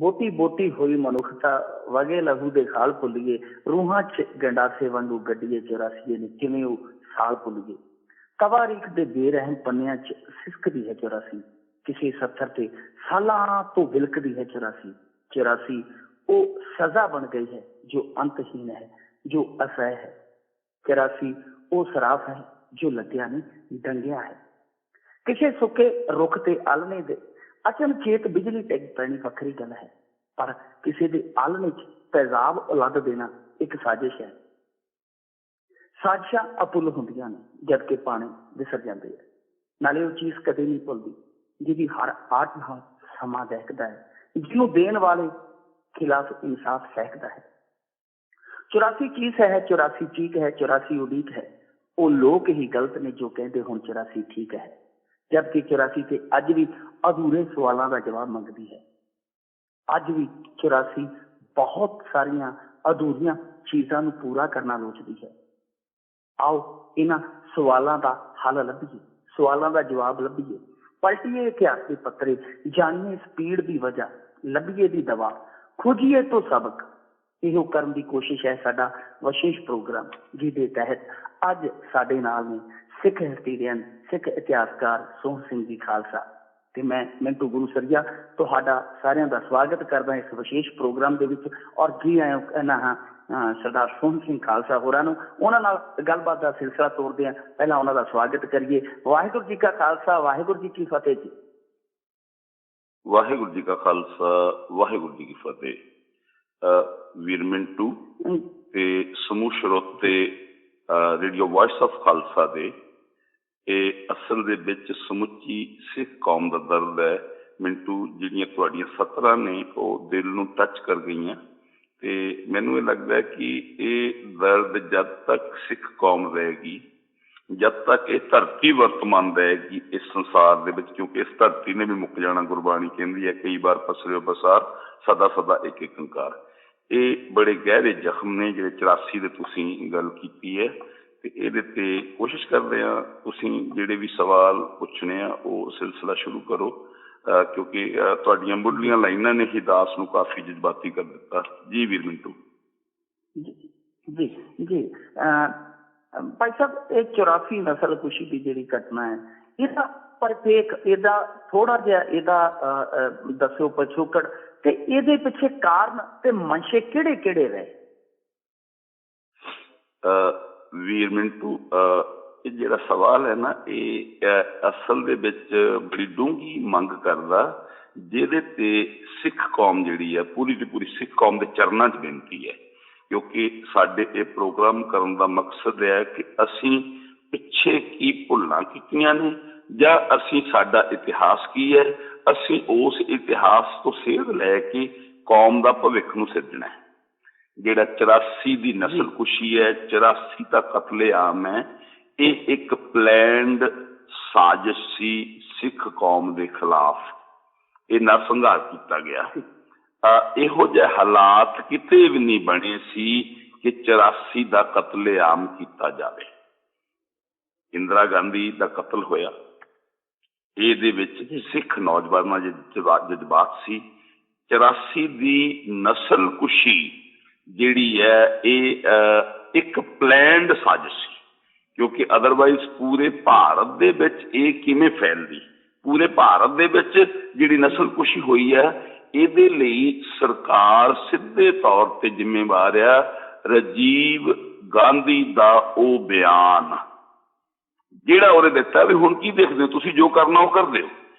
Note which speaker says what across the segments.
Speaker 1: ਬੋਟੀ ਬੋਟੀ ਹੋਈ ਮਨੁੱਖਤਾ ਵਗੇ ਲਹੂ ਦੇ ਖਾਲ ਭੁੱਲੀਏ, ਰੂਹਾਂ ਚ ਗੰਡਾਸੇ ਵਾਂਗੂ ਗੱਡੀਏ 84 ਨੇ ਕਿਵੇਂ ਉਹ ਸਾਲ ਭੁੱਲੀਏ। ਤਵਾਰੀਖ ਦੇ ਬੇਰਹਿਮ ਪੰਨਿਆਂ ਚ ਸਿਸਕਦੀ ਹੈ 84, ਕਿਸੇ ਸੱਥਰ ਤੇ ਸਾਲਾਂ ਤੋਂ ਵਿਲਕਦੀ ਹੈ 84। 84 ਉਹ ਸਜ਼ਾ ਬਣ ਗਈ ਹੈ ਜੋ ਅੰਤਹੀਨ ਹੈ, ਜੋ ਅਸਹਿ ਹੈ। 84 ਉਹ ਸਰਾਫ ਹੈ ਜੋ ਲੱਗਿਆ ਨਹੀਂ ਡੰਗਿਆ ਹੈ। ਕਿਸੇ ਸੁੱਕੇ ਰੁੱਖ ਤੇ ਆਲਣੇ ਦੇ ਅਚਨਚੇਤ ਬਿਜਲੀ ਡਿੱਗ ਪੈਣੀ ਵੱਖਰੀ ਗੱਲ ਹੈ, ਪਰ ਕਿਸੇ ਦੇ ਆਲਣੇ ਚ ਤੇਜ਼ਾਬ ਉਲੱਦ ਦੇਣਾ ਇੱਕ ਸਾਜ਼ਿਸ਼ ਹੈ। ਸਾਜ਼ਿਸ਼ਾਂ ਅਪੁੱਲ ਹੁੰਦੀਆਂ ਨੇ ਜਦਕਿ ਪਾਣੀ ਵਿਸਰ ਜਾਂਦੇ ਹੈ। ਨਾਲੇ ਉਹ ਚੀਜ਼ ਕਦੇ ਨਹੀਂ ਭੁੱਲਦੀ ਜਿਹਦੀ ਹਰ ਆਟ ਨਾਲ ਸਮਾਂ ਦਹਿਕਦਾ ਹੈ, ਜਿਹਨੂੰ ਦੇਣ ਵਾਲੇ ਖਿਲਾਫ ਇਨਸਾਫ ਸਹਿਕਦਾ ਹੈ। 84 ਚੀਜ਼ ਹੈ, 84 ਚੀਕ ਹੈ, 84 ਉਡੀਕ ਹੈ। ਉਹ ਲੋਕ ਹੀ ਗਲਤ ਨੇ ਜੋ ਕਹਿੰਦੇ ਹੁਣ 84 ਠੀਕ ਹੈ, ਜਦਕਿ 84 ਤੇ ਅੱਜ ਵੀ ਅਧੂਰੇ ਸਵਾਲਾਂ ਦਾ ਜਵਾਬ ਮੰਗਦੀ ਹੈ। ਅੱਜ ਵੀ 84 ਬਹੁਤ ਸਾਰੀਆਂ ਅਧੂਰੀਆਂ ਚੀਜ਼ਾਂ ਨੂੰ ਪੂਰਾ ਕਰਨਾ ਲੋਚਦੀ ਹੈ। ਆਓ ਇਹਨਾਂ ਸਵਾਲਾਂ ਦਾ ਹੱਲ ਲੱਭੀਏ, ਸਵਾਲਾਂ ਦਾ ਜਵਾਬ ਲੱਭੀਏ, ਪਲਟੀਏ ਇਤਿਹਾਸ ਦੇ ਪੱਤਰੇ, ਜਾਣੀਏ ਸਪੀਡ ਦੀ ਵਜ੍ਹਾ, ਲੱਭੀਏ ਦੀ ਦਵਾ, ਖੋਜੀਏ ਤੋਂ ਸਬਕ। ਇਹੋ ਕਰਨ ਦੀ ਕੋਸ਼ਿਸ਼ ਹੈ ਸਾਡਾ ਵਿਸ਼ੇਸ਼ ਪ੍ਰੋਗਰਾਮ, ਜਿਹਦੇ ਤਹਿਤ ਅੱਜ ਸਾਡੇ ਨਾਲ ਨੇ ਸਿੱਖ ਹਿਸਟੋਰੀਅਨ, ਸਿੱਖ ਇਤਿਹਾਸਕਾਰ ਸੋਹਣ ਸਿੰਘ ਜੀ ਖਾਲਸਾ ਤੇ ਮੈਂ ਮਿੰਟੂ ਗੁਰੂਸਰੀਆ ਤੁਹਾਡਾ ਸਾਰਿਆਂ ਦਾ ਸਵਾਗਤ ਕਰਦਾ ਇਸ ਵਿਸ਼ੇਸ਼ ਪ੍ਰੋਗਰਾਮ ਦੇ ਵਿੱਚ। ਔਰ ਜੀ ਆਇਆਂ ਕਹਿੰਦਾ ਹਾਂ ਸਰਦਾਰ ਸੋਹਣ ਸਿੰਘ ਖਾਲਸਾ ਹੋਰਾਂ ਨੂੰ। ਉਹਨਾਂ ਨਾਲ ਗੱਲਬਾਤ ਦਾ ਸਿਲਸਿਲਾ ਤੋਰਦੇ ਹਾਂ। ਪਹਿਲਾਂ ਉਹਨਾਂ ਦਾ ਸਵਾਗਤ ਕਰੀਏ। ਵਾਹਿਗੁਰੂ ਜੀ ਕਾ ਖਾਲਸਾ, ਵਾਹਿਗੁਰੂ ਜੀ ਕੀ ਫਤਿਹ ਜੀ।
Speaker 2: ਵਾਹਿਗੁਰੂ ਜੀ ਕਾ ਖਾਲਸਾ, ਵਾਹਿਗੁਰੂ ਜੀ ਕੀ ਫਤਿਹ। ਵੀਰ ਮਿੰਟੂ ਤੇ ਸਮੂਹ ਸਰੋਤੇ ਰੇਡੀਓ ਵਾਇਸ ਆਫ ਖਾਲਸਾ ਦੇ, ਇਹ ਅਸਲ ਦੇ ਵਿੱਚ ਸਮੁੱਚੀ ਸਿੱਖ ਕੌਮ ਦਾ ਦਰਦ ਹੈ। ਮਿੰਟੂ, ਜਿਹੜੀਆਂ ਤੁਹਾਡੀਆਂ ਸਤਰਾਂ ਨੇ ਉਹ ਦਿਲ ਨੂੰ ਟੱਚ ਕਰ ਗਈਆਂ ਤੇ ਮੈਨੂੰ ਇਹ ਲੱਗਦਾ ਕਿ ਇਹ ਦਰਦ ਜਦ ਤੱਕ ਸਿੱਖ ਕੌਮ ਰਹੇਗੀ, ਜਦ ਤੱਕ ਇਹ ਧਰਤੀ ਵਰਤਮਾਨ ਰਹੇਗੀ ਇਸ ਸੰਸਾਰ ਦੇ ਵਿੱਚ, ਕਿਉਂਕਿ ਇਸ ਧਰਤੀ ਨੇ ਵੀ ਮੁੱਕ ਜਾਣਾ। ਗੁਰਬਾਣੀ ਕਹਿੰਦੀ ਹੈ ਕਈ ਵਾਰ ਪਸਰਿਓ ਬਸਾਰ, ਸਦਾ ਸਦਾ ਇੱਕ ਇੱਕ ਓਂਕਾਰ। ਇਹ ਬੜੇ ਗਹਿਰੇ ਜ਼ਖਮ ਨੇ ਜਿਹੜੇ 84 ਦੇ ਤੁਸੀਂ ਗੱਲ ਕੀਤੀ ਹੈ ਤੇ ਇਹਦੇ ਤੇ ਕੋਸ਼ਿਸ਼ ਕਰਦੇ ਹਾਂ ਤੁਸੀਂ ਜਿਹੜੇ ਵੀ ਸਵਾਲ ਪੁੱਛਣੇ ਆ ਉਹ ਸਿਲਸਿਲਾ ਸ਼ੁਰੂ ਕਰੋ, ਕਿਉਂਕਿ ਤੁਹਾਡੀਆਂ ਮੁੱਢਲੀਆਂ ਲਾਈਨਾਂ ਨੇ ਹੀ ਦਾਸ ਨੂੰ ਕਾਫੀ ਜਜ਼ਬਾਤੀ ਕਰ ਦਿੱਤਾ। ਜੀ ਵੀਰ ਮਿੰਟੂ।
Speaker 1: ਜੀ ਜੀ ਭਾਈ ਸਾਹਿਬ, ਇਹ 84 ਨਸਲ ਕੁਸ਼ੀ ਦੀ ਜਿਹੜੀ ਘਟਨਾ ਹੈ, ਇਹਦਾ ਪਰਿਪੇਖ, ਇਹਦਾ ਥੋੜਾ ਜਿਹਾ ਇਹਦਾ ਦੱਸਿਓ ਪਿਛੋਕੜ ਤੇ ਇਹਦੇ ਪਿੱਛੇ ਕਾਰਨ ਤੇ ਮਨਸ਼ੇ ਕਿਹੜੇ ਕਿਹੜੇ ਰਹੇ।
Speaker 2: ਵੀਰ ਮਿੰਟੂ, ਇਹ ਜਿਹੜਾ ਸਵਾਲ ਹੈ ਨਾ, ਇਹ ਅਸਲ ਦੇ ਵਿੱਚ ਬੜੀ ਡੂੰਘੀ ਮੰਗ ਕਰਦਾ, ਜਿਹਦੇ ਤੇ ਸਿੱਖ ਕੌਮ ਜਿਹੜੀ ਹੈ, ਪੂਰੀ ਦੀ ਪੂਰੀ ਸਿੱਖ ਕੌਮ ਦੇ ਚਰਨਾਂ 'ਚ ਬੇਨਤੀ ਹੈ। ਕਿਉਂਕਿ ਸਾਡੇ ਇਹ ਪ੍ਰੋਗਰਾਮ ਕਰਨ ਦਾ ਮਕਸਦ ਹੈ ਕਿ ਅਸੀਂ ਪਿੱਛੇ ਕੀ ਭੁੱਲਾਂ ਕੀਤੀਆਂ ਨੇ ਜਾਂ ਅਸੀਂ ਸਾਡਾ ਇਤਿਹਾਸ ਕੀ ਹੈ, ਅਸੀਂ ਉਸ ਇਤਿਹਾਸ ਤੋਂ ਸੇਧ ਲੈ ਕੇ ਕੌਮ ਦਾ ਭਵਿੱਖ ਨੂੰ ਸਿਰਜਣਾ ਹੈ। ਜਿਹੜਾ 84 ਦੀ ਨਸਲ ਕੁਸ਼ੀ ਹੈ, 84 ਦਾ ਕਤਲੇਆਮ ਹੈ, ਇਹ ਇੱਕ ਪਲੈਨਡ ਸਾਜ਼ਿਸ਼ ਸੀ ਸਿੱਖ ਕੌਮ ਦੇ ਖਿਲਾਫ। ਇਹ ਨਰਸੰਹਾਰ ਕੀਤਾ ਗਿਆ। ਇਹੋ ਜਿਹੇ ਹਾਲਾਤ ਕਿਤੇ ਵੀ ਨਹੀਂ ਬਣੇ ਸੀ ਕਿ 84 ਦਾ ਕਤਲੇਆਮ ਕੀਤਾ ਜਾਵੇ। ਇੰਦਰਾ ਗਾਂਧੀ ਦਾ ਕਤਲ ਹੋਇਆ, ਇਹਦੇ ਵਿੱਚ ਸਿੱਖ ਨੌਜਵਾਨਾਂ ਦੇ ਜਜ਼ਬਾਤ ਸੀ। 84 ਦੀ ਨਸਲ ਕੁਸ਼ੀ ਜਿਹੜੀ ਹੈ ਇਹ ਇੱਕ ਪਲੈਨਡ ਸਾਜ਼ਿਸ਼ ਸੀ, ਕਿਉਂਕਿ ਅਦਰਵਾਈਜ਼ ਪੂਰੇ ਭਾਰਤ ਦੇ ਵਿੱਚ ਇਹ ਕਿਵੇਂ ਫੈਲਦੀ। ਪੂਰੇ ਭਾਰਤ ਦੇ ਵਿੱਚ ਜਿਹੜੀ ਨਸਲ ਕੁਸ਼ੀ ਹੋਈ ਹੈ, ਇਹਦੇ ਲਈ ਸਰਕਾਰ ਸਿੱਧੇ ਤੌਰ ਤੇ ਜ਼ਿੰਮੇਵਾਰ ਆ। ਰਾਜੀਵ ਗਾਂਧੀ ਦਾ ਉਹ ਬਿਆਨ ਜਿਹੜਾ ਉਹਨੇ ਦਿੱਤਾ ਵੀ ਹੁਣ ਕੀ ਦੇਖਦੇ ਹੋ ਤੁਸੀਂ, ਜੋ ਕਰਨਾ ਉਹ ਕਰਦੇ ਹੋ।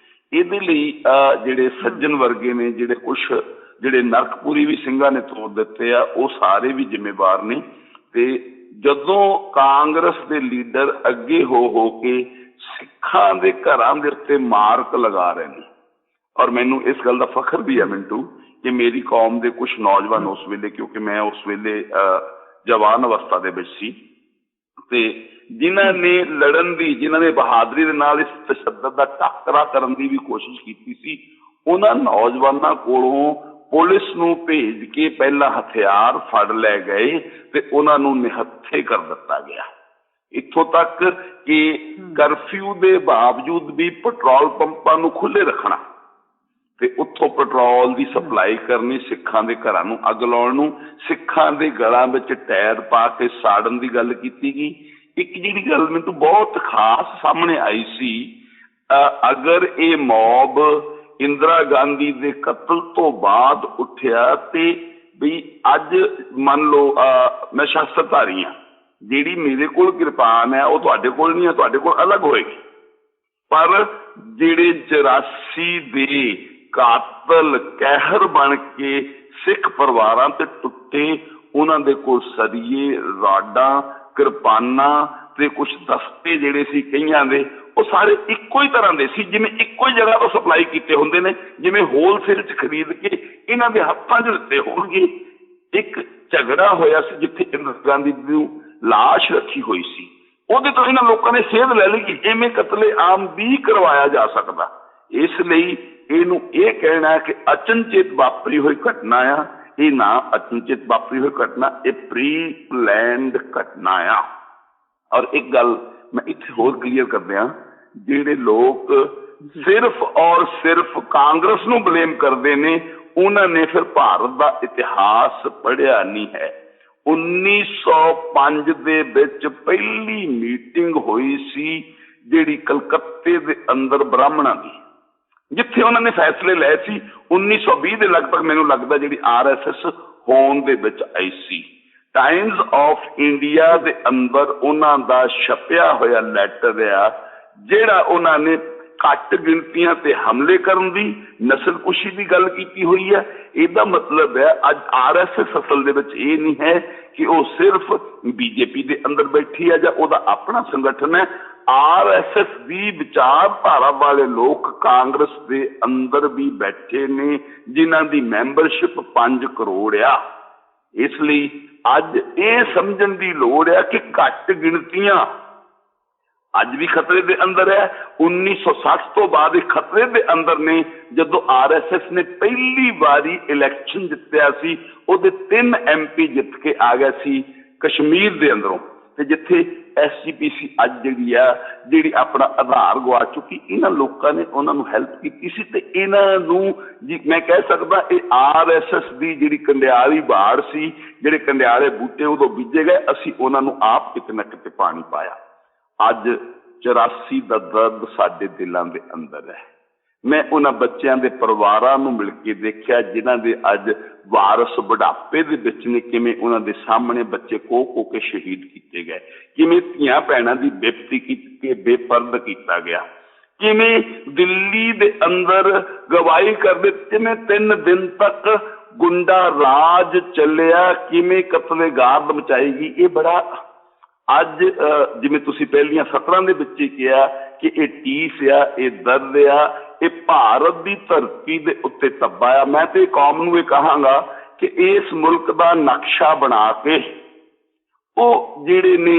Speaker 2: ਇਹਦੇ ਲਈ ਜਿਹੜੇ ਸੱਜਣ ਵਰਗੇ ਨੇ, ਜਿਹੜੇ ਕੁਛ ਜਿਹੜੇ ਨਰਕਪੁਰੀ ਵੀ ਸਿੰਘਾਂ ਨੇ ਤੋੜ ਦਿੱਤੇ ਆ, ਉਹ ਸਾਰੇ ਵੀ ਜ਼ਿੰਮੇਵਾਰ ਨੇ। ਤੇ ਜਦੋਂ ਕਾਂਗਰਸ ਦੇ ਲੀਡਰ ਅੱਗੇ ਹੋ ਕੇ ਸਿੱਖਾਂ ਦੇ ਘਰਾਂ ਦੇ ਉੱਤੇ ਮਾਰਕ ਲਗਾ ਰਹੇ ਨੇ, ਔਰ ਮੈਨੂੰ ਇਸ ਗੱਲ ਦਾ ਫਖਰ ਵੀ ਹੈ ਮਿੰਟੂ ਕਿ ਮੇਰੀ ਕੌਮ ਦੇ ਕੁਛ ਨੌਜਵਾਨ ਉਸ ਵੇਲੇ, ਕਿਉਂਕਿ ਮੈਂ ਉਸ ਵੇਲੇ ਜਵਾਨ ਅਵਸਥਾ ਦੇ ਵਿੱਚ ਸੀ, ਤੇ ਜਿਨ੍ਹਾਂ ਨੇ ਲੜਨ ਦੀ, ਜਿਨ੍ਹਾਂ ਨੇ ਬਹਾਦਰੀ ਦੇ ਨਾਲ ਇਸ ਤਸ਼ੱਦਦ ਦਾ ਟਾਕਰਾ ਕਰਨ ਦੀ ਵੀ ਕੋਸ਼ਿਸ਼ ਕੀਤੀ ਸੀ, ਉਹਨਾਂ ਨੌਜਵਾਨਾਂ ਕੋਲੋਂ ਪੁਲਿਸ ਨੂੰ ਭੇਜ ਕੇ ਪਹਿਲਾਂ ਹਥਿਆਰ ਫੜ ਲੈ ਗਏ ਤੇ ਉਹਨਾਂ ਨੂੰ ਨਿਹੱਥੇ ਕਰ ਦਿੱਤਾ ਗਿਆ। ਇੱਥੋਂ ਤੱਕ ਕਿ ਕਰਫਿਊ ਦੇ ਬਾਵਜੂਦ ਵੀ ਪੈਟਰੋਲ ਪੰਪਾਂ ਨੂੰ ਖੁੱਲ੍ਹੇ ਰੱਖਣਾ, ਤੇ ਉੱਥੋਂ ਪੈਟਰੋਲ ਦੀ ਸਪਲਾਈ ਕਰਨੀ, ਸਿੱਖਾਂ ਦੇ ਘਰਾਂ ਨੂੰ ਅੱਗ ਲਾਉਣ ਨੂੰ, ਸਿੱਖਾਂ ਦੇ ਗਲਾਂ ਵਿੱਚ ਟਾਇਰ ਪਾ ਕੇ ਸਾੜਨ ਦੀ ਗੱਲ ਕੀਤੀ ਗਈ। ਇੱਕ ਜਿਹੜੀ ਗੱਲ ਮੈਨੂੰ ਬਹੁਤ ਖਾਸ ਸਾਹਮਣੇ ਆਈ ਸੀ, ਅਗਰ ਇਹ ਮੌਬ ਇੰਦਰਾ ਗਾਂਧੀ ਦੇ ਕਤਲ ਤੋਂ ਬਾਅਦ ਉੱਠਿਆ ਤੇ ਵੀ ਅੱਜ ਮੰਨ ਲਓ ਮੈਂ ਸ਼ਸਤਰਧਾਰੀ ਹਾਂ, ਜਿਹੜੀ ਮੇਰੇ ਕੋਲ ਕਿਰਪਾਨ ਹੈ ਉਹ ਤੁਹਾਡੇ ਕੋਲ ਨਹੀਂ ਹੈ, ਤੁਹਾਡੇ ਕੋਲ ਅਲੱਗ ਹੋਏਗੀ, ਪਰ ਜਿਹੜੇ 84 ਦੇ ਕਾਤਲ ਕਹਿਰ ਬਣ ਕੇ ਸਿੱਖ ਪਰਿਵਾਰਾਂ ਤੇ ਟੁੱਟੇ, ਉਹਨਾਂ ਦੇ ਕੋਲ ਸਰੀਏ, ਰਾਡਾਂ, ਕਿਰਪਾਨਾਂ ਤੇ ਕੁਛ ਦਸਤੇ ਜਿਹੜੇ ਸੀ ਕਈਆਂ ਦੇ, ਉਹ ਸਾਰੇ ਇੱਕੋ ਹੀ ਤਰ੍ਹਾਂ ਦੇ ਸੀ, ਜਿਵੇਂ ਇੱਕੋ ਹੀ ਜਗ੍ਹਾ ਤੋਂ ਸਪਲਾਈ ਕੀਤੇ ਹੁੰਦੇ ਨੇ, ਜਿਵੇਂ ਹੋਲਸੇਲ 'ਚ ਖਰੀਦ ਕੇ ਇਹਨਾਂ ਦੇ ਹੱਥਾਂ 'ਚ ਦਿੱਤੇ ਹੋਣਗੇ। ਇੱਕ ਝਗੜਾ ਹੋਇਆ ਸੀ ਜਿੱਥੇ ਇੰਦਰਾ ਗਾਂਧੀ ਨੂੰ ਲਾਸ਼ ਰੱਖੀ ਹੋਈ ਸੀ, ਉਹਦੇ ਤੋਂ ਇਹਨਾਂ ਲੋਕਾਂ ਨੇ ਸੇਧ ਲੈ ਲਈ ਕਿ ਇਵੇਂ ਕਤਲੇ-ਆਮ ਵੀ ਕਰਵਾਇਆ ਜਾ ਸਕਦਾ। ਇਸ ਲਈ ਇਹਨੂੰ ਇਹ ਕਹਿਣਾ ਕਿ ਅਚਨਚੇਤ ਵਾਪਰੀ ਹੋਈ ਘਟਨਾ ਆ, ਇਹ ਨਾ ਅਚਨਚੇਤ ਵਾਪਰੀ ਹੋਈ ਘਟਨਾ, ਇਹ ਪ੍ਰੀ ਪਲੈਨਡ ਘਟਨਾ ਆ। ਔਰ ਇੱਕ ਗੱਲ ਮੈਂ ਇੱਥੇ ਹੋਰ ਕਲੀਅਰ ਕਰਦਿਆਂ, ਜਿਹੜੇ ਲੋਕ ਸਿਰਫ ਔਰ ਸਿਰਫ ਕਾਂਗਰਸ ਨੂੰ ਬਲੇਮ ਕਰਦੇ ਨੇ, ਉਹਨਾਂ ਨੇ ਫਿਰ ਭਾਰਤ ਦਾ ਇਤਿਹਾਸ ਪੜ੍ਹਿਆ ਨਹੀਂ ਹੈ। 1905 ਦੇ ਵਿੱਚ ਪਹਿਲੀ ਮੀਟਿੰਗ ਹੋਈ ਸੀ ਜਿਹੜੀ ਕਲਕੱਤੇ ਦੇ ਅੰਦਰ ਬ੍ਰਾਹਮਣਾਂ ਦੀ, ਜਿੱਥੇ ਉਹਨਾਂ ਨੇ ਫੈਸਲੇ ਲਏ ਸੀ 1920 ਦੇ ਲਗਭਗ, ਮੈਨੂੰ ਲੱਗਦਾ ਜਿਹੜੀ RSS ਹੋਣ ਦੇ ਵਿੱਚ ਆਈ ਸੀ। ਟਾਈਮਜ਼ ਆਫ ਇੰਡੀਆ ਦੇ ਅੰਦਰ ਉਹਨਾਂ ਦਾ ਛਪਿਆ ਹੋਇਆ ਲੈਟਰ ਆ, ਜਿਹੜਾ ਉਹਨਾਂ ਨੇ ਘੱਟ ਗਿਣਤੀਆਂ ਤੇ ਹਮਲੇ ਕਰਨ ਦੀ, ਨਸਲਕੁਸ਼ੀ ਦੀ ਗੱਲ ਕੀਤੀ ਹੋਈ ਹੈ। ਇਹਦਾ ਮਤਲਬ ਹੈ ਅੱਜ RSS ਅਸਲ ਦੇ ਵਿੱਚ ਇਹ ਨਹੀਂ ਹੈ ਕਿ ਉਹ ਸਿਰਫ BJP ਦੇ ਅੰਦਰ ਬੈਠੀ ਹੈ ਜਾਂ ਉਹਦਾ ਆਪਣਾ ਸੰਗਠਨ ਹੈ। RSS ਦੀ ਵਿਚਾਰਧਾਰਾ ਵਾਲੇ ਲੋਕ ਕਾਂਗਰਸ ਦੇ ਅੰਦਰ ਵੀ ਬੈਠੇ ਨੇ, ਜਿਨ੍ਹਾਂ ਦੀ ਮੈਂਬਰਸ਼ਿਪ 5 ਕਰੋੜ ਆ। ਇਸ ਲਈ ਅੱਜ ਇਹ ਸਮਝਣ ਦੀ ਲੋੜ ਹੈ ਕਿ ਘੱਟ ਗਿਣਤੀਆਂ ਅੱਜ ਵੀ ਖਤਰੇ ਦੇ ਅੰਦਰ ਹੈ। 1960 ਤੋਂ ਬਾਅਦ ਇਹ ਖਤਰੇ ਦੇ ਅੰਦਰ ਨੇ। ਜਦੋਂ RSS ਨੇ ਪਹਿਲੀ ਵਾਰੀ ਇਲੈਕਸ਼ਨ ਜਿੱਤਿਆ ਸੀ, ਉਹਦੇ 3 MP ਜਿੱਤ ਕੇ ਆ ਗਿਆ ਸੀ ਕਸ਼ਮੀਰ ਦੇ ਅੰਦਰੋਂ, ਤੇ ਜਿੱਥੇ SGPC ਅੱਜ ਜਿਹੜੀ ਆਪਣਾ ਆਧਾਰ ਗਵਾ ਚੁੱਕੀ, ਇਹਨਾਂ ਲੋਕਾਂ ਨੇ ਉਹਨਾਂ ਨੂੰ ਹੈਲਪ ਕੀਤੀ ਸੀ। ਤੇ ਇਹਨਾਂ ਨੂੰ ਜੀ ਮੈਂ ਕਹਿ ਸਕਦਾ ਇਹ RSS ਦੀ ਜਿਹੜੀ ਕੰਡਿਆਲੀ ਬਾੜ ਸੀ, ਜਿਹੜੇ ਕੰਡਿਆਲੇ ਬੂਟੇ ਉਦੋਂ ਬੀਜੇ ਗਏ, ਅਸੀਂ ਉਹਨਾਂ ਨੂੰ ਆਪ ਕਿਤੇ ਨਾ ਕਿਤੇ ਪਾਣੀ ਪਾਇਆ। ਅੱਜ 84 ਦਾ ਦਰਦ ਸਾਡੇ ਦਿਲਾਂ ਦੇ ਅੰਦਰ ਹੈ। ਮੈਂ ਉਹਨਾਂ ਬੱਚਿਆਂ ਦੇ ਪਰਿਵਾਰਾਂ ਨੂੰ ਮਿਲ ਕੇ ਦੇਖਿਆ ਜਿਨ੍ਹਾਂ ਦੇ ਅੱਜ ਵਾਰਸ ਬੁਢਾਪੇ ਦੇ ਵਿੱਚ ਨੇ, ਕਿਵੇਂ ਉਹਨਾਂ ਦੇ ਸਾਹਮਣੇ ਬੱਚੇ ਕੋ ਕੇ ਸ਼ਹੀਦ ਕੀਤੇ ਗਏ, ਕਿਵੇਂ ਧੀਆਂ ਭੈਣਾਂ ਦੀ ਬੇਪਤੀ ਕੀਤੀ, ਬੇਪਰਦ ਕੀਤਾ ਗਿਆ, ਕਿਵੇਂ ਦਿੱਲੀ ਦੇ ਅੰਦਰ ਗਵਾਹੀ ਕਰਦੇ, ਕਿਵੇਂ 3 ਦਿਨ ਤੱਕ ਗੁੰਡਾ ਰਾਜ ਚੱਲਿਆ, ਕਿਵੇਂ ਕਤਲੇਗਾਰਦ ਮਚਾਈ ਗਈ। ਇਹ ਬੜਾ ਅੱਜ ਜਿਵੇਂ ਤੁਸੀਂ ਪਹਿਲੀਆਂ ਸਤਰਾਂ ਦੇ ਵਿੱਚ ਹੀ ਕਿਹਾ ਕਿ ਇਹ ਟੀਸ ਆ, ਇਹ ਦਰਦ ਆ, ਇਹ ਭਾਰਤ ਦੀ ਧਰਤੀ ਦੇ ਉੱਤੇ ਤੱਬਾ ਆ। ਮੈਂ ਤੇ ਕੌਮ ਨੂੰ ਇਹ ਕਹਾਂਗਾ ਕਿ ਇਸ ਮੁਲਕ ਦਾ ਨਕਸ਼ਾ ਬਣਾ ਕੇ ਉਹ ਜਿਹੜੇ ਨੇ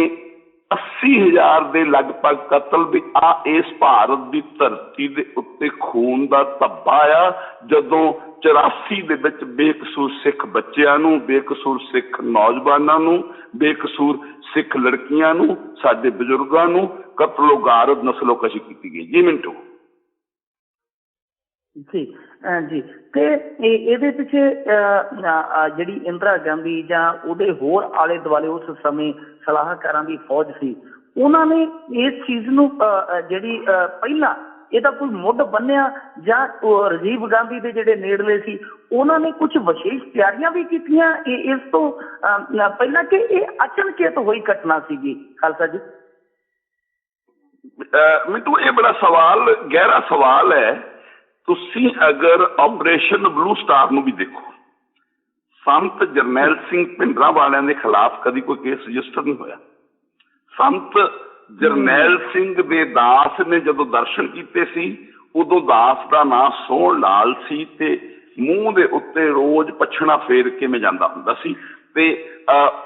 Speaker 2: 80,000 ਦੇ ਲਗਭਗ ਕਤਲ ਵੀ ਆ ਇਸ ਭਾਰਤ ਦੀ ਧਰਤੀ ਦੇ ਉੱਤੇ ਖੂਨ ਦਾ ਧੱਬਾ ਆ। ਜਦੋਂ 84 ਦੇ ਵਿੱਚ ਬੇਕਸੂਰ ਸਿੱਖ ਬੱਚਿਆਂ ਨੂੰ, ਬੇਕਸੂਰ ਸਿੱਖ ਨੌਜਵਾਨਾਂ ਨੂੰ, ਬੇਕਸੂਰ ਸਿੱਖ ਲੜਕੀਆਂ ਨੂੰ, ਸਾਡੇ ਬਜ਼ੁਰਗਾਂ ਨੂੰ ਕਤਲੋ ਗਾਰਦ ਨਸਲੋਕਸ਼ੀ ਕੀਤੀ ਗਈ। ਜੀ ਮਿੰਟੂ
Speaker 1: ਜੀ ਜੀ ਤੇ ਇਹਦੇ ਪਿੱਛੇ ਜਿਹੜੀ ਇੰਦਰਾ ਗਾਂਧੀ ਜਾਂ ਉਹਦੇ ਹੋਰ ਆਲੇ ਦੁਆਲੇ ਉਸ ਸਮੇਂ ਸਲਾਹਕਾਰਾਂ ਦੀ ਫੌਜ ਸੀ, ਉਹਨਾਂ ਨੇ ਇਸ ਚੀਜ਼ ਨੂੰ ਜਿਹੜੀ ਪਹਿਲਾਂ ਇਹਦਾ ਕੋਈ ਮੁੱਢ ਬੰਨਿਆ ਜਾਂ ਰਾਜੀਵ ਗਾਂਧੀ ਦੇ ਜਿਹੜੇ ਨੇੜਲੇ ਸੀ ਉਹਨਾਂ ਨੇ ਕੁਝ ਵਿਸ਼ੇਸ਼ ਤਿਆਰੀਆਂ ਵੀ ਕੀਤੀਆਂ ਇਸ ਤੋਂ ਪਹਿਲਾਂ ਕਿ ਇਹ ਅਚਨਚੇਤ ਹੋਈ ਘਟਨਾ ਸੀਗੀ? ਖਾਲਸਾ ਜੀ,
Speaker 2: ਮੈਨੂੰ ਇਹ ਬੜਾ ਸਵਾਲ, ਗਹਿਰਾ ਸਵਾਲ ਹੈ। ਤੁਸੀਂ ਅਗਰ ਆਪਰੇਸ਼ਨ ਬਲੂ ਸਟਾਰ ਨੂੰ ਵੀ ਦੇਖੋ, ਸੰਤ ਜਰਨੈਲ ਸਿੰਘ ਭਿੰਡਰਾਂ ਵਾਲਿਆਂ ਦੇ ਖਿਲਾਫ ਕਦੀ ਕੋਈ ਕੇਸ ਰਜਿਸਟਰ ਨਹੀਂ ਹੋਇਆ। ਸੰਤ ਜਰਨੈਲ ਸਿੰਘ ਦੇ ਦਾਸ ਨੇ ਜਦੋਂ ਦਰਸ਼ਨ ਕੀਤੇ ਸੀ, ਉਦੋਂ ਦਾਸ ਦਾ ਨਾਂ ਸੋਹਣ ਲਾਲ ਸੀ ਤੇ ਮੂੰਹ ਦੇ ਉੱਤੇ ਰੋਜ਼ ਪਛਣਾ ਫੇਰ ਕੇ ਮੈਂ ਜਾਂਦਾ ਹੁੰਦਾ ਸੀ। ਤੇ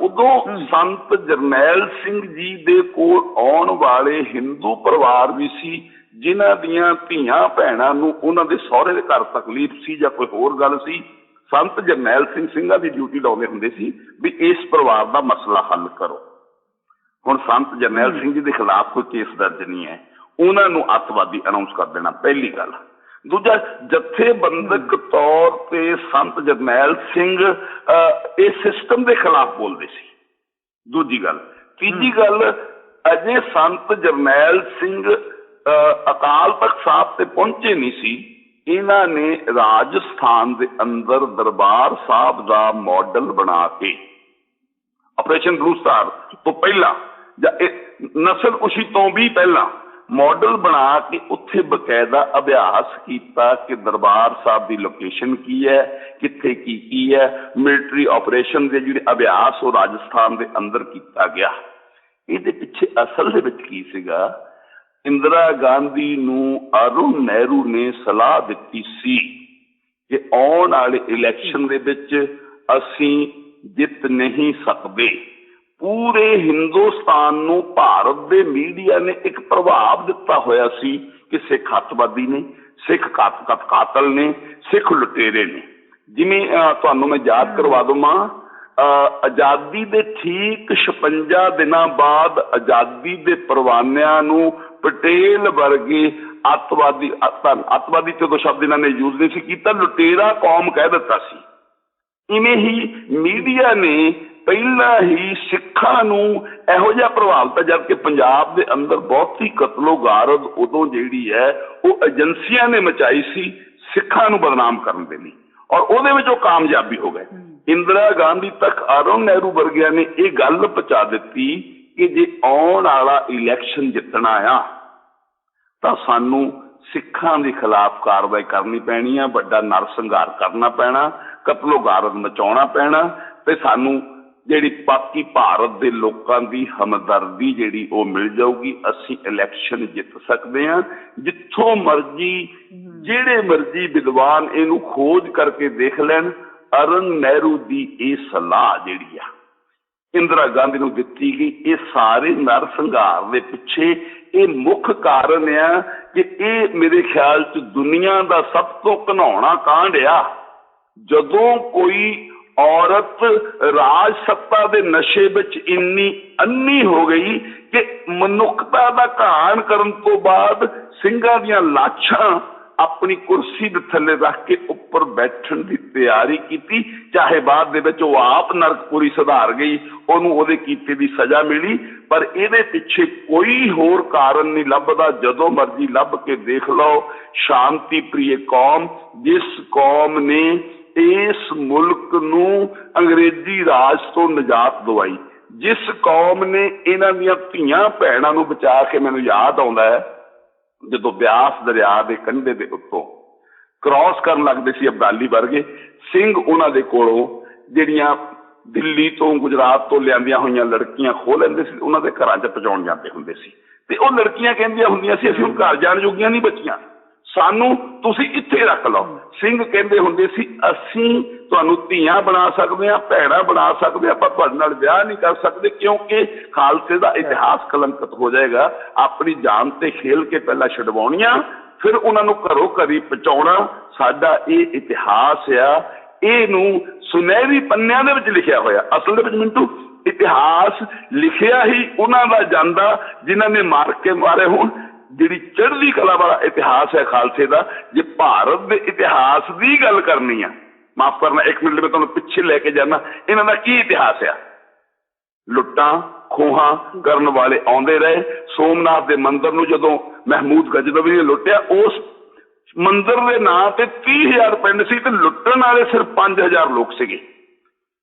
Speaker 2: ਉਦੋਂ ਸੰਤ ਜਰਨੈਲ ਸਿੰਘ ਜੀ ਦੇ ਕੋਲ ਆਉਣ ਵਾਲੇ ਹਿੰਦੂ ਪਰਿਵਾਰ ਵੀ ਸੀ, ਜਿਨ੍ਹਾਂ ਦੀਆਂ ਧੀਆਂ ਭੈਣਾਂ ਨੂੰ ਉਹਨਾਂ ਦੇ ਸਹੁਰੇ ਦੇ ਘਰ ਤਕਲੀਫ ਸੀ ਜਾਂ ਕੋਈ ਹੋਰ ਗੱਲ ਸੀ। ਸੰਤ ਜਰਨੈਲ ਸਿੰਘ ਸਿੰਘਾਂ ਦੀ ਡਿਊਟੀ ਲਾਉਂਦੇ ਹੁੰਦੇ ਸੀ ਵੀ ਇਸ ਪਰਿਵਾਰ ਦਾ ਮਸਲਾ ਹੱਲ ਕਰੋ। ਹੁਣ ਸੰਤ ਜਰਨੈਲ ਸਿੰਘ ਜੀ ਦੇ ਖਿਲਾਫ ਕੋਈ ਕੇਸ ਦਰਜ ਨਹੀਂ ਹੈ, ਉਹਨਾਂ ਨੂੰ ਅੱਤਵਾਦੀ ਅਨਾਉਂਸ ਕਰ ਦੇਣਾ ਪਹਿਲੀ ਗੱਲ। ਦੂਜਾ ਜਥੇਬੰਦਕ ਤੌਰ ਤੇ ਸੰਤ ਜਰਨੈਲ ਸਿੰਘ ਇਹ ਸਿਸਟਮ ਦੇ ਖਿਲਾਫ ਬੋਲਦੇ ਸੀ। ਦੂਜੀ ਗੱਲ। ਤੀਜੀ ਗੱਲ, ਅਜੇ ਸੰਤ ਜਰਨੈਲ ਸਿੰਘ ਅਕਾਲ ਤਖਤ ਸਾਹਿਬ ਤੇ ਪਹੁੰਚੇ ਨਹੀਂ ਸੀ, ਇਹਨਾਂ ਨੇ ਰਾਜਸਥਾਨ ਦੇ ਅੰਦਰ ਦਰਬਾਰ ਸਾਹਿਬ ਦਾ ਮਾਡਲ ਬਣਾ ਕੇ ਆਪਰੇਸ਼ਨ ਬਲੂ ਸਟਾਰ ਤੋਂ ਪਹਿਲਾਂ ਜਾਂ ਨਸਲਕੁਸ਼ੀ ਤੋਂ ਵੀ ਪਹਿਲਾਂ ਮਾਡਲ ਬਣਾ ਕੇ ਉੱਥੇ ਬਕਾਇਦਾ ਅਭਿਆਸ ਕੀਤਾ ਕਿ ਦਰਬਾਰ ਸਾਹਿਬ ਦੀ ਲੋਕੇਸ਼ਨ ਕੀ ਹੈ, ਕਿੱਥੇ ਕੀ ਹੈ। ਮਿਲਟਰੀ ਆਪਰੇਸ਼ਨ ਦੇ ਜਿਹੜੇ ਅਭਿਆਸ ਉਹ ਰਾਜਸਥਾਨ ਦੇ ਅੰਦਰ ਕੀਤਾ ਗਿਆ। ਇਹਦੇ ਪਿੱਛੇ ਅਸਲ ਦੇ ਵਿੱਚ ਕੀ ਸੀਗਾ, ਇੰਦਰਾ ਗਾਂਧੀ ਨੂੰ ਅਰੁਣ ਨਹਿਰੂ ਨੇ ਸਲਾਹ ਦਿੱਤੀ ਸੀ ਕਿ ਆਉਣ ਵਾਲੇ ਇਲੈਕਸ਼ਨ ਦੇ ਵਿੱਚ ਅਸੀਂ ਜਿੱਤ ਨਹੀਂ ਸਕਦੇ। ਪੂਰੇ ਹਿੰਦੁਸਤਾਨ ਨੂੰ ਭਾਰਤ ਦੇ ਮੀਡੀਆ ਨੇ ਇੱਕ ਪ੍ਰਭਾਵ ਦਿੱਤਾ ਹੋਇਆ ਸੀ ਕਿ ਸਿੱਖ ਅੱਤਵਾਦੀ ਨੇ, ਸਿੱਖ ਕਾਤਲ ਨੇ, ਸਿੱਖ ਲੁਟੇਰੇ ਨੇ। ਜਿਵੇਂ ਤੁਹਾਨੂੰ ਮੈਂ ਯਾਦ ਕਰਵਾ ਦੇਵਾਂ, ਆਜ਼ਾਦੀ ਦੇ ਠੀਕ 56 ਦਿਨਾਂ ਬਾਅਦ ਆਜ਼ਾਦੀ ਦੇ ਪਰਵਾਨਿਆਂ ਨੂੰ ਪਟੇਲ ਵਰਗੇ ਅੱਤਵਾਦੀ ਤੇ ਉਦੋਂ ਸ਼ਬਦ ਇਹਨਾਂ ਨੇ ਯੂਜ਼ ਨਹੀਂ ਸੀ ਕੀਤਾ, ਲੁਟੇਰਾ ਕੌਮ ਕਹਿ ਦਿੱਤਾ ਸੀ। ਇਵੇਂ ਹੀ ਮੀਡੀਆ ਨੇ ਪਹਿਲਾਂ ਹੀ ਸਿੱਖਾਂ ਨੂੰ ਇਹੋ ਜਿਹਾ ਪ੍ਰਭਾਵਿਤ, ਜਦਕਿ ਪੰਜਾਬ ਦੇ ਅੰਦਰ ਬਹੁਤੀ ਕਤਲੋ ਗਾਰਦ ਉਦੋਂ ਜਿਹੜੀ ਹੈ ਉਹ ਏਜੰਸੀਆਂ ਨੇ ਮਚਾਈ ਸੀ ਸਿੱਖਾਂ ਨੂੰ ਬਦਨਾਮ ਕਰਨ ਦੇ ਲਈ, ਔਰ ਉਹਦੇ ਵਿੱਚ ਉਹ ਕਾਮਯਾਬੀ ਹੋ ਗਏ। ਇੰਦਰਾ ਗਾਂਧੀ ਤੱਕ ਅਰੁਣ ਨਹਿਰੂ ਵਰਗਿਆਂ ਨੇ ਇਹ ਗੱਲ ਪਹੁੰਚਾ ਦਿੱਤੀ ਕਿ ਜੇ ਆਉਣ ਵਾਲਾ ਇਲੈਕਸ਼ਨ ਜਿੱਤਣਾ ਆ ਤਾਂ ਸਾਨੂੰ ਸਿੱਖਾਂ ਦੇ ਖਿਲਾਫ ਕਾਰਵਾਈ ਕਰਨੀ ਪੈਣੀ ਆ, ਵੱਡਾ ਨਰਸੰਹਾਰ ਕਰਨਾ ਪੈਣਾ, ਕਤਲੋ ਗਾਰਦ ਮਚਾਉਣਾ ਪੈਣਾ, ਤੇ ਸਾਨੂੰ ਜਿਹੜੀ ਬਾਕੀ ਭਾਰਤ ਦੇ ਲੋਕਾਂ ਦੀ ਹਮਦਰਦੀ ਜਿਹੜੀ ਉਹ ਮਿਲ ਜਾਊਗੀ। ਅਸੀਂ ਇਲੈਕਸ਼ਨ ਜਿੱਤ ਸਕਦੇ ਹਾਂ। ਜਿੱਥੋਂ ਮਰਜ਼ੀ ਜਿਹੜੇ ਮਰਜ਼ੀ ਵਿਦਵਾਨ ਇਹਨੂੰ ਖੋਜ ਕਰਕੇ ਦੇਖ ਲੈਣ, ਅਰੁਣ ਨਹਿਰੂ ਦੀ ਇਹ ਸਲਾਹ ਜਿਹੜੀ ਆ ਇੰਦਰਾ ਗਾਂਧੀ ਨੂੰ ਦਿੱਤੀ ਗਈ, ਇਹ ਸਾਰੇ ਨਰਸੰਹਾਰ ਦੇ ਪਿੱਛੇ ਇਹ ਮੁੱਖ ਕਾਰਨ ਆ ਕਿ ਇਹ ਮੇਰੇ ਖਿਆਲ 'ਚ ਦੁਨੀਆ ਦਾ ਸਭ ਤੋਂ ਘਿਨਾਉਣਾ ਕਾਂਡ ਆ ਜਦੋਂ ਕੋਈ ਔਰਤ ਰਾਜ ਸੱਤਾ ਦੇ ਨਸ਼ੇ ਵਿੱਚ ਇੰਨੀ ਅੰਨੀ ਹੋ ਗਈ ਕਿ ਮਨੁੱਖਤਾ ਦਾ ਘਾਣ ਕਰਨ ਤੋਂ ਬਾਅਦ ਸਿੰਘਾਂ ਦੀਆਂ ਲਾਸ਼ਾਂ ਆਪਣੀ ਕੁਰਸੀ ਦੇ ਥੱਲੇ ਰੱਖ ਕੇ ਉੱਪਰ ਬੈਠਣ ਦੀ ਤਿਆਰੀ ਕੀਤੀ। ਚਾਹੇ ਬਾਅਦ ਦੇ ਵਿੱਚ ਉਹ ਆਪ ਨਰਕਪੁਰੀ ਸੁਧਾਰ ਗਈ, ਉਹਨੂੰ ਉਹਦੇ ਕੀਤੇ ਦੀ ਸਜ਼ਾ ਮਿਲੀ, ਪਰ ਇਹਦੇ ਪਿੱਛੇ ਕੋਈ ਹੋਰ ਕਾਰਨ ਨਹੀਂ ਲੱਭਦਾ। ਜਦੋਂ ਮਰਜ਼ੀ ਲੱਭ ਕੇ ਦੇਖ ਲਓ, ਸ਼ਾਂਤੀ ਪ੍ਰਿਯ ਕੌਮ, ਜਿਸ ਕੌਮ ਨੇ ਇਸ ਮੁਲਕ ਨੂੰ ਅੰਗਰੇਜ਼ੀ ਰਾਜ ਤੋਂ ਨਿਜਾਤ ਦਵਾਈ, ਜਿਸ ਕੌਮ ਨੇ ਇਹਨਾਂ ਦੀਆਂ ਧੀਆਂ ਭੈਣਾਂ ਨੂੰ ਬਚਾ ਕੇ, ਮੈਨੂੰ ਯਾਦ ਆਉਂਦਾ ਹੈ ਜਦੋਂ ਬਿਆਸ ਦਰਿਆ ਦੇ ਕੰਢੇ ਦੇ ਉੱਤੋਂ ਕ੍ਰਾਸ ਕਰਨ ਲੱਗਦੇ ਸੀ ਅਬਦਾਲੀ ਵਰਗੇ ਸਿੰਘ, ਉਹਨਾਂ ਦੇ ਕੋਲੋਂ ਜਿਹੜੀਆਂ ਦਿੱਲੀ ਤੋਂ ਗੁਜਰਾਤ ਤੋਂ ਲਿਆਂਦੀਆਂ ਹੋਈਆਂ ਲੜਕੀਆਂ ਖੋਹ ਲੈਂਦੇ ਸੀ, ਉਹਨਾਂ ਦੇ ਘਰਾਂ 'ਚ ਪਹੁੰਚਾਉਣ ਜਾਂਦੇ ਹੁੰਦੇ ਸੀ। ਤੇ ਉਹ ਲੜਕੀਆਂ ਕਹਿੰਦੀਆਂ ਹੁੰਦੀਆਂ ਸੀ ਅਸੀਂ ਹੁਣ ਘਰ ਜਾਣ ਜੋਗੀਆਂ ਨਹੀਂ ਬਚੀਆਂ, ਸਾਨੂੰ ਤੁਸੀਂ ਇੱਥੇ ਰੱਖ ਲਓ। ਸਿੰਘ ਕਹਿੰਦੇ ਹੁੰਦੇ ਸੀ ਅਸੀਂ ਤੁਹਾਨੂੰ ਧੀਆਂ ਬਣਾ ਸਕਦੇ ਹਾਂ, ਭੈਣਾਂ ਬਣਾ ਸਕਦੇ ਹਾਂ, ਪਰ ਤੁਹਾਡੇ ਨਾਲ ਵਿਆਹ ਨਹੀਂ ਕਰ ਸਕਦੇ ਕਿਉਂਕਿ ਖਾਲਸੇ ਦਾ ਇਤਿਹਾਸ ਕਲੰਕਿਤ ਹੋ ਜਾਏਗਾ। ਆਪਣੀ ਜਾਨ ਤੇ ਖੇਲ ਕੇ ਪਹਿਲਾਂ ਛਡਵਾਉਣੀਆਂ, ਫਿਰ ਉਹਨਾਂ ਨੂੰ ਘਰੋਂ ਘਰੀ ਪਹੁੰਚਾਉਣਾ ਸਾਡਾ ਇਹ ਇਤਿਹਾਸ ਆ। ਇਹਨੂੰ ਸੁਨਹਿਰੀ ਪੰਨਿਆਂ ਦੇ ਵਿੱਚ ਲਿਖਿਆ ਹੋਇਆ। ਅਸਲ ਦੇ ਵਿੱਚ ਮਿੰਟੂ ਇਤਿਹਾਸ ਲਿਖਿਆ ਹੀ ਉਹਨਾਂ ਦਾ ਜਾਂਦਾ ਜਿਨ੍ਹਾਂ ਨੇ ਮਾਰ ਕੇ ਮਾਰੇ ਹੋਣ। ਜਿਹੜੀ ਚੜ੍ਹਦੀ ਕਲਾ ਵਾਲਾ ਇਤਿਹਾਸ ਹੈ ਖਾਲਸੇ ਦਾ, ਜੇ ਭਾਰਤ ਦੇ ਇਤਿਹਾਸ ਦੀ ਗੱਲ ਕਰਨੀ ਆ, ਮਾਫ ਕਰਨਾ ਇੱਕ ਮਿੰਟ ਮੈਂ ਤੁਹਾਨੂੰ ਪਿੱਛੇ ਲੈ ਕੇ ਜਾਣਾ, ਇਹਨਾਂ ਦਾ ਕੀ ਇਤਿਹਾਸ ਆ। ਲੁੱਟਾਂ ਖੋਹਾਂ ਕਰਨ ਵਾਲੇ ਆਉਂਦੇ ਰਹੇ। ਸੋਮਨਾਥ ਦੇ ਮੰਦਿਰ ਨੂੰ ਜਦੋਂ ਮਹਿਮੂਦ ਗਜਨਵੀ ਨੇ ਲੁੱਟਿਆ, ਉਸ ਮੰਦਿਰ ਦੇ ਨਾਂ ਤੇ 30,000 ਪਿੰਡ ਸੀ ਤੇ ਲੁੱਟਣ ਵਾਲੇ ਸਿਰਫ 5,000 ਲੋਕ ਸੀਗੇ।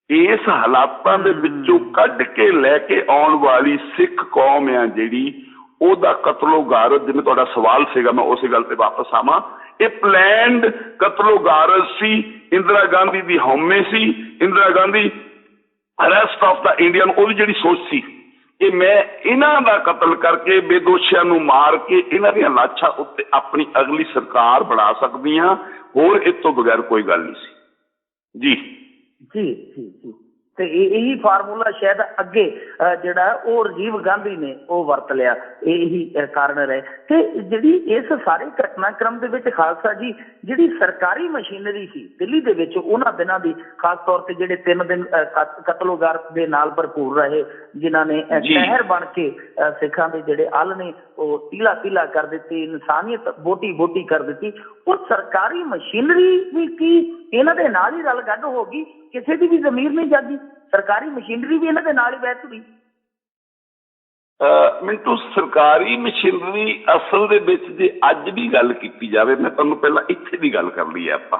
Speaker 2: ਇਸ ਹਾਲਾਤਾਂ ਦੇ ਵਿੱਚੋਂ ਕੱਢ ਕੇ ਲੈ ਕੇ ਆਉਣ ਵਾਲੀ ਸਿੱਖ ਕੌਮ ਆ ਜਿਹੜੀ, ਉਹਦਾ ਕਤਲੋ ਗਾਰਦ, ਜਿਵੇਂ ਤੁਹਾਡਾ ਸਵਾਲ ਸੀਗਾ ਮੈਂ ਉਸੇ ਗੱਲ ਤੇ ਵਾਪਸ ਆਵਾਂ, ਇਹ ਪਲੈਨਡ ਕਤਲੋ ਗਾਰਦ ਸੀ। ਇੰਦਰਾ ਗਾਂਧੀ ਦੀ ਹਉਮੈ ਸੀ। Indira Gandhi arrest of the Indian, ਉਹਦੀ ਜਿਹੜੀ ਸੋਚ ਸੀ ਕਿ ਮੈਂ ਇਹਨਾਂ ਦਾ ਕਤਲ ਕਰਕੇ, ਬੇਦੋਸ਼ੀਆਂ ਨੂੰ ਮਾਰ ਕੇ ਇਹਨਾਂ ਦੀਆਂ ਲਾਸ਼ਾਂ ਉੱਤੇ ਆਪਣੀ ਅਗਲੀ ਸਰਕਾਰ ਬਣਾ ਸਕਦੀ ਹਾਂ, ਹੋਰ ਇਸ ਤੋਂ ਬਗੈਰ ਕੋਈ ਗੱਲ ਨਹੀਂ ਸੀ। ਜੀ
Speaker 1: ਜੀ ਜੀ ਜੀ ਤੇ ਇਹੀ ਫਾਰਮੂਲਾ ਸ਼ਾਇਦ ਅੱਗੇ ਜਿਹੜਾ ਉਹ ਰਾਜੀਵ ਗਾਂਧੀ ਨੇ ਉਹ ਵਰਤ ਲਿਆ, ਇਹੀ ਕਾਰਨ ਰਹੇ। ਤੇ ਜਿਹੜੀ ਇਸ ਸਾਰੇ ਘਟਨਾਕ੍ਰਮ ਦੇ ਵਿੱਚ ਖਾਲਸਾ ਜੀ ਜਿਹੜੀ ਸਰਕਾਰੀ ਮਸ਼ੀਨਰੀ ਸੀ ਦਿੱਲੀ ਦੇ ਵਿੱਚ ਉਹਨਾਂ ਦਿਨਾਂ ਦੀ, ਖਾਸ ਤੌਰ ਤੇ ਜਿਹੜੇ 3 ਦਿਨ ਕਤਲੋਗਾਰ ਦੇ ਨਾਲ ਭਰਪੂਰ ਰਹੇ, ਜਿਨ੍ਹਾਂ ਨੇ ਸ਼ਹਿਰ ਬਣ ਕੇ ਸਿੱਖਾਂ ਦੇ ਜਿਹੜੇ ਅੱਲ ਨੇ ਉਹ ਤੀਲਾ ਤੀਲਾ ਕਰ ਦਿੱਤੀ, ਇਨਸਾਨੀਅਤ ਬੋਟੀ ਬੋਟੀ ਕਰ ਦਿੱਤੀ, ਉਹ ਸਰਕਾਰੀ ਮਸ਼ੀਨਰੀ ਵੀ ਕੀ ਇਹਨਾਂ ਦੇ ਨਾਲ ਹੀ ਰਲ ਗੱਡ ਹੋ ਗਈ? ਕਿਸੇ ਦੀ ਵੀ ਜ਼ਮੀਰ ਨਹੀਂ ਜਾਗੀ, ਸਰਕਾਰੀ ਮਸ਼ੀਨਰੀ ਵੀ ਇਹਨਾਂ ਦੇ ਨਾਲ ਹੀ ਬਹਿ ਤੁਰੀ।
Speaker 2: ਮਿੰਟੂ, ਸਰਕਾਰੀ ਮਸ਼ੀਨਰੀ ਅਸਲ ਦੇ ਵਿੱਚ ਜੇ ਅੱਜ ਦੀ ਗੱਲ ਕੀਤੀ ਜਾਵੇ, ਮੈਂ ਤੁਹਾਨੂੰ ਪਹਿਲਾਂ ਇੱਥੇ ਦੀ ਗੱਲ ਕਰ ਲਈ ਹੈ ਆਪਾਂ।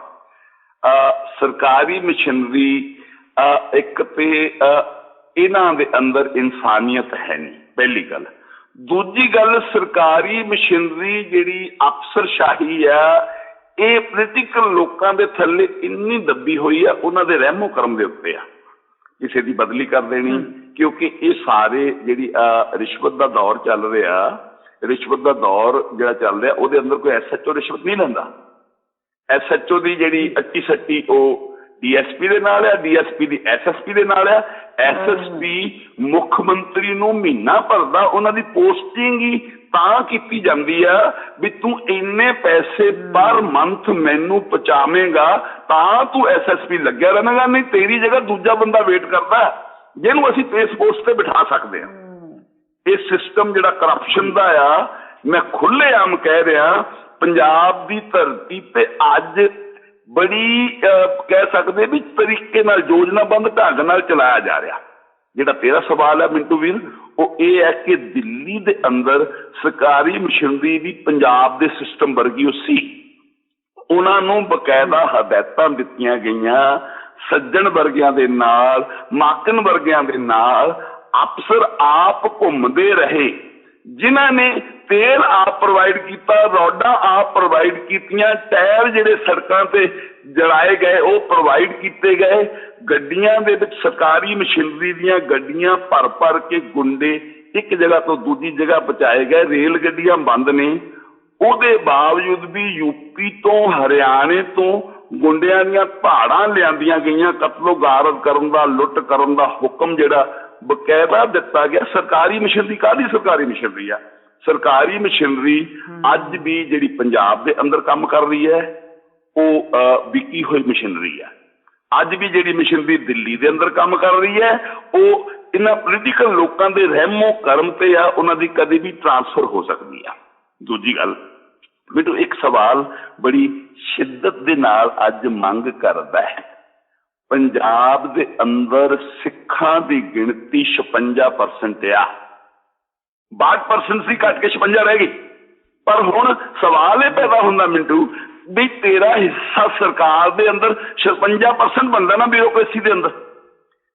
Speaker 2: ਸਰਕਾਰੀ ਮਸ਼ੀਨਰੀ ਇੱਕ ਤੇ ਇਹਨਾਂ ਦੇ ਅੰਦਰ ਇਨਸਾਨੀਅਤ ਹੈ ਨਹੀਂ, ਪਹਿਲੀ ਗੱਲ। ਦੂਜੀ ਗੱਲ, ਸਰਕਾਰੀ ਮਸ਼ੀਨਰੀ ਜਿਹੜੀ ਅਫਸਰਸ਼ਾਹੀ ਆ ਇਹ ਪੋਲੀਟੀਕਲ ਲੋਕਾਂ ਦੇ ਥੱਲੇ ਇੰਨੀ ਦੱਬੀ ਹੋਈ ਆ, ਉਹਨਾਂ ਦੇ ਰਹਿਮੋ ਕਰਮ ਦੇ ਉੱਤੇ ਆ, ਕਿਸੇ ਦੀ ਬਦਲੀ ਕਰ ਦੇਣੀ। ਕਿਉਂਕਿ ਇਹ ਸਾਰੇ ਜਿਹੜੀ ਰਿਸ਼ਵਤ ਦਾ ਦੌਰ ਚੱਲ ਰਿਹਾ, ਰਿਸ਼ਵਤ ਦਾ ਦੌਰ ਜਿਹੜਾ ਚੱਲ ਰਿਹਾ ਉਹਦੇ ਅੰਦਰ ਕੋਈ SHO ਰਿਸ਼ਵਤ ਨਹੀਂ ਲੈਂਦਾ। SHO ਦੀ ਜਿਹੜੀ ਅੱਟੀ ਸੱਟੀ ਉਹ DSP ਦੇ ਨਾਲ ਆ, DSP ਦੀ SSP ਦੇ ਨਾਲ ਆ, SSP ਮੁੱਖ ਮੰਤਰੀ ਨੂੰ ਮਹੀਨਾ ਭਰ ਦਾ ਉਹਨਾਂ ਦੀ ਪੋਸਟਿੰਗ ਹੀ ਤਾਂ ਕੀਤੀ ਜਾਂਦੀ ਆ ਵੀ ਤੂੰ ਇੰਨੇ ਪੈਸੇ ਪਰ ਮੰਥ ਮੈਨੂੰ ਪਹੁੰਚਾਵੇਂਗਾ ਤਾਂ ਤੂੰ SSP ਲੱਗਿਆ ਰਹਿਣਾ, ਨਹੀਂ ਤੇਰੀ ਜਗ੍ਹਾ ਦੂਜਾ ਬੰਦਾ ਵੇਟ ਕਰਦਾ ਜਿਹਨੂੰ ਅਸੀਂ ਇਸ ਪੋਸਟ ਤੇ ਬਿਠਾ ਸਕਦੇ ਹਾਂ। ਇਹ ਸਿਸਟਮ ਜਿਹੜਾ ਕਰਪਸ਼ਨ ਦਾ ਆ, ਮੈਂ ਖੁੱਲ੍ਹੇਆਮ ਕਹਿ ਰਿਹਾ, ਪੰਜਾਬ ਦੀ ਧਰਤੀ ਤੇ ਅੱਜ ਬੜੀ ਕਹਿ ਸਕਦੇ ਵੀ ਤਰੀਕੇ ਨਾਲ ਯੋਜਨਾਬੰਦ ਢੰਗ ਨਾਲ ਚਲਾਇਆ ਜਾ ਰਿਹਾ। ਜਿਹੜਾ ਤੇਰਾ ਸਵਾਲ ਹੈ ਮਿੰਟੂ ਵੀਰ, ਉਹ ਇਹ ਹੈ ਕਿ ਦਿੱਲੀ ਦੇ ਅੰਦਰ ਸਰਕਾਰੀ ਮਸ਼ੀਨਰੀ ਵੀ ਪੰਜਾਬ ਦੇ ਸਿਸਟਮ ਵਰਗੀ ਉਹ ਸੀ। ਉਹਨਾਂ ਨੂੰ ਬਕਾਇਦਾ ਹਦਾਇਤਾਂ ਦਿੱਤੀਆਂ ਗਈਆਂ, ਸੱਜਣ ਵਰਗਿਆਂ ਦੇ ਨਾਲ, ਮਾਕਨ ਵਰਗਿਆਂ ਦੇ ਨਾਲ ਅਫਸਰ ਆਪ ਘੁੰਮਦੇ ਰਹੇ, ਜਿਨ੍ਹਾਂ ਨੇ ਤੇਲ ਆਪ ਪ੍ਰੋਵਾਈਡ ਕੀਤਾ, ਰੋਡਾਂ ਆਪ ਪ੍ਰੋਵਾਈਡ ਕੀਤੀਆਂ, ਟਾਇਰ ਜਿਹੜੇ ਸੜਕਾਂ ਤੇ ਜਲਾਏ ਗਏ ਉਹ ਪ੍ਰੋਵਾਈਡ ਕੀਤੇ ਗਏ। ਗੱਡੀਆਂ ਦੇ ਵਿੱਚ ਸਰਕਾਰੀ ਮਸ਼ੀਨਰੀ ਦੀਆਂ ਗੱਡੀਆਂ ਭਰ ਭਰ ਕੇ ਗੁੰਡੇ ਇੱਕ ਜਗ੍ਹਾ ਤੋਂ ਦੂਜੀ ਜਗ੍ਹਾ ਪਹੁੰਚਾਏ ਗਏ। ਰੇਲ ਗੱਡੀਆਂ ਬੰਦ ਨੇ, ਉਹਦੇ ਬਾਵਜੂਦ ਵੀ ਯੂਪੀ ਤੋਂ, ਹਰਿਆਣੇ ਤੋਂ ਗੁੰਡਿਆਂ ਦੀਆਂ ਭਾੜਾਂ ਲਿਆਂਦੀਆਂ ਗਈਆਂ, ਕਤਲੋ ਗਾਰਤ ਕਰਨ ਦਾ, ਲੁੱਟ ਕਰਨ ਦਾ ਹੁਕਮ ਜਿਹੜਾ ਬਕਾਇਦਾ ਦਿੱਤਾ ਗਿਆ। ਸਰਕਾਰੀ ਮਸ਼ੀਨਰੀ ਕਾਹਦੀ ਸਰਕਾਰੀ ਮਸ਼ੀਨਰੀ ਆ? ਸਰਕਾਰੀ ਮਸ਼ੀਨਰੀ ਅੱਜ ਵੀ ਜਿਹੜੀ ਪੰਜਾਬ ਦੇ ਅੰਦਰ ਕੰਮ ਕਰ ਰਹੀ ਹੈ ਉਹ ਵਿਕੀ ਹੋਈ ਮਸ਼ੀਨਰੀ ਆ। ਅੱਜ ਵੀ ਜਿਹੜੀ ਮਸ਼ੀਨਰੀ ਦਿੱਲੀ ਦੇ ਅੰਦਰ ਕੰਮ ਕਰ ਰਹੀ ਹੈ ਉਹ ਇਹਨਾਂ ਪੋਲੀਟੀਕਲ ਲੋਕਾਂ ਦੇ ਰਹਿਮੋ ਕਰਮ ਤੇ ਆ, ਉਹਨਾਂ ਦੀ ਕਦੇ ਵੀ ਟਰਾਂਸਫਰ ਹੋ ਸਕਦੀ ਆ। ਦੂਜੀ ਗੱਲ, ਮੈਨੂੰ ਇੱਕ ਸਵਾਲ ਬੜੀ ਸ਼ਿੱਦਤ ਦੇ ਨਾਲ ਅੱਜ ਮੰਗ ਕਰਦਾ ਹੈ। ਪੰਜਾਬ ਦੇ ਅੰਦਰ ਸਿੱਖਾਂ ਦੀ ਗਿਣਤੀ 56% ਆ, 62% ਸੀ, ਘੱਟ ਕੇ 56 ਰਹਿ ਗਈ। ਪਰ ਹੁਣ ਸਵਾਲ ਇਹ ਪੈਦਾ ਹੁੰਦਾ ਮਿੰਟੂ ਵੀ ਤੇਰਾ ਹਿੱਸਾ ਸਰਕਾਰ ਦੇ ਅੰਦਰ 56% ਬਣਦਾ ਨਾ ਬਿਊਰੋਕ੍ਰੇਸੀ ਦੇ ਅੰਦਰ।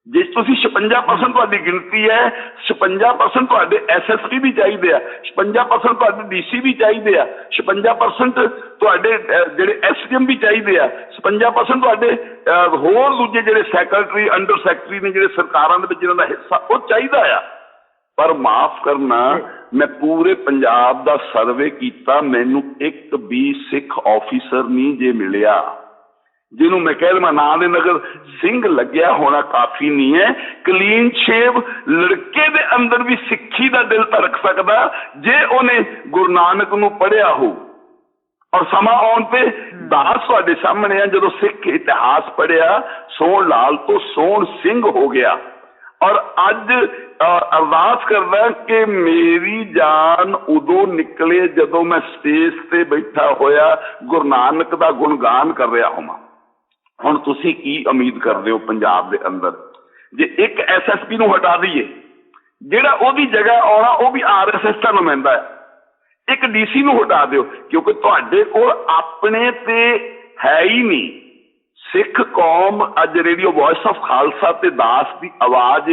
Speaker 2: ਜੇ ਤੁਸੀਂ 56% ਤੁਹਾਡੀ ਗਿਣਤੀ ਹੈ, 56% ਤੁਹਾਡੇ SSP ਵੀ ਚਾਹੀਦੇ ਆ, 56% ਤੁਹਾਡੇ DC ਵੀ ਚਾਹੀਦੇ ਆ, 56% ਤੁਹਾਡੇ ਜਿਹੜੇ SDM ਵੀ ਚਾਹੀਦੇ ਆ, 56% ਤੁਹਾਡੇ ਹੋਰ ਦੂਜੇ ਜਿਹੜੇ ਸੈਕਟਰੀ, ਅੰਡਰ ਸੈਕਟਰੀ ਨੇ ਜਿਹੜੇ ਸਰਕਾਰਾਂ ਦੇ ਵਿੱਚ ਜਿਹਨਾਂ ਦਾ ਹਿੱਸਾ ਉਹ ਚਾਹੀਦਾ ਆ। ਪਰ ਮਾਫ ਕਰਨਾ, ਮੈਂ ਪੂਰੇ ਪੰਜਾਬ ਦਾ ਸਰਵੇ ਕੀਤਾ, ਮੈਨੂੰ ਇੱਕ ਵੀ ਸਿੱਖ ਆਫਿਸਰ ਨਹੀਂ ਜੇ ਮਿਲਿਆ ਜਿਹਨੂੰ ਮੈਂ ਕਹਿ ਲਵਾਂ ਨਾਂ ਦੇ ਨਗਰ ਸਿੰਘ ਲੱਗਿਆ ਹੋਣਾ ਕਾਫੀ ਨਹੀਂ ਹੈ। ਕਲੀਨ ਸ਼ੇਵ ਲੜਕੇ ਦੇ ਅੰਦਰ ਵੀ ਸਿੱਖੀ ਦਾ ਦਿਲ ਧੜਕ ਸਕਦਾ ਜੇ ਉਹਨੇ ਗੁਰੂ ਨਾਨਕ ਨੂੰ ਪੜ੍ਹਿਆ ਹੋ। ਔਰ ਸਮਾਂ ਆਉਣ ਤੇ ਦਾਸ ਤੁਹਾਡੇ ਸਾਹਮਣੇ ਆ, ਜਦੋਂ ਸਿੱਖ ਇਤਿਹਾਸ ਪੜ੍ਹਿਆ ਸੋਹਣ ਲਾਲ ਤੋਂ ਸੋਹਣ ਸਿੰਘ ਹੋ ਗਿਆ। ਔਰ ਅੱਜ ਅਰਦਾਸ ਕਰਦਾ ਕਿ ਮੇਰੀ ਜਾਨ ਉਦੋਂ ਨਿਕਲੇ ਜਦੋਂ ਮੈਂ ਸਟੇਜ ਤੇ ਬੈਠਾ ਹੋਇਆ ਗੁਰੂ ਨਾਨਕ ਦਾ ਗੁਣਗਾਨ ਕਰ ਰਿਹਾ ਹੋਵਾਂ। ਹੁਣ ਤੁਸੀਂ ਕੀ ਉਮੀਦ ਕਰਦੇ ਹੋ ਪੰਜਾਬ ਦੇ ਅੰਦਰ ਜੇ ਇੱਕ SSP ਨੂੰ ਹਟਾ ਦਈਏ, ਜਿਹੜਾ ਉਹਦੀ ਜਗ੍ਹਾ ਆਉਣਾ ਉਹ ਵੀ RSS ਦਾ ਨੁਮਾਇੰਦਾ ਹੈ, ਇੱਕ DC ਨੂੰ ਹਟਾ ਦਿਓ, ਕਿਉਂਕਿ ਤੁਹਾਡੇ ਕੋਲ ਆਪਣੇ ਤੇ ਹੈ ਹੀ ਨਹੀਂ। ਸਿੱਖ ਕੌਮ ਅੱਜ ਰੇਡੀਓ ਵੌਇਸ ਆਫ ਖਾਲਸਾ ਤੇ ਦਾਸ ਦੀ ਆਵਾਜ਼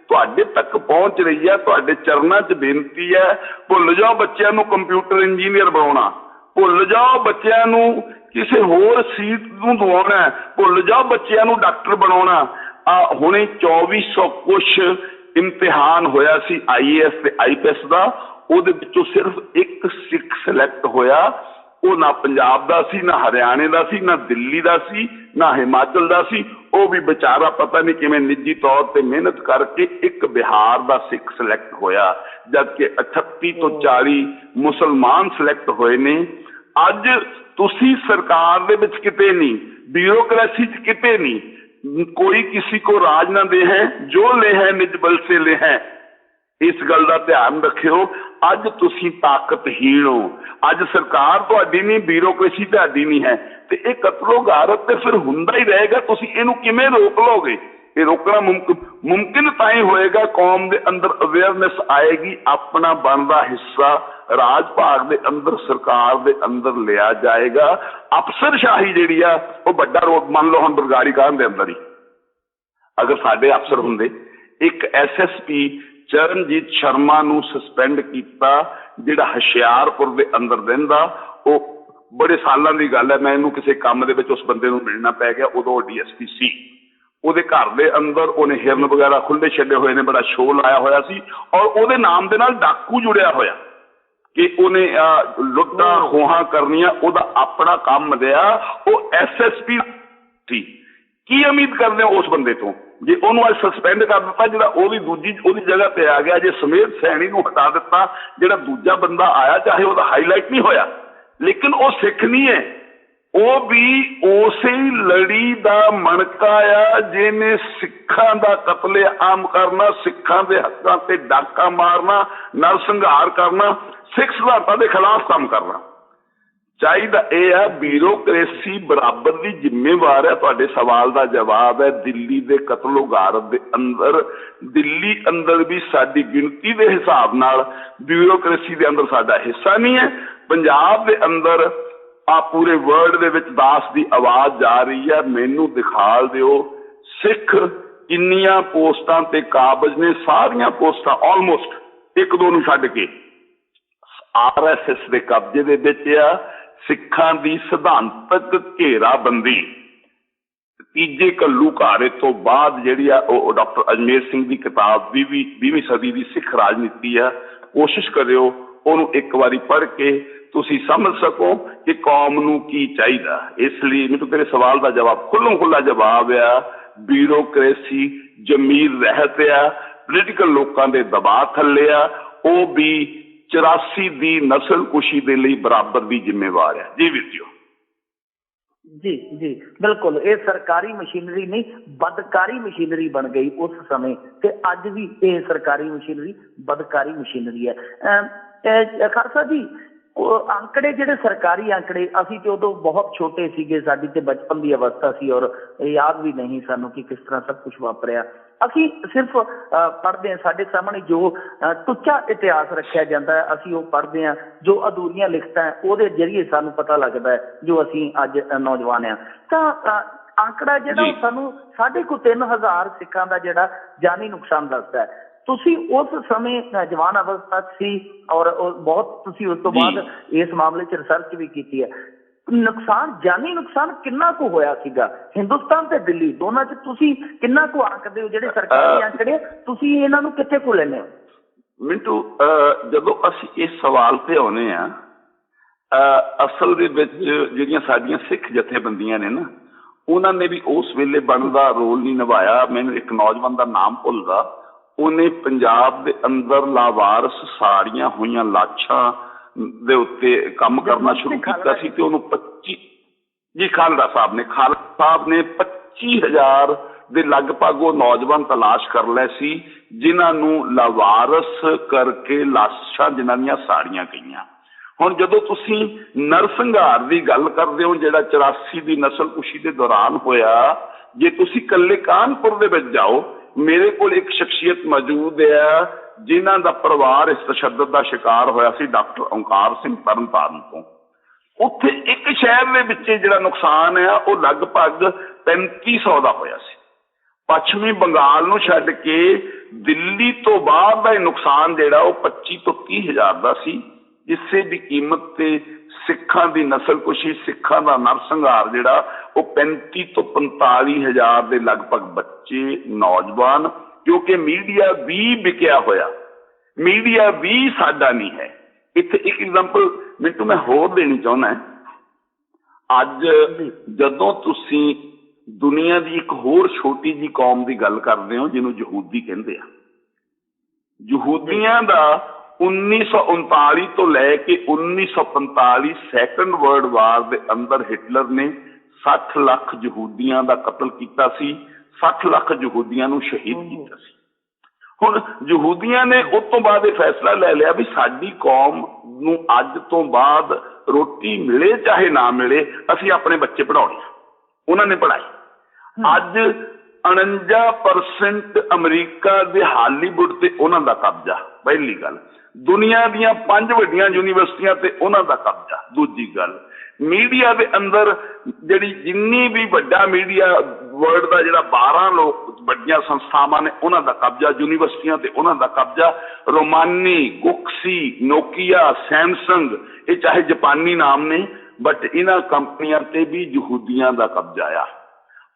Speaker 2: ਤੁਹਾਡੇ ਤੱਕ ਪਹੁੰਚ ਰਹੀ ਹੈ। ਤੁਹਾਡੇ ਚਰਨਾਂ 'ਚ ਬੇਨਤੀ ਹੈ, ਭੁੱਲ ਜਾਓ ਬੱਚਿਆਂ ਨੂੰ ਕੰਪਿਊਟਰ ਇੰਜੀਨੀਅਰ ਬਣਾਉਣਾ, ਭੁੱਲ ਜਾਓ ਬੱਚਿਆਂ ਨੂੰ ਕਿਸੇ ਹੋਰ ਸੀਟ ਨੂੰ ਦਵਾਉਣਾ, ਭੁੱਲ ਜਾਓ ਬੱਚਿਆਂ ਨੂੰ ਡਾਕਟਰ ਬਣਾਉਣਾ। ਹੁਣੇ 2400 ਕੁਛ ਇਮਤਿਹਾਨ ਹੋਇਆ ਸੀ IAS ਤੇ IPS ਦਾ, ਉਹਦੇ ਵਿੱਚੋਂ ਸਿਰਫ ਇੱਕ ਸਿੱਖ ਸਿਲੈਕਟ ਹੋਇਆ। ਉਹ ਨਾ ਪੰਜਾਬ ਦਾ ਸੀ, ਨਾ ਹਰਿਆਣੇ ਦਾ ਸੀ, ਨਾ ਦਿੱਲੀ ਦਾ ਸੀ, ਨਾ ਹਿਮਾਚਲ ਦਾ ਸੀ। ਉਹ ਵੀ ਵਿਚਾਰਾ ਪਤਾ ਨਹੀਂ ਕਿਵੇਂ ਨਿੱਜੀ ਤੌਰ ਤੇ ਮਿਹਨਤ ਕਰਕੇ ਇੱਕ ਬਿਹਾਰ ਦਾ ਸਿੱਖ ਸਿਲੈਕਟ ਹੋਇਆ, ਜਦਕਿ 38 ਤੋਂ 40 ਮੁਸਲਮਾਨ ਸਿਲੈਕਟ ਹੋਏ ਨੇ। ਅੱਜ ਤੁਸੀਂ ਸਰਕਾਰ ਦੇ ਵਿੱਚ ਕਿਤੇ ਨਹੀਂ, ਬਿਊਰੋਕ੍ਰੇਸੀ 'ਚ ਕਿਤੇ ਨਹੀਂ, कोई किसी को राज ना दे है, जो ले है निज बल से ले है। इस गल का ध्यान रखियो। अज तुसी ताकतहीन हो, अज सरकार तुहाडी नहीं, ब्यूरोक्रेसी तुहाडी नहीं है, ते ये कतलो गारत ते फिर हुंदा ही रहेगा। तुसी इहनूं किवें रोक लोगे? ये रोकना मुमकिन तां ही होएगा, कौम दे अंदर अवेयरनेस आएगी, अपना बनदा हिस्सा राज भाग दे अंदर सरकार दे अंदर लिया जाएगा। अफसरशाही जिहड़ी आ वो बड़ा रोक, मान लो हम बरगाड़ी कांड दे अंदर ही अगर साडे अफसर हुंदे, एक SSP चरणजीत शर्मा नूं सस्पेंड किया, जिहड़ा हुशियारपुर दे अंदर रहिंदा, वो बड़े सालों की गल है, मैं इहनूं किसी काम दे विच उस बंदे नूं मिलना पै गया, उदों DSP सी। ਉਹਦੇ ਘਰ ਦੇ ਅੰਦਰ ਉਹਨੇ ਹਿਰਨ ਵਗੈਰਾ ਖੁੱਲੇ ਛੱਡੇ ਹੋਏ ਨੇ, ਬੜਾ ਸ਼ੋਅ ਲਾਇਆ ਹੋਇਆ ਸੀ, ਔਰ ਉਹਦੇ ਨਾਮ ਦੇ ਨਾਲ ਡਾਕੂ ਜੁੜਿਆ ਹੋਇਆ ਕਿ ਉਹਨੇ ਲੁੱਟਾਂ ਖੋਹਾਂ ਕਰਨੀਆਂ, ਉਹਦਾ ਆਪਣਾ ਕੰਮ ਰਿਹਾ। ਉਹ SSP ਸੀ। ਕੀ ਉਮੀਦ ਕਰਦੇ ਹੋ ਉਸ ਬੰਦੇ ਤੋਂ? ਜੇ ਉਹਨੂੰ ਅੱਜ ਸਸਪੈਂਡ ਕਰ ਦਿੱਤਾ, ਜਿਹੜਾ ਉਹਦੀ ਦੂਜੀ ਉਹਦੀ ਜਗ੍ਹਾ ਤੇ ਆ ਗਿਆ, ਜੇ ਸਮੇਤ ਸੈਣੀ ਨੂੰ ਹਟਾ ਦਿੱਤਾ, ਜਿਹੜਾ ਦੂਜਾ ਬੰਦਾ ਆਇਆ, ਚਾਹੇ ਉਹਦਾ ਹਾਈਲਾਈਟ ਨਹੀਂ ਹੋਇਆ, ਲੇਕਿਨ ਉਹ ਸਿੱਖ ਨਹੀਂ ਹੈ, ਉਹ ਵੀ ਉਸੇ ਲੜੀ ਦਾ ਮਣਕਾ ਆ ਜਿਹਨੇ ਸਿੱਖਾਂ ਦਾ ਕਤਲੇਆਮ ਕਰਨਾ, ਸਿੱਖਾਂ ਦੇ ਹੱਕਾਂ ਤੇ ਡਾਕਾ ਮਾਰਨਾ, ਨਰਸੰਹਾਰ ਕਰਨਾ, ਸਿੱਖ ਸਿਧਾਂਤਾਂ ਦੇ ਖਿਲਾਫ ਕੰਮ ਕਰਨਾ। ਚਾਹੀਦਾ ਇਹ ਆ, ਬਿਊਰੋਕ੍ਰੇਸੀ ਬਰਾਬਰ ਦੀ ਜ਼ਿੰਮੇਵਾਰ ਹੈ। ਤੁਹਾਡੇ ਸਵਾਲ ਦਾ ਜਵਾਬ ਹੈ, ਦਿੱਲੀ ਦੇ ਕਤਲੋ ਗਾਰਤ ਦੇ ਅੰਦਰ, ਦਿੱਲੀ ਅੰਦਰ ਵੀ ਸਾਡੀ ਗਿਣਤੀ ਦੇ ਹਿਸਾਬ ਨਾਲ ਬਿਊਰੋਕ੍ਰੇਸੀ ਦੇ ਅੰਦਰ ਸਾਡਾ ਹਿੱਸਾ ਨਹੀਂ ਹੈ। ਪੰਜਾਬ ਦੇ ਅੰਦਰ ਆ ਪੂਰੇ ਵਰਲਡ ਦੇ ਵਿੱਚ ਦਾਸ ਦੀ ਆਵਾਜ਼ ਜਾ ਰਹੀ ਹੈ, ਮੈਨੂੰ ਦਿਖਾ ਦਿਓ ਸਿੱਖ ਕਿੰਨੀਆਂ ਪੋਸਟਾਂ ਤੇ ਕਾਬਜ਼ ਨੇ। ਸਾਰੀਆਂ ਪੋਸਟਾਂ ਆਲਮੋਸਟ ਇੱਕ ਦੋ ਨੂੰ ਛੱਡ ਕੇ RSS ਦੇ ਕਬਜ਼ੇ ਦੇ ਵਿੱਚ ਆ। ਸਿੱਖਾਂ ਦੀ ਸਿਧਾਂਤਕ ਘੇਰਾਬੰਦੀ ਤੀਜੇ ਘੱਲੂਘਾਰੇ ਤੋਂ ਬਾਅਦ ਜਿਹੜੀ ਆ, ਉਹ ਡਾਕਟਰ ਅਜਮੇਰ ਸਿੰਘ ਦੀ ਕਿਤਾਬ 20ਵੀਂ ਸਦੀ ਦੀ ਸਿੱਖ ਰਾਜਨੀਤੀ ਆ, ਕੋਸ਼ਿਸ਼ ਕਰਿਓ ਉਹਨੂੰ ਇੱਕ ਵਾਰੀ ਪੜ੍ਹ ਕੇ ਤੁਸੀਂ ਸਮਝ ਸਕੋ ਕਿ ਕੌਮ ਨੂੰ ਕੀ ਚਾਹੀਦਾ। ਇਸ ਲਈ ਮੈਨੂੰ ਤੇਰੇ ਸਵਾਲ ਦਾ ਜਵਾਬ ਖੁੱਲ੍ਹਾ ਜਵਾਬ ਆ, ਬਿਊਰੋਕ੍ਰੇਸੀ ਜ਼ਮੀਰ ਰਹਿਤ ਆ, ਪੋਲੀਟੀਕਲ ਲੋਕਾਂ ਦੇ ਦਬਾਅ ਥੱਲੇ ਆ, ਉਹ ਵੀ 84 ਦੀ ਨਸਲ ਕੁਸ਼ੀ ਦੇ ਲਈ ਬਰਾਬਰ ਦੀ ਜ਼ਿੰਮੇਵਾਰ ਹੈ। ਜੀ ਵੀਰ ਜੀ
Speaker 1: ਜੀ ਬਿਲਕੁਲ। ਇਹ ਸਰਕਾਰੀ ਮਸ਼ੀਨਰੀ ਨਹੀਂ, ਬਦਕਾਰੀ ਮਸ਼ੀਨਰੀ ਬਣ ਗਈ ਉਸ ਸਮੇਂ, ਤੇ ਅੱਜ ਵੀ ਇਹ ਸਰਕਾਰੀ ਮਸ਼ੀਨਰੀ ਬਦਕਾਰੀ ਮਸ਼ੀਨਰੀ ਹੈ। ਖਾਲਸਾ ਜੀ, ਅੰਕੜੇ ਜਿਹੜੇ ਸਰਕਾਰੀ ਅੰਕੜੇ, ਅਸੀਂ ਤੇ ਉਦੋਂ ਬਹੁਤ ਛੋਟੇ ਸੀਗੇ, ਸਾਡੀ ਤੇ ਬਚਪਨ ਦੀ ਅਵਸਥਾ ਸੀ, ਔਰ ਯਾਦ ਵੀ ਨਹੀਂ ਸਾਨੂੰ ਕਿ ਕਿਸ ਤਰ੍ਹਾਂ ਸਭ ਕੁਛ ਵਾਪਰਿਆ। ਅਸੀਂ ਸਿਰਫ ਪੜ੍ਹਦੇ ਹਾਂ, ਸਾਡੇ ਸਾਹਮਣੇ ਜੋ ਟੁੱਚਾ ਇਤਿਹਾਸ ਰੱਖਿਆ ਜਾਂਦਾ ਹੈ, ਅਸੀਂ ਉਹ ਪੜ੍ਹਦੇ ਹਾਂ। ਜੋ ਅਧੂਰੀਆਂ ਲਿਖਤਾਂ ਹੈ, ਉਹਦੇ ਜ਼ਰੀਏ ਸਾਨੂੰ ਪਤਾ ਲੱਗਦਾ ਹੈ, ਜੋ ਅਸੀਂ ਅੱਜ ਨੌਜਵਾਨ ਹਾਂ। ਤਾਂ ਅੰਕੜਾ ਜਿਹੜਾ ਉਹ ਸਾਨੂੰ 3,500 ਸਿੱਖਾਂ ਦਾ ਜਿਹੜਾ ਜਾਨੀ ਨੁਕਸਾਨ ਦੱਸਦਾ ਹੈ। ਤੁਸੀਂ ਉਸ ਸਮੇਂ ਜਵਾਨ ਅਵਸਥਾ ਸੀ, ਔਰ ਬਹੁਤ ਤੁਸੀਂ ਉਸ ਤੋਂ ਬਾਅਦ ਇਸ ਮਾਮਲੇ 'ਚ ਰਿਸਰਚ ਵੀ ਕੀਤੀ ਹੈ। ਨੁਕਸਾਨ, ਜਾਨੀ ਨੁਕਸਾਨ ਕਿੰਨਾ ਕੁ ਹੋਇਆ ਸੀਗਾ ਹਿੰਦੁਸਤਾਨ ਤੇ ਦਿੱਲੀ ਦੋਨਾਂ 'ਚ? ਤੁਸੀਂ ਕਿੰਨਾ ਕੁ ਆਂਕਦੇ ਹੋ? ਜਿਹੜੇ ਸਰਕਾਰੀ ਆਂਕੜੇ, ਤੁਸੀਂ ਇਹਨਾਂ ਨੂੰ ਕਿੱਥੇ ਕੁ ਲੈਂਦੇ ਹੋ?
Speaker 2: ਮਿੰਟੂ, ਜਦੋਂ ਅਸੀਂ ਇਸ ਸਵਾਲ ਤੇ ਆਉਂਦੇ ਹਾਂ, ਅਸਲ ਦੇ ਵਿੱਚ ਜਿਹੜੀਆਂ ਸਾਡੀਆਂ ਸਿੱਖ ਜਥੇਬੰਦੀਆਂ ਨੇ ਨਾ, ਉਹਨਾਂ ਨੇ ਵੀ ਉਸ ਵੇਲੇ ਬਣਦਾ ਰੋਲ ਨਹੀਂ ਨਿਭਾਇਆ। ਮੈਨੂੰ ਇੱਕ ਨੌਜਵਾਨ ਦਾ ਨਾਮ ਭੁੱਲਦਾ, ਉਹਨੇ ਪੰਜਾਬ ਦੇ ਅੰਦਰ ਲਾਵਾਰਸ ਸਾੜੀਆਂ ਹੋਈਆਂ ਲਾਸ਼ਾਂ ਦੇ ਉੱਤੇ ਕੰਮ ਕਰਨਾ ਸ਼ੁਰੂ ਕੀਤਾ ਸੀ, ਤੇ ਉਹਨੂੰ 25 ਖਾਲੜਾ ਸਾਹਿਬ ਨੇ 25,000 ਦੇ ਲਗਭਗ ਉਹ ਨੌਜਵਾਨ ਤਲਾਸ਼ ਕਰ ਲਏ ਸੀ, ਜਿਨ੍ਹਾਂ ਨੂੰ ਲਾਵਾਰਸ ਕਰਕੇ ਲਾਸ਼ਾਂ ਜਿਨ੍ਹਾਂ ਦੀਆਂ ਸਾੜੀਆਂ ਗਈਆਂ। ਹੁਣ ਜਦੋਂ ਤੁਸੀਂ ਨਰਸੰਹਾਰ ਦੀ ਗੱਲ ਕਰਦੇ ਹੋ, ਜਿਹੜਾ 84 ਦੀ ਨਸਲ ਕੁਸ਼ੀ ਦੇ ਦੌਰਾਨ ਹੋਇਆ, ਜੇ ਤੁਸੀਂ ਇਕੱਲੇ ਕਾਨਪੁਰ ਦੇ ਵਿੱਚ ਜਾਓ, ਮੇਰੇ ਕੋਲ ਇੱਕ ਸ਼ਖਸੀਅਤ ਮੌਜੂਦ ਹੈ ਜਿਨ੍ਹਾਂ ਦਾ ਪਰਿਵਾਰ ਇਸ ਤਸ਼ੱਦਦ ਦਾ ਸ਼ਿਕਾਰ ਹੋਇਆ ਸੀ, ਡਾਕਟਰ ਓਂਕਾਰ ਸਿੰਘ ਤਰਨਤਾਰਨ ਤੋਂ। ਉੱਥੇ ਇੱਕ ਸ਼ਹਿਰ ਦੇ ਵਿੱਚ ਜਿਹੜਾ ਨੁਕਸਾਨ ਹੈ ਉਹ ਲਗਭਗ 3500 ਦਾ ਹੋਇਆ ਸੀ। ਪੱਛਮੀ ਬੰਗਾਲ ਨੂੰ ਛੱਡ ਕੇ ਦਿੱਲੀ ਤੋਂ ਬਾਅਦ ਦਾ ਇਹ ਨੁਕਸਾਨ ਜਿਹੜਾ ਉਹ 25 ਤੋਂ 30,000 ਦਾ ਸੀ। ਇਸੇ ਦੀ ਕੀਮਤ ਤੇ ਸਿੱਖਾਂ ਦੀ ਨਸਲਕੁਸ਼ੀ, ਸਿੱਖਾਂ ਦਾ ਨਰਸੰਹਾਰ ਜਿਹੜਾ ਉਹ 35 ਤੋਂ 45,000 ਦੇ ਲਗਭਗ ਬੱਚੇ, ਨੌਜਵਾਨ, ਕਿਉਂਕਿ ਮੀਡੀਆ ਵੀ ਵਿਕਿਆ ਹੋਇਆ, ਮੀਡੀਆ ਵੀ ਸਾਡਾ ਨਹੀਂ ਹੈ। ਇੱਥੇ ਇੱਕ ਐਗਜ਼ਾਮਪਲ ਮਿੰਟੂ ਮੈਂ ਹੋਰ ਦੇਣੀ ਚਾਹੁੰਦਾ, ਅੱਜ ਜਦੋਂ ਤੁਸੀਂ ਦੁਨੀਆ ਦੀ ਇੱਕ ਹੋਰ ਛੋਟੀ ਜਿਹੀ ਕੌਮ ਦੀ ਗੱਲ ਕਰਦੇ ਹੋ ਜਿਹਨੂੰ ਯਹੂਦੀ ਕਹਿੰਦੇ ਆ, ਯਹੂਦੀਆਂ ਦਾ 1939 ਤੋਂ ਲੈ ਕੇ 1945 ਸੈਕੰਡ ਵਰਲਡ ਵਾਰ ਦੇ ਅੰਦਰ ਹਿਟਲਰ ਨੇ 60 ਲੱਖ ਯਹੂਦੀਆਂ ਦਾ ਕਤਲ ਕੀਤਾ ਸੀ, 60 ਲੱਖ ਯਹੂਦੀਆਂ ਨੂੰ ਸ਼ਹੀਦ ਕੀਤਾ ਸੀ। ਹੁਣ ਯਹੂਦੀਆਂ ਨੇ ਉਸ ਤੋਂ ਬਾਅਦ ਇਹ ਫੈਸਲਾ ਲੈ ਲਿਆ ਵੀ ਸਾਡੀ ਕੌਮ ਨੂੰ ਅੱਜ ਤੋਂ ਬਾਅਦ ਰੋਟੀ ਮਿਲੇ ਚਾਹੇ ਨਾ ਮਿਲੇ, ਅਸੀਂ ਆਪਣੇ ਬੱਚੇ ਪੜ੍ਹਾਉਣੇ। ਉਹਨਾਂ ਨੇ ਪੜ੍ਹਾਈ। ਅੱਜ 49% ਅਮਰੀਕਾ ਦੇ ਹਾਲੀਵੁੱਡ ਤੇ ਉਹਨਾਂ ਦਾ ਕਬਜ਼ਾ। ਪਹਿਲੀ ਗੱਲ, ਦੁਨੀਆ ਦੀਆਂ 5 ਵੱਡੀਆਂ ਯੂਨੀਵਰਸਿਟੀਆਂ ਤੇ ਉਹਨਾਂ ਦਾ ਕਬਜ਼ਾ। ਦੂਜੀ ਗੱਲ, ਮੀਡੀਆ ਦੇ ਅੰਦਰ ਜਿਹੜੀ ਜਿੰਨੀ ਵੀ ਵੱਡਾ ਮੀਡੀਆ ਵਰਲਡ ਦਾ ਜਿਹੜਾ 12 ਵੱਡੀਆਂ ਸੰਸਥਾਵਾਂ ਨੇ ਉਹਨਾਂ ਦਾ ਕਬਜ਼ਾ, ਯੂਨੀਵਰਸਿਟੀਆਂ ਤੇ ਉਹਨਾਂ ਦਾ ਕਬਜ਼ਾ। ਰੋਮਾਨੀ, ਗੁਕਸੀ, ਨੋਕੀਆ, ਸੈਮਸੰਗ, ਇਹ ਚਾਹੇ ਜਾਪਾਨੀ ਨਾਮ ਨੇ ਬਟ ਇਹਨਾਂ ਕੰਪਨੀਆਂ ਤੇ ਵੀ ਯਹੂਦੀਆਂ ਦਾ ਕਬਜ਼ਾ ਆ।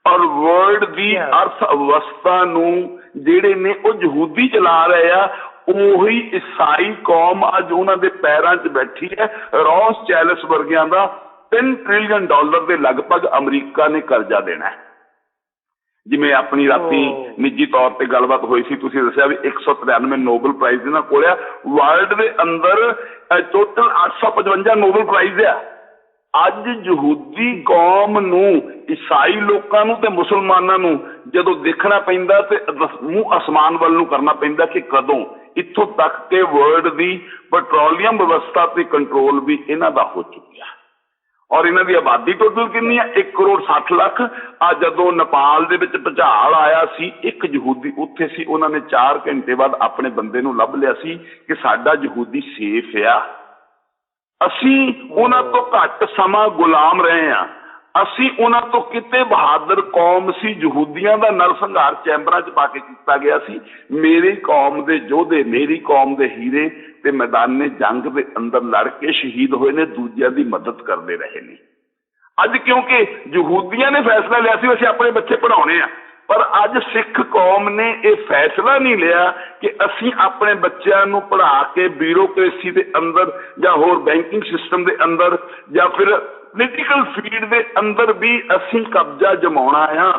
Speaker 2: ਔਰ ਵਰਲਡ ਦੀ ਅਰਥ ਅਵਸਥਾ ਨੂੰ ਜਿਹੜੇ ਨੇ ਉਹ ਯਹੂਦੀ ਚਲਾ ਰਹੇ ਆ। ਉਹੀ ਈਸਾਈ ਕੌਮ ਅੱਜ ਉਹਨਾਂ ਦੇ ਪੈਰਾਂ 'ਚ ਬੈਠੀ ਹੈ। ਰੌਸ ਚੈਲਸ ਵਰਗਿਆਂ ਦਾ $3 ਟ੍ਰਿਲੀਅਨ ਦੇ ਲਗਭਗ ਅਮਰੀਕਾ ਨੇ ਕਰਜ਼ਾ ਦੇਣਾ ਹੈ। ਜਿਵੇਂ ਆਪਣੀ ਰਾਤੀ ਨਿੱਜੀ ਤੌਰ ਤੇ ਗੱਲਬਾਤ ਹੋਈ ਸੀ, ਤੁਸੀਂ ਦੱਸਿਆ ਵੀ 193 ਨੋਬਲ ਪ੍ਰਾਈਜ਼ ਇਹਨਾਂ ਕੋਲ ਆ। ਵਰਲਡ ਦੇ ਅੰਦਰ ਟੋਟਲ 855 ਨੋਬਲ ਪ੍ਰਾਈਜ਼ ਆ। ਅੱਜ ਯਹੂਦੀ ਕੌਮ ਨੂੰ, ਈਸਾਈ ਲੋਕਾਂ ਨੂੰ ਤੇ ਮੁਸਲਮਾਨਾਂ ਨੂੰ ਜਦੋਂ ਦੇਖਣਾ ਪੈਂਦਾ ਤੇ ਮੂੰਹ ਅਸਮਾਨ ਵੱਲ ਨੂੰ ਕਰਨਾ ਪੈਂਦਾ ਕਿ ਕਦੋਂ, ਇੱਥੋਂ ਤੱਕ ਕਿ ਵਰਲਡ ਦੀ ਪੈਟਰੋਲੀਅਮ ਵਿਵਸਥਾ ਤੇ ਕੰਟਰੋਲ ਵੀ ਇਹਨਾਂ ਦਾ ਹੋ ਚੁੱਕਿਆ। ਔਰ ਇਹਨਾਂ ਦੀ ਆਬਾਦੀ ਟੋਟਲ ਕਿੰਨੀ ਆ? 1 ਕਰੋੜ 60 ਲੱਖ। ਆ ਜਦੋਂ ਨੇਪਾਲ ਦੇ ਵਿੱਚ ਭੁਚਾਲ ਆਇਆ ਸੀ, ਇੱਕ ਯਹੂਦੀ ਉੱਥੇ ਸੀ, ਉਹਨਾਂ ਨੇ 4 ਘੰਟੇ ਬਾਅਦ ਆਪਣੇ ਬੰਦੇ ਨੂੰ ਲੱਭ ਲਿਆ ਸੀ ਕਿ ਸਾਡਾ ਯਹੂਦੀ ਸੇਫ ਆ। ਅਸੀਂ ਉਹਨਾਂ ਤੋਂ ਘੱਟ ਸਮਾਂ ਗੁਲਾਮ ਰਹੇ ਹਾਂ। ਅਸੀਂ ਉਹਨਾਂ ਤੋਂ ਕਿਤੇ ਬਹਾਦਰ ਕੌਮ ਸੀ। ਯਹੂਦੀਆਂ ਦਾ ਨਰਸੰਹਾਰ ਚੈਂਬਰਾਂ 'ਚ ਪਾ ਕੇ ਕੀਤਾ ਗਿਆ ਸੀ। ਮੇਰੀ ਕੌਮ ਦੇ ਯੋਧੇ, ਮੇਰੀ ਕੌਮ ਦੇ ਹੀਰੇ ਤੇ ਮੈਦਾਨੇ ਜੰਗ ਦੇ ਅੰਦਰ ਲੜ ਕੇ ਸ਼ਹੀਦ ਹੋਏ ਨੇ, ਦੂਜਿਆਂ ਦੀ ਮਦਦ ਕਰਦੇ ਰਹੇ ਨੇ। ਅੱਜ ਕਿਉਂਕਿ ਯਹੂਦੀਆਂ ਨੇ ਫੈਸਲਾ ਲਿਆ ਸੀ ਅਸੀਂ ਆਪਣੇ ਬੱਚੇ ਪੜ੍ਹਾਉਣੇ ਆ, ਪਰ ਅੱਜ ਸਿੱਖ ਕੌਮ ਨੇ ਇਹ ਫੈਸਲਾ ਨਹੀਂ ਲਿਆ ਕਿ ਅਸੀਂ ਆਪਣੇ ਬੱਚਿਆਂ ਨੂੰ ਪੜ੍ਹਾ ਕੇ ਬਿਊਰੋਕ੍ਰੇਸੀ ਦੇ ਅੰਦਰ ਜਾਂ ਹੋਰ ਬੈਂਕਿੰਗ ਸਿਸਟਮ ਦੇ ਅੰਦਰ ਜਾਂ ਫਿਰ ਪੋਲੀਟੀਕਲ ਫੀਲਡ ਦੇ ਅੰਦਰ ਵੀ ਅਸੀਂ ਕਬਜ਼ਾ ਜਮਾਉਣਾ ਆ।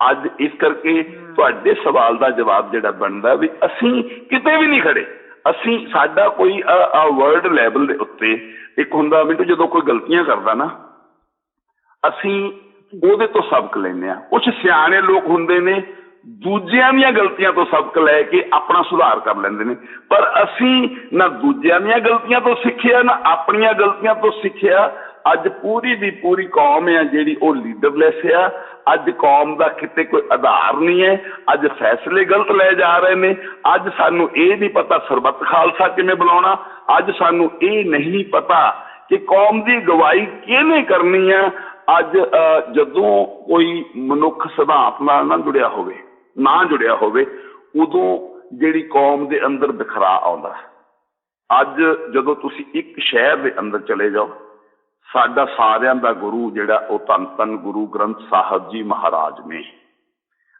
Speaker 2: ਅੱਜ ਇਸ ਕਰਕੇ ਤੁਹਾਡੇ ਸਵਾਲ ਦਾ ਜਵਾਬ ਜਿਹੜਾ ਬਣਦਾ ਵੀ ਅਸੀਂ ਕਿਤੇ ਵੀ ਨਹੀਂ ਖੜੇ। ਅਸੀਂ ਸਾਡਾ ਕੋਈ ਵਰਲਡ ਲੈਵਲ ਦੇ ਉੱਤੇ ਇੱਕ ਹੁੰਦਾ ਮਿੰਟੂ, ਜਦੋਂ ਕੋਈ ਗਲਤੀਆਂ ਕਰਦਾ ਨਾ ਅਸੀਂ ਉਹਦੇ ਤੋਂ ਸਬਕ ਲੈਂਦੇ ਹਾਂ। ਕੁਛ ਸਿਆਣੇ ਲੋਕ ਹੁੰਦੇ ਨੇ ਦੂਜਿਆਂ ਦੀਆਂ ਗਲਤੀਆਂ ਤੋਂ ਸਬਕ ਲੈ ਕੇ ਆਪਣਾ ਸੁਧਾਰ ਕਰ ਲੈਂਦੇ ਨੇ, ਪਰ ਅਸੀਂ ਨਾ ਦੂਜਿਆਂ ਦੀਆਂ ਗਲਤੀਆਂ ਤੋਂ ਸਿੱਖਿਆ ਨਾ ਆਪਣੀਆਂ ਗਲਤੀਆਂ ਤੋਂ ਸਿੱਖਿਆ। ਅੱਜ ਪੂਰੀ ਦੀ ਪੂਰੀ ਕੌਮ ਆ ਜਿਹੜੀ ਉਹ ਲੀਡਰਲੈਸ ਆ। ਅੱਜ ਕੌਮ ਦਾ ਕਿਤੇ ਕੋਈ ਆਧਾਰ ਨਹੀਂ ਹੈ। ਅੱਜ ਫੈਸਲੇ ਗਲਤ ਲੈ ਜਾ ਰਹੇ ਨੇ। ਅੱਜ ਸਾਨੂੰ ਇਹ ਨਹੀਂ ਪਤਾ ਸਰਬੱਤ ਖਾਲਸਾ ਕਿਵੇਂ ਬੁਲਾਉਣਾ। ਅੱਜ ਸਾਨੂੰ ਇਹ ਨਹੀਂ ਪਤਾ ਕਿ ਕੌਮ ਦੀ ਅਗਵਾਈ ਕਿਹਨੇ ਕਰਨੀ ਆ। ਅੱਜ ਜਦੋਂ ਕੋਈ ਮਨੁੱਖ ਸਿਧਾਂਤ ਨਾਲ ਨਾ ਜੁੜਿਆ ਹੋਵੇ ਉਦੋਂ ਜਿਹੜੀ ਕੌਮ ਦੇ ਅੰਦਰ ਬਿਖਰਾ ਆਉਂਦਾ। ਅੱਜ ਜਦੋਂ ਤੁਸੀਂ ਇੱਕ ਸ਼ਹਿਰ ਦੇ ਅੰਦਰ ਚਲੇ ਜਾਓ, ਸਾਡਾ ਸਾਰਿਆਂ ਦਾ ਗੁਰੂ ਜਿਹੜਾ ਉਹ ਧੰਨ ਗੁਰੂ ਗ੍ਰੰਥ ਸਾਹਿਬ ਜੀ ਮਹਾਰਾਜ ਨੇ।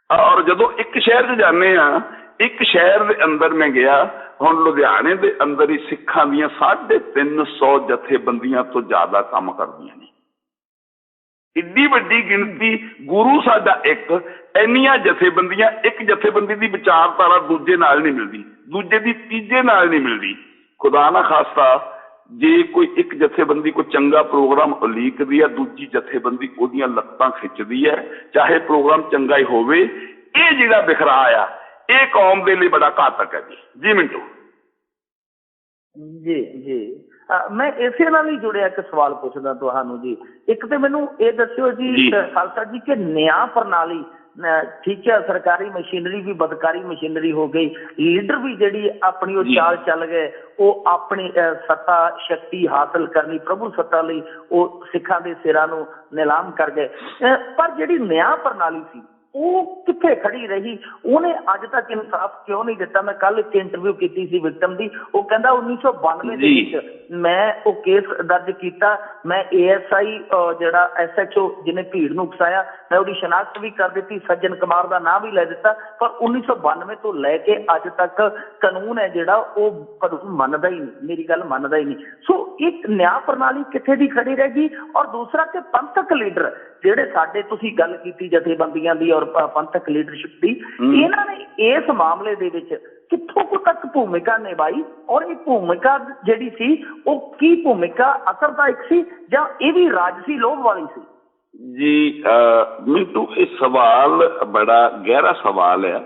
Speaker 2: ਔਰ ਜਦੋਂ ਇੱਕ ਸ਼ਹਿਰ 'ਚ ਜਾਂਦੇ ਹਾਂ, ਇੱਕ ਸ਼ਹਿਰ ਦੇ ਅੰਦਰ ਮੈਂ ਗਿਆ, ਹੁਣ ਲੁਧਿਆਣੇ ਦੇ ਅੰਦਰ ਹੀ ਸਿੱਖਾਂ ਦੀਆਂ 350 ਜਥੇਬੰਦੀਆਂ ਤੋਂ ਜ਼ਿਆਦਾ ਕੰਮ ਕਰਦੀਆਂ ਨੇ। ਇੱਡੀ ਵੱਡੀ ਗਿਣਤੀ, ਗੁਰੂ ਸਾਡਾ ਇੱਕ, ਇੰਨੀਆਂ ਜਥੇਬੰਦੀਆਂ। ਇੱਕ ਜਥੇਬੰਦੀ ਦੀ ਵਿਚਾਰਧਾਰਾ ਦੂਜੇ ਨਾਲ ਨਹੀਂ ਮਿਲਦੀ, ਦੂਜੇ ਦੀ ਤੀਜੇ ਨਾਲ ਨਹੀਂ ਮਿਲਦੀ। ਖੁਦਾ ਨਾ ਖਾਸਤਾ ਜੇ ਕੋਈ ਇੱਕ ਜਥੇਬੰਦੀ ਕੋਈ ਚੰਗਾ ਪ੍ਰੋਗਰਾਮ ਉਲੀਕਦੀ ਹੈ, ਦੂਜੀ ਜਥੇਬੰਦੀ ਉਹਦੀਆਂ ਲੱਤਾਂ ਖਿੱਚਦੀ ਹੈ, ਚਾਹੇ ਪ੍ਰੋਗਰਾਮ ਚੰਗਾ ਹੀ ਹੋਵੇ। ਇਹ ਜਿਹੜਾ ਬਿਖਰਾ ਆ ਇਹ ਕੌਮ ਦੇ ਲਈ ਬੜਾ ਘਾਤਕ ਹੈ ਜੀ ਮਿੰਟੂ।
Speaker 1: ਜੀ ਮੈਂ ਇਸੇ ਨਾਲ ਹੀ ਜੁੜਿਆ ਇੱਕ ਸਵਾਲ ਪੁੱਛਦਾ ਤੁਹਾਨੂੰ ਜੀ। ਇੱਕ ਤੇ ਮੈਨੂੰ ਇਹ ਦੱਸਿਓ ਜੀ ਖਾਲਸਾ ਜੀ ਕਿ ਨਿਆਂ ਪ੍ਰਣਾਲੀ ਠੀਕ ਹੈ, ਸਰਕਾਰੀ ਮਸ਼ੀਨਰੀ ਵੀ ਬਦਕਾਰੀ ਮਸ਼ੀਨਰੀ ਹੋ ਗਈ, ਲੀਡਰ ਵੀ ਜਿਹੜੀ ਆਪਣੀ ਉਹ ਚਾਲ ਚੱਲ ਗਏ, ਉਹ ਆਪਣੀ ਸੱਤਾ ਸ਼ਕਤੀ ਹਾਸਲ ਕਰਨੀ ਪ੍ਰਭੂ ਸੱਤਾ ਲਈ ਉਹ ਸਿੱਖਾਂ ਦੇ ਸਿਰਾਂ ਨੂੰ ਨਿਲਾਮ ਕਰ ਗਏ। ਪਰ ਜਿਹੜੀ ਨਿਆਂ ਪ੍ਰਣਾਲੀ ਸੀ ਉਹ ਕਿੱਥੇ ਖੜੀ ਰਹੀ? ਉਹਨੇ ਅੱਜ ਤੱਕ ਇਨਸਾਫ ਕਿਉਂ ਨਹੀਂ ਦਿੱਤਾ? ਮੈਂ ਕੱਲ ਇੱਕ ਇੰਟਰਵਿਊ ਕੀਤੀ ਸੀ ਵਿਕਟਮ ਦੀ, ਉਹ ਕਹਿੰਦਾ 1992 ਦੇ ਵਿੱਚ ਮੈਂ ਉਹ ਕੇਸ ਦਰਜ ਕੀਤਾ, ਮੈਂ ASI ਜਿਹੜਾ SHO ਜਿਹਨੇ ਭੀੜ ਨੂੰ ਉਕਸਾਇਆ, ਮੈਂ ਉਹਦੀ ਸ਼ਨਾਖਤ ਵੀ ਕਰ ਦਿੱਤੀ, ਸੱਜਣ ਕੁਮਾਰ ਦਾ ਨਾਂ ਵੀ ਲੈ ਦਿੱਤਾ, ਪਰ 1992 ਤੋਂ ਲੈ ਕੇ ਅੱਜ ਤੱਕ ਕਾਨੂੰਨ ਹੈ ਜਿਹੜਾ ਉਹ ਕਾਨੂੰਨ ਮੰਨਦਾ ਹੀ ਨਹੀਂ, ਮੇਰੀ ਗੱਲ ਮੰਨਦਾ ਹੀ ਨਹੀਂ। ਸੋ ਇੱਕ ਨਿਆਂ ਪ੍ਰਣਾਲੀ ਕਿੱਥੇ ਦੀ ਖੜੀ ਰਹਿ ਗਈ? ਔਰ ਦੂਸਰਾ ਕਿ ਪੰਥਕ ਲੀਡਰ ਜਿਹੜੇ ਸਾਡੇ, ਤੁਸੀਂ ਗੱਲ ਕੀਤੀ ਜਥੇਬੰਦੀਆਂ ਦੀ ਔਰ ਪੰਥਕ ਲੀਡਰਸ਼ਿਪ ਦੀ, ਇਹਨਾਂ ਨੇ ਇਸ ਮਾਮਲੇ ਦੇ ਵਿੱਚ ਕਿੱਥੋਂ ਕੁ ਤੱਕ ਭੂਮਿਕਾ ਨਿਭਾਈ? ਔਰ ਇਹ ਭੂਮਿਕਾ ਜਿਹੜੀ ਸੀ ਉਹ ਕੀ ਭੂਮਿਕਾ ਅਸਰਦਾਇਕ ਸੀ ਜਾਂ ਇਹ ਵੀ ਰਾਜਸੀ ਲੋਭ ਵਾਲੀ ਸੀ?
Speaker 2: ਜੀ ਮਿੰਟੂ, ਇਹ ਸਵਾਲ ਬੜਾ ਗਹਿਰਾ ਸਵਾਲ ਹੈ,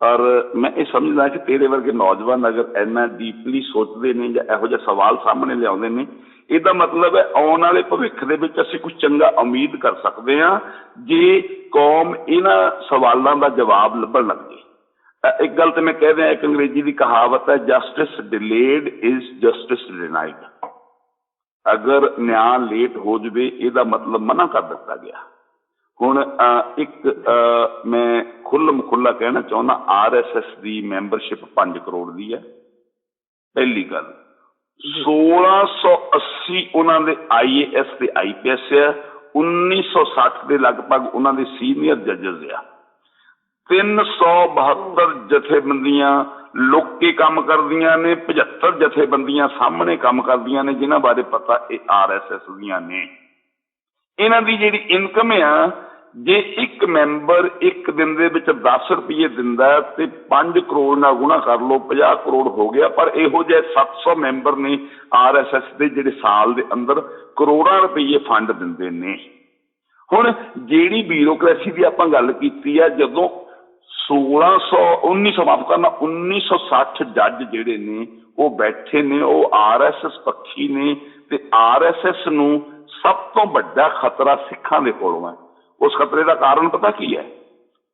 Speaker 2: ਔਰ ਮੈਂ ਇਹ ਸਮਝਦਾ ਕਿ ਤੇਰੇ ਵਰਗੇ ਨੌਜਵਾਨ ਅਗਰ ਇੰਨਾ ਡੀਪਲੀ ਸੋਚਦੇ ਨੇ ਜਾਂ ਇਹੋ ਜਿਹਾ ਸਵਾਲ ਸਾਹਮਣੇ ਲਿਆਉਂਦੇ ਨੇ, ਇਹਦਾ ਮਤਲਬ ਹੈ ਆਉਣ ਵਾਲੇ ਭਵਿੱਖ ਦੇ ਵਿੱਚ ਅਸੀਂ ਕੁਝ ਚੰਗਾ ਉਮੀਦ ਕਰ ਸਕਦੇ ਹਾਂ ਜੇ ਕੌਮ ਇਹਨਾਂ ਸਵਾਲਾਂ ਦਾ ਜਵਾਬ ਲੱਭਣ ਲੱਗ ਜੇ। ਇੱਕ ਗੱਲ ਤੇ ਮੈਂ ਕਹਿ ਰਿਹਾ, ਇੱਕ ਅੰਗਰੇਜ਼ੀ ਦੀ ਕਹਾਵਤ ਹੈ, justice delayed is justice denied. ਅਗਰ ਨਿਆਂ ਲੇਟ ਹੋ ਜਾਵੇ ਇਹਦਾ ਮਤਲਬ ਮਨਾ ਕਰ ਦਿੱਤਾ ਗਿਆ। ਹੁਣ ਇੱਕ ਮੈਂ ਖੁੱਲ੍ਹ ਖੁੱਲ੍ਹਾ ਕਹਿਣਾ ਚਾਹੁੰਦਾ, RSS ਦੀ ਮੈਂਬਰਸ਼ਿਪ 5 ਕਰੋੜ ਦੀ ਹੈ, ਪਹਿਲੀ ਗੱਲ। 1680 ਉਹਨਾਂ ਦੇ IAS ਤੇ IPS ਆ, 1960 ਦੇ ਲਗਭਗ ਉਹਨਾਂ ਦੇ ਸੀਨੀਅਰ ਜੱਜਸ ਆ, 372 ਜਥੇਬੰਦੀਆਂ ਲੁੱਕ ਕੇ ਕੰਮ ਕਰਦੀਆਂ ਨੇ, 75 ਜਥੇਬੰਦੀਆਂ ਸਾਹਮਣੇ ਕੰਮ ਕਰਦੀਆਂ ਨੇ ਜਿਨ੍ਹਾਂ ਬਾਰੇ ਪਤਾ ਇਹ RSS ਦੀਆਂ ਨੇ। ਇਹਨਾਂ ਦੀ ਜਿਹੜੀ ਇਨਕਮ ਆ, ਜੇ ਇੱਕ ਮੈਂਬਰ ਇੱਕ ਦਿਨ ਦੇ ਵਿੱਚ 10 ਰੁਪਏ ਦਿੰਦਾ ਤੇ 5 ਕਰੋੜ ਨਾਲ ਗੁਣਾ ਕਰ ਲਓ, 50 ਕਰੋੜ ਹੋ ਗਿਆ। ਪਰ ਇਹੋ ਜਿਹੇ 700 ਮੈਂਬਰ ਨੇ RSS ਦੇ ਜਿਹੜੇ ਸਾਲ ਦੇ ਅੰਦਰ ਕਰੋੜਾਂ ਰੁਪਏ ਫੰਡ ਦਿੰਦੇ ਨੇ। ਹੁਣ ਜਿਹੜੀ ਬਿਊਰੋਕ੍ਰੇਸੀ ਦੀ ਆਪਾਂ ਗੱਲ ਕੀਤੀ ਆ, ਜਦੋਂ 1960 ਜੱਜ ਜਿਹੜੇ ਨੇ ਉਹ ਬੈਠੇ ਨੇ, ਉਹ RSS ਪੱਖੀ ਨੇ ਤੇ RSS ਨੂੰ ਸਭ ਤੋਂ ਵੱਡਾ ਖਤਰਾ ਸਿੱਖਾਂ ਦੇ ਕੋਲੋਂ ਹੈ। ਉਸ ਖਤਰੇ ਦਾ ਕਾਰਨ ਪਤਾ ਕੀ ਹੈ?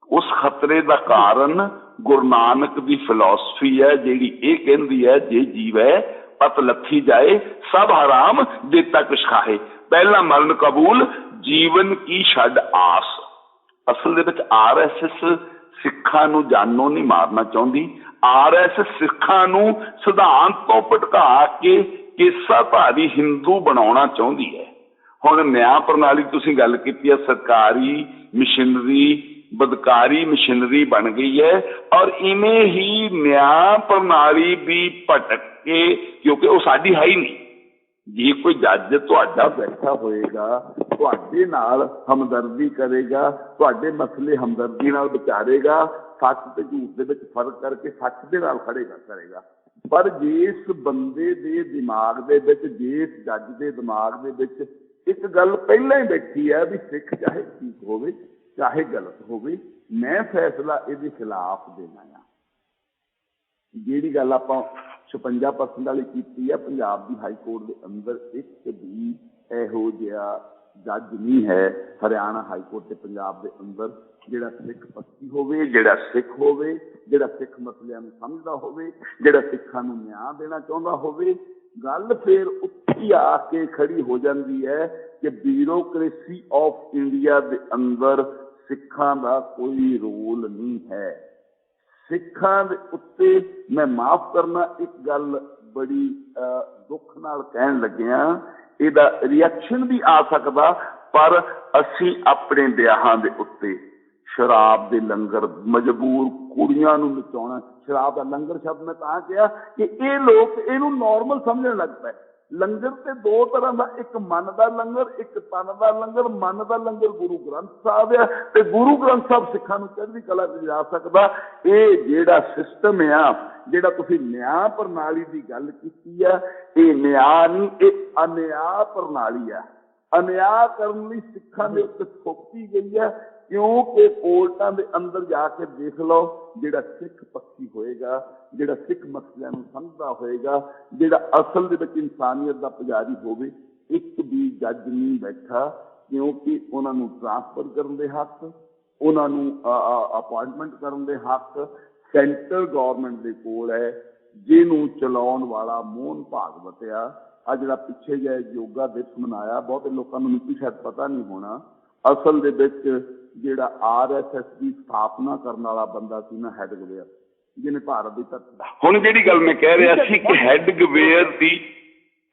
Speaker 2: ਉਸ ਖਤਰੇ ਦਾ ਕਾਰਨ ਗੁਰੂ ਨਾਨਕ ਦੀ ਫਿਲਾਸਫੀ ਹੈ, ਜਿਹੜੀ ਇਹ ਕਹਿੰਦੀ ਹੈ ਜੇ ਜੀਵੈ ਪਤ ਲੱਥੀ ਜਾਏ, ਸਭ ਹਰਾਮ ਜੇਤਾ ਕੁਛ ਖਾਏ, ਪਹਿਲਾ ਮਰਨ ਕਬੂਲ ਜੀਵਨ ਕੀ ਛੱਡ ਆਸ। ਅਸਲ ਦੇ ਵਿੱਚ RSS ਸਿੱਖਾਂ ਨੂੰ ਜਾਨੋਂ ਨਹੀਂ ਮਾਰਨਾ ਚਾਹੁੰਦੀ। RSS ਸਿੱਖਾਂ ਨੂੰ ਸਿਧਾਂਤ ਤੋਂ ਭਟਕਾ ਕੇ ਕੇਸਾਧਾਰੀ ਹਿੰਦੂ ਬਣਾਉਣਾ ਚਾਹੁੰਦੀ ਹੈ। ਹੁਣ ਨਿਆਂ ਪ੍ਰਣਾਲੀ ਤੁਸੀਂ ਗੱਲ ਕੀਤੀ ਹੈ, ਸਰਕਾਰੀ ਮਸ਼ੀਨਰੀ ਬਦਕਾਰੀ ਮਸ਼ੀਨਰੀ ਬਣ ਗਈ ਹੈ, ਔਰ ਇਵੇਂ ਹੀ ਨਿਆਂ ਪ੍ਰਣਾਲੀ ਵੀ ਭਟਕ ਕੇ, ਕਿਉਂਕਿ ਉਹ ਸਾਡੀ ਹੈ ਹੀ ਨਹੀਂ। ਜੇ ਕੋਈ ਜੱਜ ਤੁਹਾਡਾ ਬੈਠਾ ਹੋਏਗਾ, ਤੁਹਾਡੇ ਨਾਲ ਹਮਦਰਦੀ ਕਰੇਗਾ, ਤੁਹਾਡੇ ਮਸਲੇ ਹਮਦਰਦੀ ਨਾਲ ਵਿਚਾਰੇਗਾ, ਸੱਚ ਤੇ ਝੂਠ ਦੇ ਵਿੱਚ ਫਰਕ ਕਰਕੇ ਸੱਚ ਦੇ ਨਾਲ ਕਰੇਗਾ। ਪਰ ਜਿਸ ਬੰਦੇ ਦੇ ਦਿਮਾਗ ਦੇ ਵਿੱਚ, ਜਿਸ ਜੱਜ ਦੇ ਦਿਮਾਗ ਦੇ ਵਿੱਚ ਇੱਕ ਗੱਲ ਪਹਿਲਾਂ ਹੀ ਬੈਠੀ ਹੈ ਵੀ ਸਿੱਖ ਚਾਹੇ ਠੀਕ ਹੋਵੇ ਚਾਹੇ ਗਲਤ ਹੋਵੇ, ਮੈਂ ਫੈਸਲਾ ਇਹਦੇ ਖਿਲਾਫ ਦੇਣਾ ਆ। ਜਿਹੜੀ ਗੱਲ ਆਪਾਂ 56% ਵਾਲੀ ਕੀਤੀ ਹੈ, ਪੰਜਾਬ ਦੀ ਹਾਈ ਕੋਰਟ ਦੇ ਅੰਦਰ ਇੱਕ ਵੀ ਇਹੋ ਜਿਹਾ ਜੱਜ ਨਹੀਂ ਹੈ, ਹਰਿਆਣਾ ਹਾਈ ਕੋਰਟ ਤੇ ਪੰਜਾਬ ਦੇ ਅੰਦਰ, ਜਿਹੜਾ ਸਿੱਖ ਪੱਖੀ ਹੋਵੇ, ਜਿਹੜਾ ਸਿੱਖ ਹੋਵੇ, ਜਿਹੜਾ ਸਿੱਖ ਮਸਲਿਆਂ ਨੂੰ ਸਮਝਦਾ ਹੋਵੇ, ਜਿਹੜਾ ਸਿੱਖਾਂ ਨੂੰ ਨਿਆਂ ਦੇਣਾ ਚਾਹੁੰਦਾ ਹੋਵੇ। ਗੱਲ ਫਿਰ ਉੱਥੇ ਆ ਕੇ ਖੜੀ ਹੋ ਜਾਂਦੀ ਹੈ ਕਿ ਬਿਊਰੋਕ੍ਰੇਸੀ ਆਫ ਇੰਡੀਆ ਦੇ ਅੰਦਰ ਸਿੱਖਾਂ ਦਾ ਕੋਈ ਰੋਲ ਨਹੀਂ ਹੈ। ਸਿੱਖਾਂ ਦੇ ਉੱਤੇ ਮੈਂ ਮਾਫ ਕਰਨਾ, ਇੱਕ ਗੱਲ ਬੜੀ ਦੁੱਖ ਨਾਲ ਕਹਿਣ ਲੱਗਿਆ, ਇਹਦਾ ਰਿਐਕਸ਼ਨ ਵੀ ਆ ਸਕਦਾ, ਪਰ ਅਸੀਂ ਆਪਣੇ ਵਿਆਹਾਂ ਦੇ ਉੱਤੇ ਸ਼ਰਾਬ ਦੇ ਲੰਗਰ, ਮਜਬੂਰ ਕੁੜੀਆਂ ਨੂੰ ਨਚਾਉਣਾ, ਸ਼ਰਾਬ ਦਾ ਲੰਗਰ ਸ਼ਬਦ ਮੈਂ ਤਾਂ ਕਿਹਾ ਕਿ ਇਹ ਲੋਕ ਇਹਨੂੰ ਨੋਰਮਲ ਸਮਝਣ ਲੱਗ ਪਏ। ਲੰਗਰ ਤੇ ਦੋ ਤਰ੍ਹਾਂ ਦਾ, ਇੱਕ ਮਨ ਦਾ ਲੰਗਰ, ਇੱਕ ਤਨ ਦਾ ਲੰਗਰ। ਮਨ ਦਾ ਲੰਗਰ ਗੁਰੂ ਗ੍ਰੰਥ ਸਾਹਿਬ ਆ, ਤੇ ਗੁਰੂ ਗ੍ਰੰਥ ਸਾਹਿਬ ਸਿੱਖਾਂ ਨੂੰ ਚੜ੍ਹਦੀ ਕਲਾ ਵਿੱਚ ਜਾ ਸਕਦਾ। ਇਹ ਜਿਹੜਾ ਸਿਸਟਮ ਆ, ਜਿਹੜਾ ਤੁਸੀਂ ਨਿਆਂ ਪ੍ਰਣਾਲੀ ਦੀ ਗੱਲ ਕੀਤੀ ਆ, ਇਹ ਨਿਆਂ ਨਹੀਂ, ਇਹ ਅਨਿਆਂ ਪ੍ਰਣਾਲੀ ਆ। ਅਨਿਆਂ ਕਰਨ ਲਈ ਸਿੱਖਾਂ ਦੇ ਉੱਤੇ ਥੋਪੀ ਗਈ ਹੈ, ਕਿਉਂਕਿ ਕੋਰਟਾਂ ਦੇ ਅੰਦਰ ਜਾ ਕੇ ਦੇਖ ਲਓ, ਜਿਹੜਾ ਸਿੱਖ ਪੱਖੀ ਹੋਏਗਾ, ਜਿਹੜਾ ਸਿੱਖ ਮਸਲਿਆਂ ਨੂੰ ਸਮਝਦਾ ਹੋਏਗਾ, ਜਿਹੜਾ ਅਸਲ ਦੇ ਵਿੱਚ ਇਨਸਾਨੀਅਤ ਦਾ ਪੁਜਾਰੀ ਹੋਵੇ, ਇੱਕ ਵੀ ਜੱਜ ਨਹੀਂ ਬੈਠਾ, ਕਿਉਂਕਿ ਉਹਨਾਂ ਨੂੰ ਟਰਾਂਸਫਰ ਕਰਨ ਦੇ ਹੱਕ, ਉਹਨਾਂ ਨੂੰ ਅਪੁਆਇੰਟਮੈਂਟ ਕਰਨ ਦੇ ਹੱਕ ਸੈਂਟਰ ਗੌਰਮੈਂਟ ਦੇ ਕੋਲ ਹੈ, ਜਿਹਨੂੰ ਚਲਾਉਣ ਵਾਲਾ ਮੋਹਨ ਭਾਗਵਤ ਆ। ਆ ਜਿਹੜਾ ਪਿੱਛੇ ਜਿਹੇ ਯੋਗਾ ਦਿਵਸ ਮਨਾਇਆ, ਬਹੁਤੇ ਲੋਕਾਂ ਨੂੰ ਸ਼ਾਇਦ ਪਤਾ ਨਹੀਂ ਹੋਣਾ, ਅਸਲ ਦੇ ਵਿੱਚ ਜਿਹੜਾ RSS ਦੀ ਸਥਾਪਨਾ ਕਰਨ ਵਾਲਾ ਬੰਦਾ ਸੀ ਨਾ, ਹੈਡਗਵੇਅਰ, ਜਿਹਨੇ ਭਾਰਤ ਦੀ ਹੁਣ ਜਿਹੜੀ ਗੱਲ ਮੈਂ ਕਹਿ ਰਿਹਾ ਸੀ ਕਿ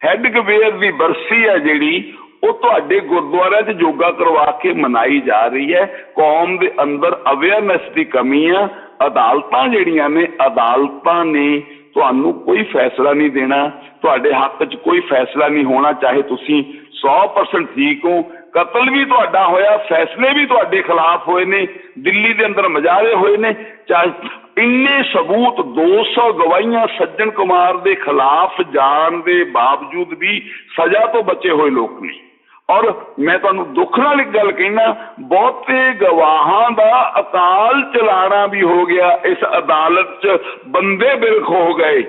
Speaker 2: ਹੈਡਗਵੇਅਰ ਦੀ ਬਰਸੀ ਹੈ ਜਿਹੜੀ, ਉਹ ਤੁਹਾਡੇ ਗੁਰਦੁਆਰਿਆਂ 'ਚ ਯੋਗਾ ਕਰਵਾ ਕੇ ਮਨਾਈ ਜਾ ਰਹੀ ਹੈ। ਕੌਮ ਦੇ ਅੰਦਰ ਅਵੇਅਰਨੈਸ ਦੀ ਕਮੀ ਆ। ਅਦਾਲਤਾਂ ਜਿਹੜੀਆਂ ਨੇ, ਅਦਾਲਤਾਂ ਨੇ ਤੁਹਾਨੂੰ ਕੋਈ ਫੈਸਲਾ ਨਹੀਂ ਦੇਣਾ, ਤੁਹਾਡੇ ਹੱਕ 'ਚ ਕੋਈ ਫੈਸਲਾ ਨਹੀਂ ਹੋਣਾ, ਚਾਹੇ ਤੁਸੀਂ 100% ਠੀਕ ਹੋ। ਕਤਲ ਵੀ ਤੁਹਾਡਾ ਹੋਇਆ, ਫੈਸਲੇ ਵੀ ਤੁਹਾਡੇ ਖਿਲਾਫ ਹੋਏ ਨੇ, ਦਿੱਲੀ ਦੇ ਅੰਦਰ ਮੁਜ਼ਾਹਰੇ ਹੋਏ ਨੇ, ਚਾਹੇ ਇੰਨੇ ਸਬੂਤ 200 ਗਵਾਹੀਆਂ ਸੱਜਣ ਕੁਮਾਰ ਦੇ ਖਿਲਾਫ ਜਾਣ ਦੇ ਬਾਵਜੂਦ ਵੀ ਸਜ਼ਾ ਤੋਂ ਬਚੇ ਹੋਏ ਲੋਕ ਨੇ। ਔਰ ਮੈਂ ਤੁਹਾਨੂੰ ਦੁੱਖ ਨਾਲ ਇੱਕ ਗੱਲ ਕਹਿਣਾ, ਬਹੁਤੇ ਗਵਾਹਾਂ ਦਾ ਅਕਾਲ ਚਲਾਣਾ ਵੀ ਹੋ ਗਿਆ। ਇਸ ਅਦਾਲਤ 'ਚ ਬੰਦੇ ਬਿਰਖ ਹੋ ਗਏ,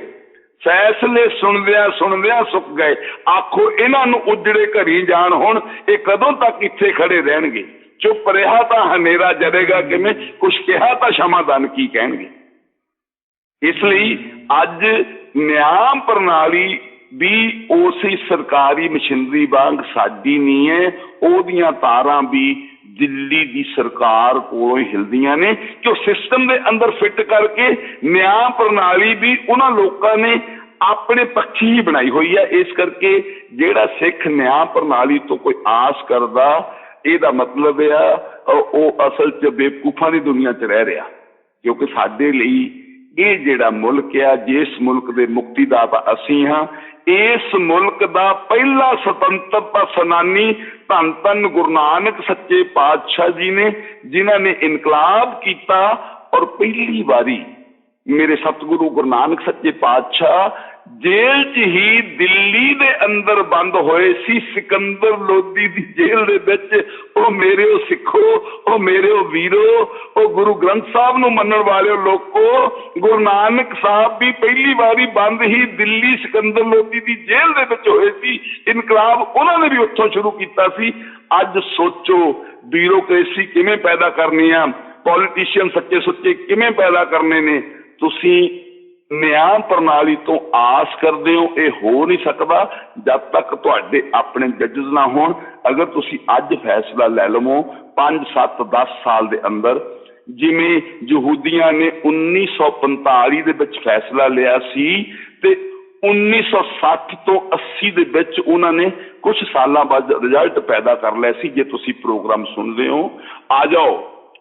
Speaker 2: ਫੈਸਲੇ ਸੁਣਦਿਆਂ ਸੁੱਕ ਗਏ। ਆਖੋ ਇਹਨਾਂ ਨੂੰ ਉਜੜੇ ਘਰੀ ਜਾਣ ਹੁਣ, ਇਹ ਕਦੋਂ ਤੱਕ ਇੱਥੇ ਖੜੇ ਰਹਿਣਗੇ? ਚੁੱਪ ਰਿਹਾ ਤਾਂ ਹਨੇਰਾ ਜਰੇਗਾ ਕਿਵੇਂ, ਕੁਛ ਕਿਹਾ ਤਾਂ ਸ਼ਮਾਦਾਨ ਕੀ ਕਹਿਣਗੇ। ਇਸ ਲਈ ਅੱਜ ਨਿਆਂ ਪ੍ਰਣਾਲੀ ਵੀ ਉਸੇ ਸਰਕਾਰੀ ਮਸ਼ੀਨਰੀ ਵਾਂਗ ਸਾਡੀ ਨਹੀਂ ਹੈ, ਉਹਦੀਆਂ ਤਾਰਾਂ ਵੀ ਦਿੱਲੀ ਦੀ ਸਰਕਾਰ ਕੋਲੋਂ ਹਿਲਦੀਆਂ ਨੇ ਕਿ ਉਹ ਸਿਸਟਮ ਦੇ ਅੰਦਰ ਫਿੱਟ ਕਰਕੇ ਨਿਆਂ ਪ੍ਰਣਾਲੀ ਵੀ ਉਹਨਾਂ ਲੋਕਾਂ ਨੇ ਆਪਣੇ ਪੱਖੀ ਹੀ ਬਣਾਈ ਹੋਈ ਹੈ। ਇਸ ਕਰਕੇ ਜਿਹੜਾ ਸਿੱਖ ਨਿਆਂ ਪ੍ਰਣਾਲੀ ਤੋਂ ਕੋਈ ਆਸ ਕਰਦਾ, ਇਹਦਾ ਮਤਲਬ ਆ ਉਹ ਅਸਲ 'ਚ ਬੇਵਕੂਫਾਂ ਦੀ ਦੁਨੀਆ 'ਚ ਰਹਿ ਰਿਹਾ। ਕਿਉਂਕਿ ਸਾਡੇ ਲਈ ਇਹ ਜਿਹੜਾ ਮੁਲਕ ਆ, ਜਿਸ ਮੁਲਕ ਦੇ ਮੁਕਤੀਦਾਤਾ ਅਸੀਂ ਹਾਂ, ਇਸ ਮੁਲਕ ਦਾ ਪਹਿਲਾ ਸੁਤੰਤਰਤਾ ਸੈਨਾਨੀ ਧੰਨ ਧੰਨ ਗੁਰੂ ਨਾਨਕ ਸੱਚੇ ਪਾਤਸ਼ਾਹ ਜੀ ਨੇ, ਜਿਨ੍ਹਾਂ ਨੇ ਇਨਕਲਾਬ ਕੀਤਾ। ਔਰ ਪਹਿਲੀ ਵਾਰੀ ਮੇਰੇ ਸਤਿਗੁਰੂ ਗੁਰੂ ਨਾਨਕ ਸੱਚੇ ਪਾਤਸ਼ਾਹ ਜੇਲ੍ਹ 'ਚ ਹੀ ਦਿੱਲੀ ਦੇ ਅੰਦਰ ਬੰਦ ਹੋਏ ਸੀ, ਸਿਕੰਦਰ ਲੋਧੀ ਦੀ ਜੇਲ੍ਹ ਦੇ ਵਿੱਚ। ਉਹ ਮੇਰੇ ਸਿੱਖੋ, ਉਹ ਮੇਰੇ ਵੀਰੋ, ਉਹ ਗੁਰੂ ਗ੍ਰੰਥ ਸਾਹਿਬ ਨੂੰ ਮੰਨਣ ਵਾਲਿਓ ਲੋਕੋ, ਗੁਰੂ ਨਾਨਕ ਸਾਹਿਬ ਵੀ ਪਹਿਲੀ ਵਾਰੀ ਬੰਦ ਹੀ ਦਿੱਲੀ ਸਿਕੰਦਰ ਲੋਧੀ ਦੀ ਜੇਲ੍ਹ ਦੇ ਵਿੱਚ ਹੋਏ ਸੀ। ਇਨਕਲਾਬ ਉਹਨਾਂ ਨੇ ਵੀ ਉੱਥੋਂ ਸ਼ੁਰੂ ਕੀਤਾ ਸੀ। ਅੱਜ ਸੋਚੋ ਬਿਊਰੋਕ੍ਰੇਸੀ ਕਿਵੇਂ ਪੈਦਾ ਕਰਨੀ ਆ, ਪੋਲੀਟੀਸ਼ੀਅਨ ਸੱਚੇ ਸੁੱਚੇ ਕਿਵੇਂ ਪੈਦਾ ਕਰਨੇ ਨੇ। ਤੁਸੀਂ ਨਿਆਂ ਪ੍ਰਣਾਲੀ ਤੋਂ ਆਸ ਕਰਦੇ ਹੋ, ਇਹ ਹੋ ਨਹੀਂ ਸਕਦਾ ਜਦ ਤੱਕ ਤੁਹਾਡੇ ਆਪਣੇ ਜੱਜਸ ਨਾ ਹੋਣ। ਅਗਰ ਤੁਸੀਂ ਅੱਜ ਫੈਸਲਾ ਲੈ ਲਵੋ 5, 7, 10 ਸਾਲ ਦੇ ਅੰਦਰ, ਜਿਵੇਂ ਯਹੂਦੀਆਂ ਨੇ 1945 ਦੇ ਵਿੱਚ ਫੈਸਲਾ ਲਿਆ ਸੀ ਤੇ 1960 ਤੋਂ 80 ਦੇ ਵਿੱਚ ਉਹਨਾਂ ਨੇ ਕੁਛ ਸਾਲਾਂ ਬਾਅਦ ਰਿਜ਼ਲਟ ਪੈਦਾ ਕਰ ਲਿਆ ਸੀ। ਜੇ ਤੁਸੀਂ ਪ੍ਰੋਗਰਾਮ ਸੁਣਦੇ ਹੋ, ਆ ਜਾਓ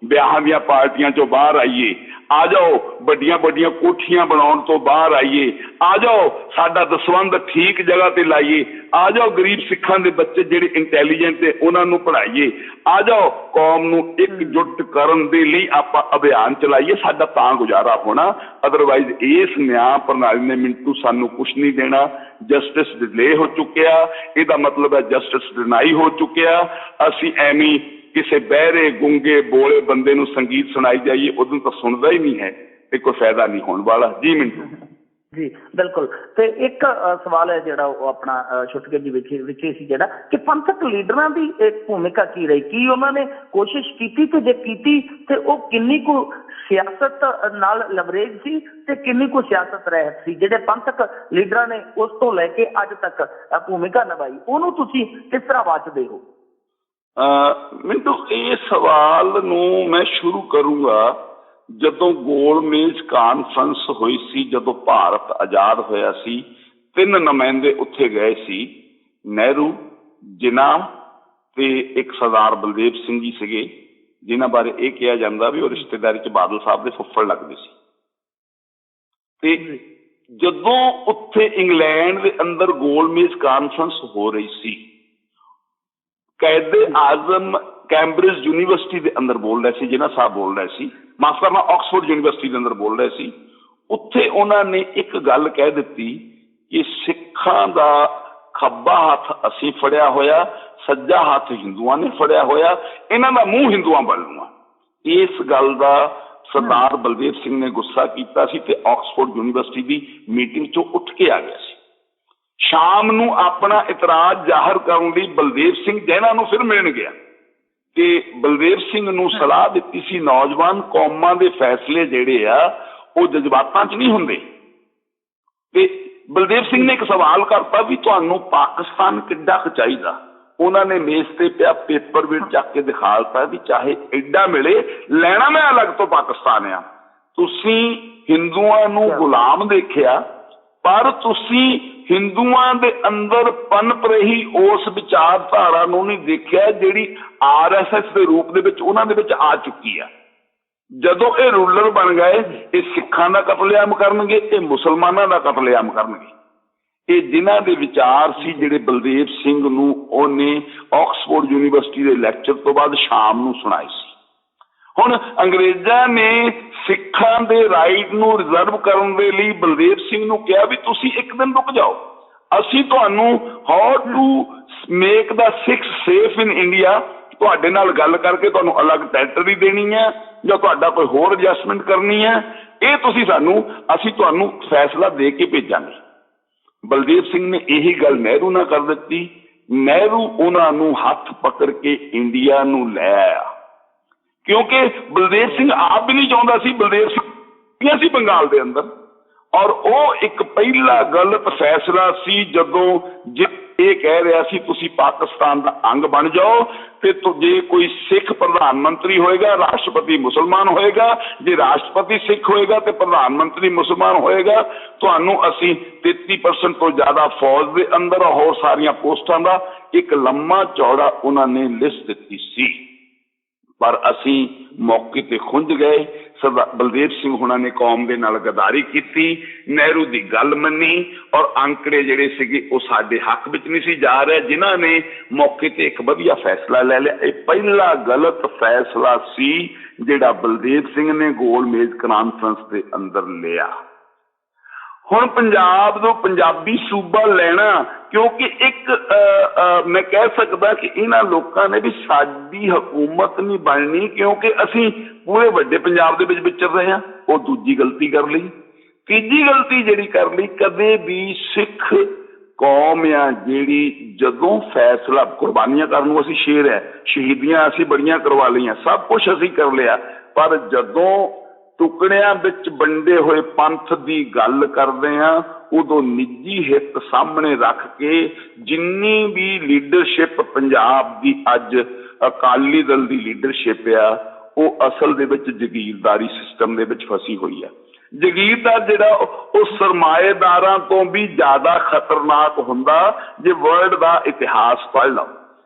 Speaker 2: ਵਿਆਹਾਂ ਦੀਆਂ ਪਾਰਟੀਆਂ 'ਚੋਂ ਬਾਹਰ ਆਈਏ, ਆ ਜਾਓ ਵੱਡੀਆਂ ਵੱਡੀਆਂ ਕੋਠੀਆਂ ਬਣਾਉਣ ਤੋਂ ਬਾਹਰ ਆਈਏ, ਆ ਜਾਓ ਸਾਡਾ ਦਸਵੰਧ ਠੀਕ ਜਗ੍ਹਾ ਤੇ ਲਾਈਏ, ਆ ਜਾਓ ਗਰੀਬ ਸਿੱਖਾਂ ਦੇ ਬੱਚੇ ਜਿਹੜੇ ਇੰਟੈਲੀਜੈਂਟ ਨੇ ਉਹਨਾਂ ਨੂੰ ਪੜ੍ਹਾਈਏ, ਆ ਜਾਓ ਕੌਮ ਨੂੰ ਇਕਜੁੱਟ ਕਰਨ ਦੇ ਲਈ ਆਪਾਂ ਅਭਿਆਨ ਚਲਾਈਏ, ਸਾਡਾ ਤਾਂ ਗੁਜ਼ਾਰਾ ਹੋਣਾ। ਅਦਰਵਾਈਜ਼ ਇਸ ਨਿਆਂ ਪ੍ਰਣਾਲੀ ਨੇ ਮਿੰਟੂ ਸਾਨੂੰ ਕੁਛ ਨਹੀਂ ਦੇਣਾ। ਜਸਟਿਸ ਡਿਲੇ ਹੋ ਚੁੱਕਿਆ, ਇਹਦਾ ਮਤਲਬ ਹੈ ਜਸਟਿਸ ਡਿਨਾਈ ਹੋ ਚੁੱਕਿਆ। ਅਸੀਂ ਐਵੇਂ ਕਿਸੇ ਬਹਿਰੇ ਗੁੰਗੇ ਬੋਲੇ ਬੰਦੇ ਨੂੰ ਸੰਗੀਤ ਸੁਣਾਈ ਜਾਈਏ, ਉਦੋਂ ਤਾਂ ਸੁਣਦਾ ਹੀ ਨਹੀਂ ਹੈ ਤੇ ਕੋਈ ਫਾਇਦਾ ਨਹੀਂ ਹੋਣ ਵਾਲਾ। ਜੀ ਮਿੰਟੂ
Speaker 1: ਜੀ ਬਿਲਕੁਲ। ਤੇ ਇੱਕ ਸਵਾਲ ਹੈ ਜਿਹੜਾ ਉਹ ਆਪਣਾ ਛੁੱਟਕੇ ਜੀ ਵਿਖੇ ਸੀ ਜਿਹੜਾ ਕਿ ਪੰਥਕ ਲੀਡਰਾਂ ਦੀ ਭੂਮਿਕਾ ਕੀ ਰਹੀ? ਕੀ ਉਹਨਾਂ ਨੇ ਕੋਸ਼ਿਸ਼ ਕੀਤੀ ਤੇ ਜੇ ਕੀਤੀ ਤੇ ਉਹ ਕਿੰਨੀ ਕੁ ਸਿਆਸਤ ਨਾਲ ਲਵਰੇਜ ਸੀ ਤੇ ਕਿੰਨੀ ਕੁ ਸਿਆਸਤ ਰਹਿਤ ਸੀ? ਜਿਹੜੇ ਪੰਥਕ ਲੀਡਰਾਂ ਨੇ ਉਸ ਤੋਂ ਲੈ ਕੇ ਅੱਜ ਤੱਕ ਭੂਮਿਕਾ ਨਿਭਾਈ, ਉਹਨੂੰ ਤੁਸੀਂ ਕਿਸ ਤਰ੍ਹਾਂ ਵਾਚਦੇ ਹੋ?
Speaker 2: ਮਿੰਟੂ ਇਸ ਸਵਾਲ ਨੂੰ ਮੈਂ ਸ਼ੁਰੂ ਕਰੂੰਗਾ ਜਦੋਂ ਗੋਲਮੇਜ਼ ਕਾਨਫਰੰਸ ਹੋਈ ਸੀ, ਜਦੋਂ ਭਾਰਤ ਆਜ਼ਾਦ ਹੋਇਆ ਸੀ। 3 ਨੁਮਾਇੰਦੇ ਉੱਥੇ ਗਏ ਸੀ, ਨਹਿਰੂ, ਜਿਨਾਹ ਤੇ ਇੱਕ ਸਰਦਾਰ ਬਲਦੇਵ ਸਿੰਘ ਜੀ ਸੀਗੇ, ਜਿਨ੍ਹਾਂ ਬਾਰੇ ਇਹ ਕਿਹਾ ਜਾਂਦਾ ਵੀ ਉਹ ਰਿਸ਼ਤੇਦਾਰੀ 'ਚ ਬਾਦਲ ਸਾਹਿਬ ਦੇ ਫੁੱਫੜ ਲੱਗਦੇ ਸੀ। ਤੇ ਜਦੋਂ ਉੱਥੇ ਇੰਗਲੈਂਡ ਦੇ ਅੰਦਰ ਗੋਲਮੇਜ਼ ਕਾਨਫਰੰਸ ਹੋ ਰਹੀ ਸੀ, ਕਾਇਦੇ ਆਜ਼ਮ ਕੈਂਬਰਿਜ ਯੂਨੀਵਰਸਿਟੀ ਦੇ ਅੰਦਰ ਬੋਲ ਰਹੇ ਸੀ, ਜਿਨ੍ਹਾਂ ਸਾਹਿਬ ਬੋਲ ਰਹੇ ਸੀ, ਮਾਫ ਕਰਨਾ ਆਕਸਫੋਰਡ ਯੂਨੀਵਰਸਿਟੀ ਦੇ ਅੰਦਰ ਬੋਲ ਰਹੇ ਸੀ। ਉੱਥੇ ਉਹਨਾਂ ਨੇ ਇੱਕ ਗੱਲ ਕਹਿ ਦਿੱਤੀ ਕਿ ਸਿੱਖਾਂ ਦਾ ਖੱਬਾ ਹੱਥ ਅਸੀਂ ਫੜਿਆ ਹੋਇਆ, ਸੱਜਾ ਹੱਥ ਹਿੰਦੂਆਂ ਨੇ ਫੜਿਆ ਹੋਇਆ, ਇਹਨਾਂ ਦਾ ਮੂੰਹ ਹਿੰਦੂਆਂ ਵੱਲ ਨੂੰ ਆ। ਇਸ ਗੱਲ ਦਾ ਸਰਦਾਰ ਬਲਦੇਵ ਸਿੰਘ ਨੇ ਗੁੱਸਾ ਕੀਤਾ ਸੀ ਤੇ ਆਕਸਫੋਰਡ ਯੂਨੀਵਰਸਿਟੀ ਦੀ ਮੀਟਿੰਗ 'ਚੋਂ ਉੱਠ ਕੇ ਆ ਗਿਆ ਸੀ। ਸ਼ਾਮ ਨੂੰ ਆਪਣਾ ਇਤਰਾਜ਼ ਜ਼ਾਹਰ ਕਰਨ ਲਈ ਬਲਦੇਵ ਸਿੰਘ ਜੈਨਾ ਨੂੰ ਫਿਰ ਮਿਲਣ ਗਿਆ ਤੇ ਬਲਦੇਵ ਸਿੰਘ ਨੂੰ ਸਲਾਹ ਦਿੱਤੀ ਸੀ, ਨੌਜਵਾਨ ਕੌਮਾਂ ਦੇ ਫੈਸਲੇ ਜਿਹੜੇ ਆ ਉਹ ਜਜ਼ਬਾਤਾਂ 'ਚ ਨਹੀਂ ਹੁੰਦੇ। ਤੇ ਬਲਦੇਵ ਸਿੰਘ ਨੇ ਇੱਕ ਸਵਾਲ ਕਰਤਾ ਵੀ ਤੁਹਾਨੂੰ ਪਾਕਿਸਤਾਨ ਕਿੱਡਾ ਕੁ ਚਾਹੀਦਾ? ਉਹਨਾਂ ਨੇ ਮੇਜ਼ ਤੇ ਪਿਆ ਪੇਪਰ ਵੀ ਚੱਕ ਕੇ ਦਿਖਾ ਦਿੱਤਾ ਵੀ ਚਾਹੇ ਐਡਾ ਮਿਲੇ, ਲੈਣਾ ਮੈਂ ਅਲੱਗ ਤੋਂ ਪਾਕਿਸਤਾਨ ਆ। ਤੁਸੀਂ ਹਿੰਦੂਆਂ ਨੂੰ ਗੁਲਾਮ ਦੇਖਿਆ, ਪਰ ਤੁਸੀਂ ਹਿੰਦੂਆਂ ਦੇ ਅੰਦਰ ਪਨਪ ਰਹੀ ਉਸ ਵਿਚਾਰਧਾਰਾ ਨੂੰ ਨਹੀਂ ਦੇਖਿਆ ਜਿਹੜੀ RSS ਦੇ ਰੂਪ ਦੇ ਵਿੱਚ ਉਹਨਾਂ ਦੇ ਵਿੱਚ ਆ ਚੁੱਕੀ ਆ। ਜਦੋਂ ਇਹ ਰੂਲਰ ਬਣ ਗਏ, ਇਹ ਸਿੱਖਾਂ ਦਾ ਕਤਲੇਆਮ ਕਰਨਗੇ, ਇਹ ਮੁਸਲਮਾਨਾਂ ਦਾ ਕਤਲੇਆਮ ਕਰਨਗੇ। ਇਹ ਜਿਨ੍ਹਾਂ ਦੇ ਵਿਚਾਰ ਸੀ, ਜਿਹੜੇ ਬਲਦੇਵ ਸਿੰਘ ਨੂੰ ਉਹਨੇ ਆਕਸਫੋਰਡ ਯੂਨੀਵਰਸਿਟੀ ਦੇ ਲੈਕਚਰ ਤੋਂ ਬਾਅਦ ਸ਼ਾਮ ਨੂੰ ਸੁਣਾਏ ਸੀ। ਹੁਣ ਅੰਗਰੇਜ਼ਾਂ ਨੇ ਸਿੱਖਾਂ ਦੇ ਰਾਈਟ ਨੂੰ ਰਿਜ਼ਰਵ ਕਰਨ ਦੇ ਲਈ ਬਲਦੇਵ ਸਿੰਘ ਨੂੰ ਕਿਹਾ ਵੀ ਤੁਸੀਂ ਇੱਕ ਦਿਨ ਰੁਕ ਜਾਓ, ਅਸੀਂ ਤੁਹਾਨੂੰ how to make the Sikhs safe in India, ਤੁਹਾਡੇ ਨਾਲ ਗੱਲ ਕਰਕੇ ਤੁਹਾਨੂੰ ਅਲੱਗ ਟੈਰੀਟਰੀ ਦੇਣੀ ਹੈ ਜਾਂ ਤੁਹਾਡਾ ਕੋਈ ਹੋਰ ਐਡਜਸਟਮੈਂਟ ਕਰਨੀ ਹੈ, ਇਹ ਤੁਸੀਂ ਅਸੀਂ ਤੁਹਾਨੂੰ ਫੈਸਲਾ ਦੇ ਕੇ ਭੇਜਾਂਗੇ। ਬਲਦੇਵ ਸਿੰਘ ਨੇ ਇਹੀ ਗੱਲ ਨਹਿਰੂ ਨਾਲ ਕਰ ਦਿੱਤੀ। ਨਹਿਰੂ ਉਹਨਾਂ ਨੂੰ ਹੱਥ ਪਕੜ ਕੇ ਇੰਡੀਆ ਨੂੰ ਲੈ ਆਇਆ, ਕਿਉਂਕਿ ਬਲਦੇਵ ਸਿੰਘ ਆਪ ਵੀ ਨਹੀਂ ਚਾਹੁੰਦਾ ਸੀ। ਬਲਦੇਵ ਸਿੰਘ ਸੀ ਬੰਗਾਲ ਦੇ ਅੰਦਰ, ਔਰ ਉਹ ਇੱਕ ਪਹਿਲਾ ਗਲਤ ਫੈਸਲਾ ਸੀ ਜਦੋਂ ਇਹ ਕਹਿ ਰਿਹਾ ਸੀ ਤੁਸੀਂ ਪਾਕਿਸਤਾਨ ਦਾ ਅੰਗ ਬਣ ਜਾਓ, ਤੇ ਜੇ ਕੋਈ ਸਿੱਖ ਪ੍ਰਧਾਨ ਮੰਤਰੀ ਹੋਏਗਾ, ਰਾਸ਼ਟਰਪਤੀ ਮੁਸਲਮਾਨ ਹੋਏਗਾ, ਜੇ ਰਾਸ਼ਟਰਪਤੀ ਸਿੱਖ ਹੋਏਗਾ ਤੇ ਪ੍ਰਧਾਨ ਮੰਤਰੀ ਮੁਸਲਮਾਨ ਹੋਏਗਾ, ਤੁਹਾਨੂੰ ਅਸੀਂ 33% ਤੋਂ ਜ਼ਿਆਦਾ ਫੌਜ ਦੇ ਅੰਦਰ ਹੋਰ ਸਾਰੀਆਂ ਪੋਸਟਾਂ ਦਾ ਇੱਕ ਲੰਮਾ ਚੌੜਾ ਉਹਨਾਂ ਨੇ ਲਿਸਟ ਦਿੱਤੀ ਸੀ। ਪਰ ਅਸੀਂ ਮੌਕੇ ਤੇ ਖੁੰਝ ਗਏ। ਸਰਦਾਰ ਬਲਦੇਵ ਸਿੰਘ ਹੁਣਾਂ ਨੇ ਕੌਮ ਦੇ ਨਾਲ ਗਦਾਰੀ ਕੀਤੀ, ਨਹਿਰੂ ਦੀ ਗੱਲ ਮੰਨੀ, ਔਰ ਅੰਕੜੇ ਜਿਹੜੇ ਸੀਗੇ ਉਹ ਸਾਡੇ ਹੱਕ ਵਿੱਚ ਨਹੀਂ ਸੀ ਜਾ ਰਹੇ, ਜਿਨ੍ਹਾਂ ਨੇ ਮੌਕੇ ਤੇ ਇੱਕ ਵਧੀਆ ਫੈਸਲਾ ਲੈ ਲਿਆ। ਇਹ ਪਹਿਲਾ ਗਲਤ ਫੈਸਲਾ ਸੀ ਜਿਹੜਾ ਬਲਦੇਵ ਸਿੰਘ ਨੇ ਗੋਲ ਮੇਜ਼ ਕਾਨਫਰੰਸ ਦੇ ਅੰਦਰ ਲਿਆ। ਹੁਣ ਪੰਜਾਬ ਨੂੰ ਪੰਜਾਬੀ ਸੂਬਾ ਲੈਣਾ, ਕਿਉਂਕਿ ਇੱਕ ਮੈਂ ਕਹਿ ਸਕਦਾ ਕਿ ਇਹਨਾਂ ਲੋਕਾਂ ਨੇ ਵੀ ਸਾਡੀ ਹਕੂਮਤ ਨਹੀਂ ਬਣਨੀ ਕਿਉਂਕਿ ਅਸੀਂ ਪੂਰੇ ਵੱਡੇ ਪੰਜਾਬ ਦੇ ਵਿੱਚ ਵਿਚਰ ਰਹੇ ਹਾਂ, ਉਹ ਦੂਜੀ ਗਲਤੀ ਕਰ ਲਈ। ਤੀਜੀ ਗਲਤੀ ਜਿਹੜੀ ਕਰ ਲਈ, ਕਦੇ ਵੀ ਸਿੱਖ ਕੌਮ ਆ ਜਿਹੜੀ ਜਦੋਂ ਫੈਸਲਾ, ਕੁਰਬਾਨੀਆਂ ਕਰਨ ਨੂੰ ਅਸੀਂ ਸ਼ੇਰ ਹੈ, ਸ਼ਹੀਦੀਆਂ ਅਸੀਂ ਬੜੀਆਂ ਕਰਵਾ ਲਈਆਂ, ਸਭ ਕੁਛ ਅਸੀਂ ਕਰ ਲਿਆ, ਪਰ ਜਦੋਂ ਟੁਕੜਿਆਂ ਵਿੱਚ ਵੰਡੇ ਹੋਏ ਪੰਥ ਦੀ ਗੱਲ ਕਰਦੇ ਹਾਂ ਉਦੋਂ ਨਿੱਜੀ ਹਿੱਤ ਸਾਹਮਣੇ ਰੱਖ ਕੇ ਜਿੰਨੀ ਵੀ ਲੀਡਰਸ਼ਿਪ ਪੰਜਾਬ ਦੀ ਅੱਜ ਅਕਾਲੀ ਦਲ ਦੀ ਲੀਡਰਸ਼ਿਪ ਆ, ਉਹ ਅਸਲ ਦੇ ਵਿੱਚ ਜਗੀਰਦਾਰੀ ਸਿਸਟਮ ਦੇ ਵਿੱਚ ਫਸੀ ਹੋਈ ਆ। ਜਗੀਰਦਾਰ ਜਿਹੜਾ ਉਹ ਸਰਮਾਏਦਾਰਾਂ ਤੋਂ ਵੀ ਜ਼ਿਆਦਾ ਖਤਰਨਾਕ ਹੁੰਦਾ। ਜੇ ਵਰਲਡ ਦਾ ਇਤਿਹਾਸ ਪੜ੍ਹ ਲਓ,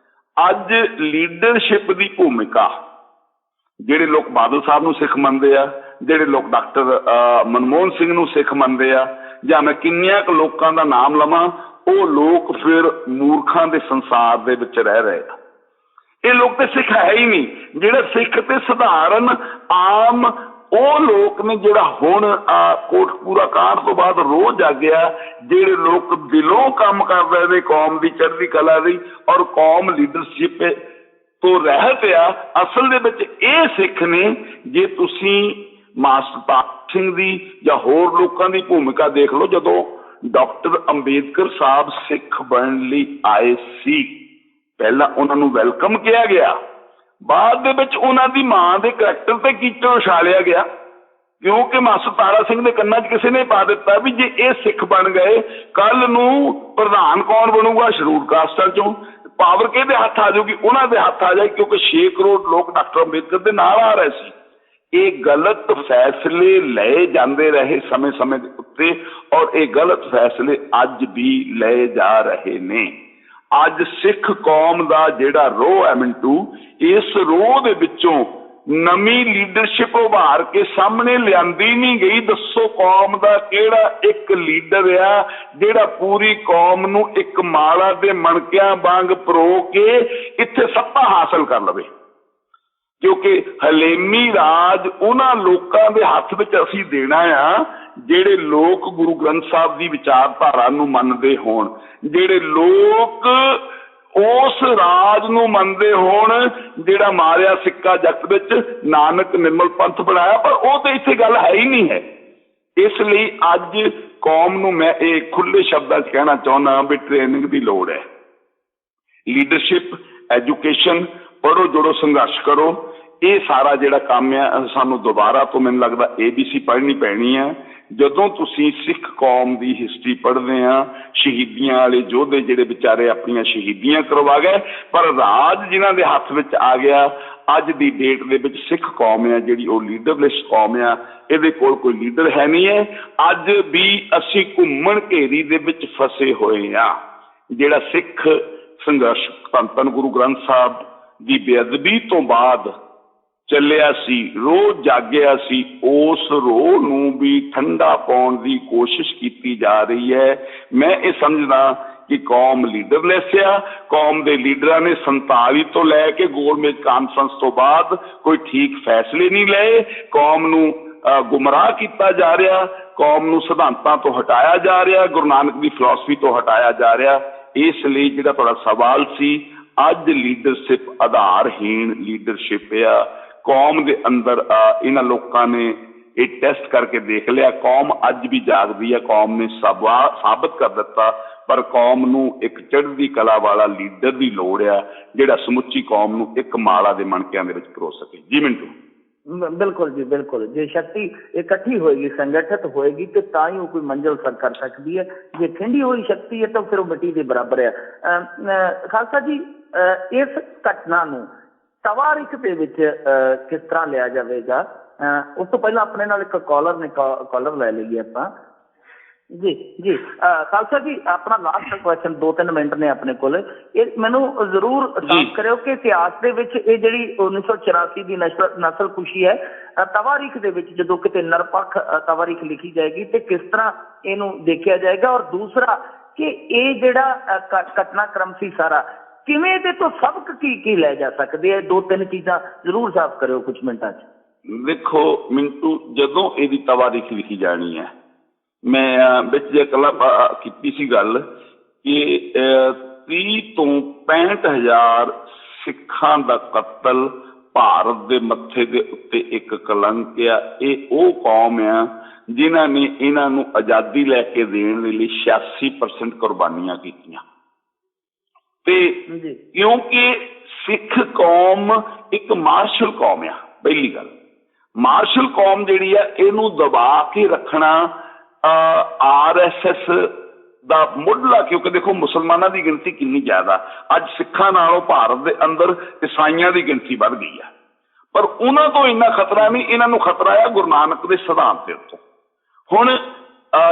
Speaker 2: ਅੱਜ ਲੀਡਰਸ਼ਿਪ ਦੀ ਭੂਮਿਕਾ, ਜਿਹੜੇ ਲੋਕ ਬਾਦਲ ਸਾਹਿਬ ਨੂੰ ਸਿੱਖ ਮੰਨਦੇ ਆ, ਜਿਹੜੇ ਲੋਕ ਡਾਕਟਰ ਮਨਮੋਹਨ ਸਿੰਘ ਨੂੰ ਸਿੱਖ ਮੰਨਦੇ ਆ, ਜਾਂ ਮੈਂ ਕਿੰਨਿਆਂ ਕੁ ਲੋਕਾਂ ਦਾ ਨਾਮ ਲਵਾਂ, ਉਹ ਲੋਕ ਫਿਰ ਮੂਰਖਾਂ ਦੇ ਸੰਸਾਰ ਦੇ ਵਿੱਚ ਰਹਿ ਰਹੇ ਆ। ਇਹ ਲੋਕ ਤੇ ਸਿੱਖ ਹੈ ਹੀ ਨਹੀਂ। ਜਿਹੜੇ ਸਿੱਖ ਤੇ ਸਧਾਰਨ ਆਮ ਉਹ ਲੋਕ ਨੇ ਜਿਹੜਾ ਹੁਣ ਕੋਟਕਪੂਰਾ ਕਾਂਡ ਤੋਂ ਬਾਅਦ ਰੋਜ਼ ਜਾਗਿਆ, ਜਿਹੜੇ ਲੋਕ ਦਿਲੋਂ ਕੰਮ ਕਰ ਰਹੇ ਨੇ ਕੌਮ ਦੀ ਚੜ੍ਹਦੀ ਕਲਾ ਲਈ ਔਰ ਕੌਮ ਲੀਡਰਸ਼ਿਪ ਤੋਂ ਰਹਿਤ ਆ, ਅਸਲ ਦੇ ਵਿੱਚ ਇਹ ਸਿੱਖ ਨੇ। ਜੇ ਤੁਸੀਂ ਮਾਸਟਰ ਤਾਜ ਸਿੰਘ ਦੀ ਜਾਂ ਹੋਰ ਲੋਕਾਂ ਦੀ ਭੂਮਿਕਾ ਦੇਖ ਲਓ, ਜਦੋਂ ਡਾਕਟਰ ਅੰਬੇਦਕਰ ਸਾਹਿਬ ਸਿੱਖ ਬਣਨ ਲਈ ਆਏ ਸੀ, ਪਹਿਲਾਂ ਉਹਨਾਂ ਨੂੰ ਵੈਲਕਮ ਕਿਹਾ ਗਿਆ, ਬਾਅਦ ਦੇ ਵਿੱਚ ਉਹਨਾਂ ਦੀ ਮਾਂ ਦੇ ਕਰੈਕਟਰ ਤੇ ਕੀਚੜ ਉਛਾਲਿਆ ਗਿਆ, ਕਿਉਂਕਿ ਮਾਸਟਰ ਤਾਰਾ ਸਿੰਘ ਦੇ ਕੰਨਾਂ 'ਚ ਕਿਸੇ ਨੇ ਪਾ ਦਿੱਤਾ ਵੀ ਜੇ ਇਹ ਸਿੱਖ ਬਣ ਗਏ, ਕੱਲ ਨੂੰ ਪ੍ਰਧਾਨ ਕੌਣ ਬਣੂਗਾ? ਸ਼ਡਿਊਲ ਕਾਸਟਾਂ 'ਚੋਂ। ਪਾਵਰ ਕਿਹਦੇ ਹੱਥ ਆ ਜਾਊਗੀ? ਉਹਨਾਂ ਦੇ ਹੱਥ ਆ ਜਾਏ, ਕਿਉਂਕਿ 6 ਕਰੋੜ ਲੋਕ ਡਾਕਟਰ ਅੰਬੇਦਕਰ ਦੇ ਨਾਲ ਆ ਰਹੇ ਸੀ। ਇਹ ਗਲਤ ਫੈਸਲੇ ਲਏ ਜਾਂਦੇ ਰਹੇ ਸਮੇਂ ਸਮੇਂ ਦੇ ਉੱਤੇ, ਔਰ ਇਹ ਗਲਤ ਫੈਸਲੇ ਅੱਜ ਵੀ ਲਏ ਜਾ ਰਹੇ ਨੇ। ਅੱਜ ਸਿੱਖ ਕੌਮ ਦਾ ਜਿਹੜਾ ਰੋਹ ਹੈ ਮਿੰਟੂ, ਇਸ ਰੋਹ ਦੇ ਵਿੱਚੋਂ ਨਵੀਂ ਲੀਡਰਸ਼ਿਪ ਉਭਾਰ ਕੇ ਸਾਹਮਣੇ ਲਿਆਂਦੀ ਨਹੀਂ ਗਈ। ਦੱਸੋ ਕੌਮ ਦਾ ਕਿਹੜਾ ਇੱਕ ਲੀਡਰ ਆ ਜਿਹੜਾ ਪੂਰੀ ਕੌਮ ਨੂੰ ਇੱਕ ਮਾਲਾ ਦੇ ਮਣਕਿਆਂ ਵਾਂਗ ਪਰੋ ਕੇ ਇੱਥੇ ਸੱਤਾ ਹਾਸਲ ਕਰ ਲਵੇ? ਕਿਉਂਕਿ ਹਲੇਮੀ ਰਾਜ ਉਹਨਾਂ ਲੋਕਾਂ ਦੇ ਹੱਥ ਵਿੱਚ ਅਸੀਂ ਦੇਣਾ ਆ ਜਿਹੜੇ ਲੋਕ ਗੁਰੂ ਗ੍ਰੰਥ ਸਾਹਿਬ ਦੀ ਵਿਚਾਰਧਾਰਾ ਨੂੰ ਮੰਨਦੇ ਹੋਣ, ਜਿਹੜੇ ਲੋਕ ਉਸ ਰਾਜ ਨੂੰ ਮੰਨਦੇ ਹੋਣ ਜਿਹੜਾ ਮਾਰਿਆ ਸਿੱਕਾ ਜਗਤ ਵਿੱਚ ਨਾਨਕ ਨਿਰਮਲ ਪੰਥ ਬਣਾਇਆ, ਪਰ ਉਹ ਤਾਂ ਇੱਥੇ ਗੱਲ ਹੈ ਹੀ ਨਹੀਂ ਹੈ। ਇਸ ਲਈ ਅੱਜ ਕੌਮ ਨੂੰ ਮੈਂ ਇਹ ਖੁੱਲੇ ਸ਼ਬਦਾਂ 'ਚ ਕਹਿਣਾ ਚਾਹੁੰਦਾ ਵੀ ਟ੍ਰੇਨਿੰਗ ਦੀ ਲੋੜ ਹੈ। ਲੀਡਰਸ਼ਿਪ, ਐਜੂਕੇਸ਼ਨ, ਪੜ੍ਹੋ ਜੁੜੋ ਸੰਘਰਸ਼ ਕਰੋ, ਇਹ ਸਾਰਾ ਜਿਹੜਾ ਕੰਮ ਆ ਸਾਨੂੰ ਦੁਬਾਰਾ ਤੋਂ ਮੈਨੂੰ ਲੱਗਦਾ ABC ਪੜ੍ਹਨੀ ਪੈਣੀ ਹੈ। ਜਦੋਂ ਤੁਸੀਂ ਸਿੱਖ ਕੌਮ ਦੀ ਹਿਸਟਰੀ ਪੜ੍ਹਦੇ ਆ, ਸ਼ਹੀਦੀਆਂ ਵਾਲੇ ਯੋਧੇ ਜਿਹੜੇ ਵਿਚਾਰੇ ਆਪਣੀਆਂ ਸ਼ਹੀਦੀਆਂ ਕਰਵਾ ਗਏ, ਪਰ ਰਾਜ ਜਿਨ੍ਹਾਂ ਦੇ ਹੱਥ ਵਿੱਚ ਆ ਗਿਆ, ਅੱਜ ਦੀ ਡੇਟ ਦੇ ਵਿੱਚ ਸਿੱਖ ਕੌਮ ਆ ਜਿਹੜੀ ਉਹ ਲੀਡਰਲੈਸ ਕੌਮ ਆ, ਇਹਦੇ ਕੋਲ ਕੋਈ ਲੀਡਰ ਹੈ ਨਹੀਂ ਹੈ। ਅੱਜ ਵੀ ਅਸੀਂ ਘੁੰਮਣ ਘੇਰੀ ਦੇ ਵਿੱਚ ਫਸੇ ਹੋਏ ਆ। ਜਿਹੜਾ ਸਿੱਖ ਸੰਘਰਸ਼ ਧੰਨ ਧੰਨ ਗੁਰੂ ਗ੍ਰੰਥ ਸਾਹਿਬ ਦੀ ਬੇਅਦਬੀ ਤੋਂ ਬਾਅਦ ਚੱਲਿਆ ਸੀ, ਰੋਹ ਜਾਗਿਆ ਸੀ, ਉਸ ਰੋਹ ਨੂੰ ਵੀ ਠੰਡਾ ਪਾਉਣ ਦੀ ਕੋਸ਼ਿਸ਼ ਕੀਤੀ ਜਾ ਰਹੀ ਹੈ। ਮੈਂ ਇਹ ਸਮਝਦਾ ਕਿ ਕੌਮ ਲੀਡਰਲੈਸ ਆ। ਕੌਮ ਦੇ ਲੀਡਰਾਂ ਨੇ 47 ਤੋਂ ਲੈ ਕੇ ਗੋਲਮੇਜ ਕਾਨਫਰੰਸ ਤੋਂ ਬਾਅਦ ਕੋਈ ਠੀਕ ਫੈਸਲੇ ਨਹੀਂ ਲਏ। ਕੌਮ ਨੂੰ ਗੁੰਮਰਾਹ ਕੀਤਾ ਜਾ ਰਿਹਾ, ਕੌਮ ਨੂੰ ਸਿਧਾਂਤਾਂ ਤੋਂ ਹਟਾਇਆ ਜਾ ਰਿਹਾ, ਗੁਰੂ ਨਾਨਕ ਦੀ ਫਿਲਾਸਫੀ ਤੋਂ ਹਟਾਇਆ ਜਾ ਰਿਹਾ। ਇਸ ਲਈ ਜਿਹੜਾ ਤੁਹਾਡਾ ਸਵਾਲ ਸੀ, ਅੱਜ ਲੀਡਰਸ਼ਿਪ ਆਧਾਰਹੀਣ ਲੀਡਰਸ਼ਿਪ ਆ। ਕੌਮ ਦੇ ਅੰਦਰ ਇਹਨਾਂ ਲੋਕਾਂ ਨੇ ਇਹ ਟੈਸਟ ਕਰਕੇ ਦੇਖ ਲਿਆ, ਕੌਮ ਅੱਜ ਵੀ ਜਾਗਦੀ ਹੈ। ਕੌਮ ਨੇ ਸਾਬਤ ਕਰ ਦਿੱਤਾ, ਪਰ ਕੌਮ ਨੂੰ ਇੱਕ ਚੜ੍ਹਦੀ ਕਲਾ ਵਾਲਾ ਲੀਡਰ ਦੀ ਲੋੜ ਆ, ਜਿਹੜਾ ਸਮੁੱਚੀ ਕੌਮ ਨੂੰ ਇੱਕ ਮਾਲਾ ਦੇ ਮਣਕਿਆਂ ਦੇ ਵਿੱਚ ਪਰੋ ਸਕੇ। ਜੀ ਮਿੰਟੂ।
Speaker 1: ਬਿਲਕੁਲ ਜੀ, ਬਿਲਕੁਲ। ਜੇ ਸ਼ਕਤੀ ਇਕੱਠੀ ਹੋਏਗੀ, ਸੰਗਠਿਤ ਹੋਏਗੀ, ਤੇ ਤਾਂ ਹੀ ਉਹ ਕੋਈ ਮੰਜ਼ਿਲ ਸਰ ਕਰ ਸਕਦੀ ਹੈ। ਜੇ ਖਿੰਡੀ ਹੋਈ ਸ਼ਕਤੀ ਹੈ ਤਾਂ ਫਿਰ ਉਹ ਮਿੱਟੀ ਦੇ ਬਰਾਬਰ ਹੈ। ਖਾਲਸਾ ਜੀ, ਇਸ ਘਟਨਾ ਨੂੰ ਤਵਾਰੀਖ ਦੇ ਵਿੱਚ ਕਿਸ ਤਰ੍ਹਾਂ ਲਿਆ ਜਾਵੇਗਾ? ਉਸ ਤੋਂ ਪਹਿਲਾਂ ਆਪਣੇ ਨਾਲ ਇੱਕ ਕਾਲਰ ਲੈ ਲਈਏ ਆਪਾਂ। ਜੀ ਜੀ ਖਾਲਸਾ ਜੀ, ਆਪਣਾ ਲਾਸਟ ਕੁਐਸਚਨ, 2-3 ਮਿੰਟ ਨੇ ਆਪਣੇ ਕੋਲ। ਇਹ ਮੈਨੂੰ ਜ਼ਰੂਰ ਸਾਫ਼ ਕਰਿਓ ਕਿ ਇਤਿਹਾਸ ਦੇ ਵਿੱਚ ਇਹ ਜਿਹੜੀ 1984 ਦੀ ਨਸਲ ਕੁਸ਼ੀ ਹੈ, ਤਵਾਰੀਖ ਦੇ ਵਿੱਚ ਜਦੋਂ ਕਿਤੇ ਨਿਰਪੱਖ ਤਵਾਰੀਖ ਲਿਖੀ ਜਾਏਗੀ ਤੇ ਕਿਸ ਤਰ੍ਹਾਂ ਇਹਨੂੰ ਦੇਖਿਆ ਜਾਏਗਾ? ਔਰ ਦੂਸਰਾ ਕਿ ਇਹ ਜਿਹੜਾ ਘਟਨਾਕ੍ਰਮ ਸੀ ਸਾਰਾ, ਕਿਵੇਂ ਇਹਦੇ ਤੋਂ ਸਬਕ ਕੀ ਲੈ ਜਾ ਸਕਦੇ ਆ? 2-3 ਚੀਜ਼ਾਂ ਜ਼ਰੂਰ ਸਾਫ਼ ਕਰਿਓ ਕੁਝ ਮਿੰਟਾਂ 'ਚ।
Speaker 2: ਦੇਖੋ ਮਿੰਟੂ, ਜਦੋਂ ਇਹਦੀ ਤਵਾਰੀਖ ਲਿਖੀ ਜਾਣੀ ਹੈ, ਮੈਂ ਵਿੱਚ ਜੇ ਇਕੱਲਾ ਕੀਤੀ ਸੀ ਗੱਲ ਕਿ 30 ਤੋਂ 65,000 ਸਿੱਖਾਂ ਦਾ ਕਤਲ ਭਾਰਤ ਦੇ ਮੱਥੇ ਦੇ ਉੱਤੇ ਇੱਕ ਕਲੰਕ ਆ। ਇਹ ਉਹ ਕੌਮ ਆ ਜਿਨ੍ਹਾਂ ਨੇ ਇਹਨਾਂ ਨੂੰ ਆਜ਼ਾਦੀ ਲੈ ਕੇ ਦੇਣ ਦੇ ਲਈ 86% ਕੁਰਬਾਨੀਆਂ ਕੀਤੀਆਂ। ਤੇ ਕਿਉਂਕਿ ਸਿੱਖ ਕੌਮ ਇੱਕ ਮਾਰਸ਼ਲ ਕੌਮ ਆ। ਪਹਿਲੀ ਗੱਲ, ਮਾਰਸ਼ਲ ਕੌਮ ਜਿਹੜੀ ਆ, ਇਹਨੂੰ ਦਬਾ ਕੇ ਰੱਖਣਾ RSS ਦਾ ਮੁੱਢਲਾ, ਕਿਉਂਕਿ ਦੇਖੋ ਮੁਸਲਮਾਨਾਂ ਦੀ ਗਿਣਤੀ ਕਿੰਨੀ ਜ਼ਿਆਦਾ, ਅੱਜ ਸਿੱਖਾਂ ਨਾਲੋਂ ਭਾਰਤ ਦੇ ਅੰਦਰ ਈਸਾਈਆਂ ਦੀ ਗਿਣਤੀ ਵੱਧ ਗਈ ਆ, ਪਰ ਉਹਨਾਂ ਤੋਂ ਇੰਨਾ ਖਤਰਾ ਨਹੀਂ। ਇਹਨਾਂ ਨੂੰ ਖਤਰਾ ਆ ਗੁਰੂ ਨਾਨਕ ਦੇ ਸਿਧਾਂਤ ਦੇ ਉੱਤੋਂ। ਹੁਣ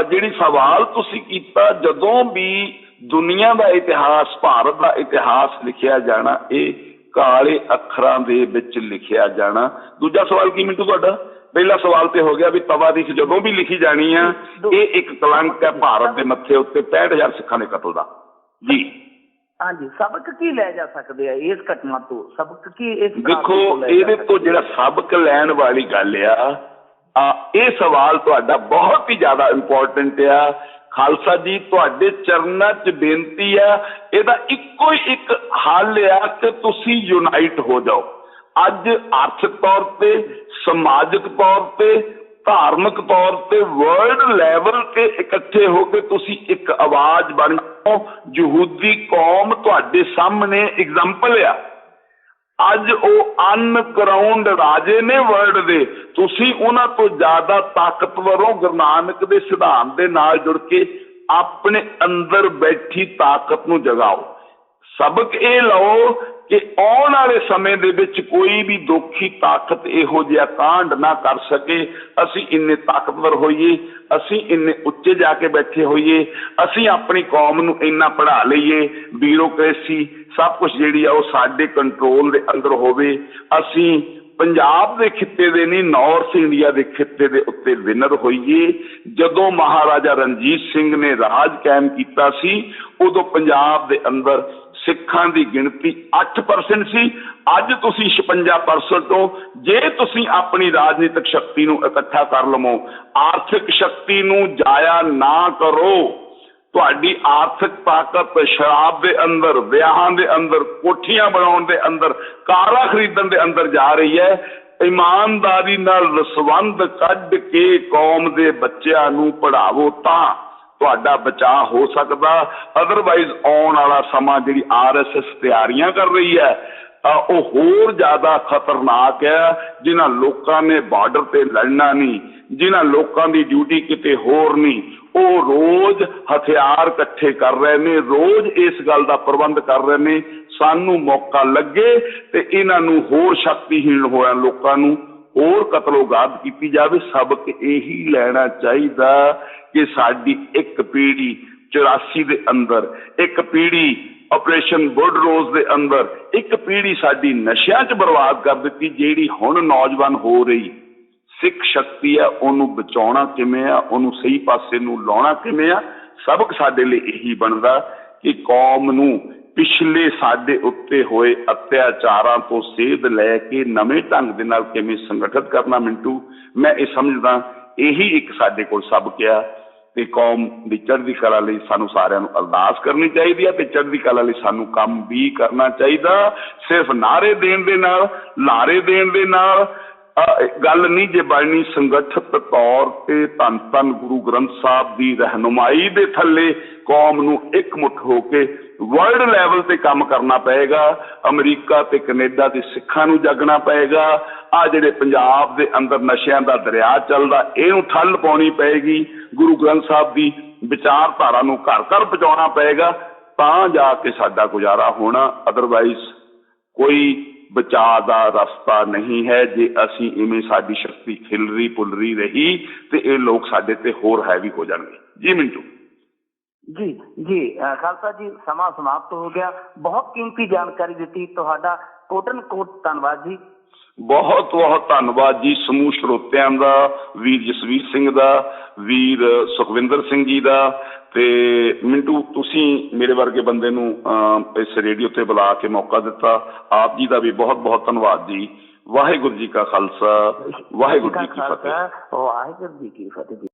Speaker 2: ਜਿਹੜੀ ਸਵਾਲ ਤੁਸੀਂ ਕੀਤਾ, ਜਦੋਂ ਵੀ ਦੁਨੀਆ ਦਾ ਇਤਿਹਾਸ, ਭਾਰਤ ਦਾ ਇਤਿਹਾਸ ਲਿਖਿਆ ਜਾਣਾ, ਇਹ ਕਾਲੇ ਅੱਖਰਾਂ ਦੇ ਵਿੱਚ ਲਿਖਿਆ ਜਾਣਾ। ਦੂਜਾ ਸਵਾਲ ਕੀ ਮਿੰਟੂ ਤੁਹਾਡਾ? ਪਹਿਲਾ ਸਵਾਲ ਤੇ ਹੋ ਗਿਆ ਵੀ ਤਵਾਰੀਖ ਜਦੋਂ ਵੀ ਲਿਖੀ ਜਾਣੀ ਆ, ਇਹ ਇੱਕ ਕਲੰਕ ਹੈ ਭਾਰਤ ਦੇ ਮੱਥੇ ਉੱਤੇ 65,000 ਸਿੱਖਾਂ ਦੇ ਕਤਲ ਦਾ। ਜੀ
Speaker 1: ਹਾਂਜੀ, ਸਬਕ ਕੀ ਲੈ ਜਾ ਸਕਦੇ ਆ ਇਸ ਘਟਨਾ ਤੋਂ? ਸਬਕ ਕੀ ਇਸ?
Speaker 2: ਦੇਖੋ, ਇਹਦੇ ਤੋਂ ਜਿਹੜਾ ਸਬਕ ਲੈਣ ਵਾਲੀ ਗੱਲ ਆ, ਇਹ ਸਵਾਲ ਤੁਹਾਡਾ ਬਹੁਤ ਹੀ ਜ਼ਿਆਦਾ ਇੰਪੋਰਟੈਂਟ ਆ। ਖਾਲਸਾ ਜੀ, ਤੁਹਾਡੇ ਚਰਨਾਂ 'ਚ ਬੇਨਤੀ ਆ, ਇਹਦਾ ਇੱਕੋ ਹੀ ਇੱਕ ਹੱਲ ਆ ਕਿ ਤੁਸੀਂ ਯੂਨਾਈਟ ਹੋ ਜਾਓ। ਅੱਜ ਆਰਥਿਕ ਤੌਰ ਤੇ, ਸਮਾਜਿਕ ਤੌਰ ਤੇ, ਧਾਰਮਿਕ ਤੌਰ ਤੇ, ਵਰਲਡ ਲੈਵਲ ਤੇ ਇਕੱਠੇ ਹੋ ਕੇ ਤੁਸੀਂ ਇੱਕ ਆਵਾਜ਼ ਬਣ ਜਾਓ। ਯਹੂਦੀ ਕੌਮ ਤੁਹਾਡੇ ਸਾਹਮਣੇ ਐਗਜ਼ਾਮਪਲ ਆ। ਅੱਜ ਉਹ ਅਨਕਰਾਊਂਡ ਰਾਜੇ ਨੇ ਵਰਲਡ ਦੇ, ਤੁਸੀਂ ਉਹਨਾਂ ਤੋਂ ਜ਼ਿਆਦਾ ਤਾਕਤਵਰ ਹੋ। ਗੁਰੂ ਨਾਨਕ ਦੇ ਸਿਧਾਂਤ ਦੇ ਨਾਲ ਜੁੜ ਕੇ ਆਪਣੇ ਅੰਦਰ ਬੈਠੀ ਤਾਕਤ ਨੂੰ ਜਗਾਓ। ਸਬਕ ਇਹ ਲਓ ਕਿ ਆਉਣ ਵਾਲੇ ਸਮੇਂ ਦੇ ਵਿੱਚ ਕੋਈ ਵੀ ਦੋਖੀ ਤਾਕਤ ਇਹੋ ਜਿਹਾ ਕਾਂਡ ਨਾ ਕਰ ਸਕੇ। ਅਸੀਂ ਇੰਨੇ ਤਾਕਤਵਰ ਹੋਈਏ, ਅਸੀਂ ਇੰਨੇ ਉੱਚੇ ਜਾ ਕੇ ਬੈਠੇ ਹੋਈਏ, ਅਸੀਂ ਆਪਣੀ ਕੌਮ ਨੂੰ ਇੰਨਾ ਪੜ੍ਹਾ ਲਈਏ, ਬਿਊਰੋਕ੍ਰੇਸੀ ਸਭ ਕੁਛ ਜਿਹੜੀ ਆ ਉਹ ਸਾਡੇ ਕੰਟਰੋਲ ਦੇ ਅੰਦਰ ਹੋਵੇ। ਅਸੀਂ ਪੰਜਾਬ ਦੇ ਖਿੱਤੇ ਦੇ ਨਹੀਂ, ਨਾਰਥ ਇੰਡੀਆ ਦੇ ਖਿੱਤੇ ਦੇ ਉੱਤੇ ਵਿਨਰ ਹੋਈਏ। ਜਦੋਂ ਮਹਾਰਾਜਾ ਰਣਜੀਤ ਸਿੰਘ ਨੇ ਰਾਜ ਕਾਇਮ ਕੀਤਾ ਸੀ, ਉਦੋਂ ਪੰਜਾਬ ਦੇ ਅੰਦਰ ਸਿੱਖਾਂ ਦੀ ਗਿਣਤੀ 8% ਸੀ। ਅੱਜ ਤੁਸੀਂ 56% ਹੋ। ਜੇ ਤੁਸੀਂ ਆਪਣੀ ਰਾਜਨੀਤਿਕ ਸ਼ਕਤੀ ਨੂੰ ਇਕੱਠਾ ਕਰ ਲਵੋ, ਆਰਥਿਕ ਸ਼ਕਤੀ ਨੂੰ ਜਾਇਆ ਨਾ ਕਰੋ। ਤੁਹਾਡੀ ਆਰਥਿਕ ਤਾਕਤ ਸ਼ਰਾਬ ਦੇ ਅੰਦਰ, ਵਿਆਹਾਂ ਦੇ ਅੰਦਰ, ਕੋਠੀਆਂ ਬਣਾਉਣ ਦੇ ਅੰਦਰ, ਕਾਰਾਂ ਖਰੀਦਣ ਦੇ ਅੰਦਰ ਜਾ ਰਹੀ ਹੈ। ਇਮਾਨਦਾਰੀ ਨਾਲ ਰਸਵੰਦ ਕੱਢ ਕੇ ਕੌਮ ਦੇ ਬੱਚਿਆਂ ਨੂੰ ਪੜ੍ਹਾਵੋ ਤਾਂ ਤੁਹਾਡਾ ਬਚਾਅ ਹੋ ਸਕਦਾ। ਅਦਰਵਾਈਜ਼ ਆਉਣ ਵਾਲਾ ਸਮਾਂ ਜਿਹੜੀ RSS ਤਿਆਰੀਆਂ ਕਰ ਰਹੀ ਹੈ, ਉਹ ਹੋਰ ਜ਼ਿਆਦਾ ਖਤਰਨਾਕ ਹੈ। ਜਿਨ੍ਹਾਂ ਲੋਕਾਂ ਨੇ ਬਾਰਡਰ ਤੇ ਲੜਨਾ ਨਹੀਂ, ਜਿਨ੍ਹਾਂ ਲੋਕਾਂ ਦੀ ਡਿਊਟੀ ਕਿਤੇ ਹੋਰ ਨਹੀਂ, ਉਹ ਰੋਜ਼ ਹਥਿਆਰ ਇਕੱਠੇ ਕਰ ਰਹੇ ਨੇ, ਰੋਜ਼ ਇਸ ਗੱਲ ਦਾ ਪ੍ਰਬੰਧ ਕਰ ਰਹੇ ਨੇ ਸਾਨੂੰ ਮੌਕਾ ਲੱਗੇ ਤੇ ਇਹਨਾਂ ਨੂੰ ਹੋਰ ਸ਼ਕਤੀਹੀਣ ਹੋਇਆ ਲੋਕਾਂ ਨੂੰ ਹੋਰ ਕਤਲੋਗਾਦ ਕੀਤੀ ਜਾਵੇ। ਸਬਕ ਇਹੀ ਲੈਣਾ ਚਾਹੀਦਾ ਕਿ ਸਾਡੀ ਇੱਕ ਪੀੜ੍ਹੀ 84 ਦੇ ਅੰਦਰ, ਇੱਕ ਪੀੜ੍ਹੀ ਆਪਰੇਸ਼ਨ ਬੁੱਢ ਰੋਜ਼ ਦੇ ਅੰਦਰ, ਇੱਕ ਪੀੜ੍ਹੀ ਸਾਡੀ ਨਸ਼ਿਆਂ 'ਚ ਬਰਬਾਦ ਕਰ ਦਿੱਤੀ। ਜਿਹੜੀ ਹੁਣ ਨੌਜਵਾਨ ਹੋ ਰਹੀ ਸਿੱਖ ਸ਼ਕਤੀ ਆ, ਉਹਨੂੰ ਬਚਾਉਣਾ ਕਿਵੇਂ ਆ, ਉਹਨੂੰ ਸਹੀ ਪਾਸੇ ਨੂੰ ਲਾਉਣਾ ਕਿਵੇਂ ਆ। ਸਬਕ ਸਾਡੇ ਲਈ ਇਹੀ ਬਣਦਾ ਕਿ ਕੌਮ ਨੂੰ ਪਿਛਲੇ ਸਾਡੇ ਉੱਤੇ ਹੋਏ ਅਤਿਆਚਾਰਾਂ ਤੋਂ ਸੇਧ ਲੈ ਕੇ ਨਵੇਂ ਢੰਗ ਦੇ ਨਾਲ ਕਿਵੇਂ ਸੰਗਠਿਤ ਕਰਨਾ। ਮਿੰਟੂ, ਮੈਂ ਇਹ ਸਮਝਦਾ ਇਹੀ ਇੱਕ ਸਾਡੇ ਕੋਲ ਸਬਕ ਆ ਤੇ ਕੌਮ ਦੀ ਚੜ੍ਹਦੀ ਕਲਾ ਲਈ ਸਾਨੂੰ ਸਾਰਿਆਂ ਨੂੰ ਅਰਦਾਸ ਕਰਨੀ ਚਾਹੀਦੀ ਹੈ ਤੇ ਚੜ੍ਹਦੀ ਕਲਾ ਲਈ ਸਾਨੂੰ ਕੰਮ ਵੀ ਕਰਨਾ ਚਾਹੀਦਾ। ਸਿਰਫ ਨਾਅਰੇ ਦੇਣ ਦੇ ਨਾਲ, ਲਾਰੇ ਦੇਣ ਦੇ ਨਾਲ ਗੱਲ ਨਹੀਂ ਜੇ ਬਣਨੀ। ਸੰਗਠਿਤ ਤੌਰ ਤੇ ਧੰਨ ਧੰਨ ਗੁਰੂ ਗ੍ਰੰਥ ਸਾਹਿਬ ਦੀ ਰਹਿਨੁਮਾਈ ਦੇ ਥੱਲੇ ਕੌਮ ਨੂੰ ਇਕਮੁੱਠ ਹੋ ਕੇ ਵਰਲਡ ਲੈਵਲ ਤੇ ਕੰਮ ਕਰਨਾ ਪਏਗਾ। ਅਮਰੀਕਾ ਤੇ ਕੈਨੇਡਾ ਦੇ ਸਿੱਖਾਂ ਨੂੰ ਜਾਗਣਾ ਪਏਗਾ। ਆ ਜਿਹੜੇ ਪੰਜਾਬ ਦੇ ਅੰਦਰ ਨਸ਼ਿਆਂ ਦਾ ਦਰਿਆ ਚੱਲਦਾ, ਇਹਨੂੰ ਠੱਲ ਪਾਉਣੀ ਪਏਗੀ। ਗੁਰੂ ਗ੍ਰੰਥ ਸਾਹਿਬ ਦੀ ਵਿਚਾਰਧਾਰਾ ਨੂੰ ਘਰ ਘਰ ਪਹੁੰਚਾਉਣਾ ਪਏਗਾ, ਤਾਂ ਜਾ ਕੇ ਸਾਡਾ ਗੁਜ਼ਾਰਾ ਹੋਣਾ। ਅਦਰਵਾਈਜ਼ ਕੋਈ ਬਚਾਅ ਦਾ ਰਸਤਾ ਨਹੀਂ ਹੈ। ਜੇ ਅਸੀਂ ਇਵੇਂ ਸਾਡੀ ਸ਼ਕਤੀ ਖਿਲਰੀ ਪੁਲਰੀ ਰਹੀ ਤੇ ਇਹ ਲੋਕ ਸਾਡੇ ਤੇ ਹੋਰ ਹੈਵੀ ਹੋ ਜਾਣਗੇ। ਜੀ ਮਿੰਟੂ।
Speaker 1: ਜੀ ਜੀ ਖਾਲਸਾ ਜੀ, ਸਮਾਂ ਸਮਾਪਤ ਹੋ ਗਿਆ। ਬਹੁਤ ਕੀਮਤੀ ਜਾਣਕਾਰੀ ਦਿੱਤੀ, ਤੁਹਾਡਾ ਕੋਟਨ ਕੋਟ ਧੰਨਵਾਦ ਜੀ।
Speaker 2: ਬਹੁਤ ਬਹੁਤ ਧੰਨਵਾਦ ਜੀ ਸਮੂਹ ਸਰੋਤਿਆਂ ਦਾ, ਵੀਰ ਜਸਵੀਰ ਸਿੰਘ ਦਾ, ਵੀਰ ਸੁਖਵਿੰਦਰ ਸਿੰਘ ਜੀ ਦਾ। ਤੇ ਮਿੰਟੂ, ਤੁਸੀਂ ਮੇਰੇ ਵਰਗੇ ਬੰਦੇ ਨੂੰ ਇਸ ਰੇਡੀਓ ਤੇ ਬੁਲਾ ਕੇ ਮੌਕਾ ਦਿੱਤਾ, ਆਪ ਜੀ ਦਾ ਵੀ ਬਹੁਤ ਬਹੁਤ ਧੰਨਵਾਦ ਜੀ। ਵਾਹਿਗੁਰੂ ਜੀ ਕਾ ਖਾਲਸਾ, ਵਾਹਿਗੁਰੂ ਜੀ ਕੀ ਫਤਿਹ।
Speaker 1: ਵਾਹਿਗੁਰੂ ਜੀ ਕੀ ਫਤਿਹ।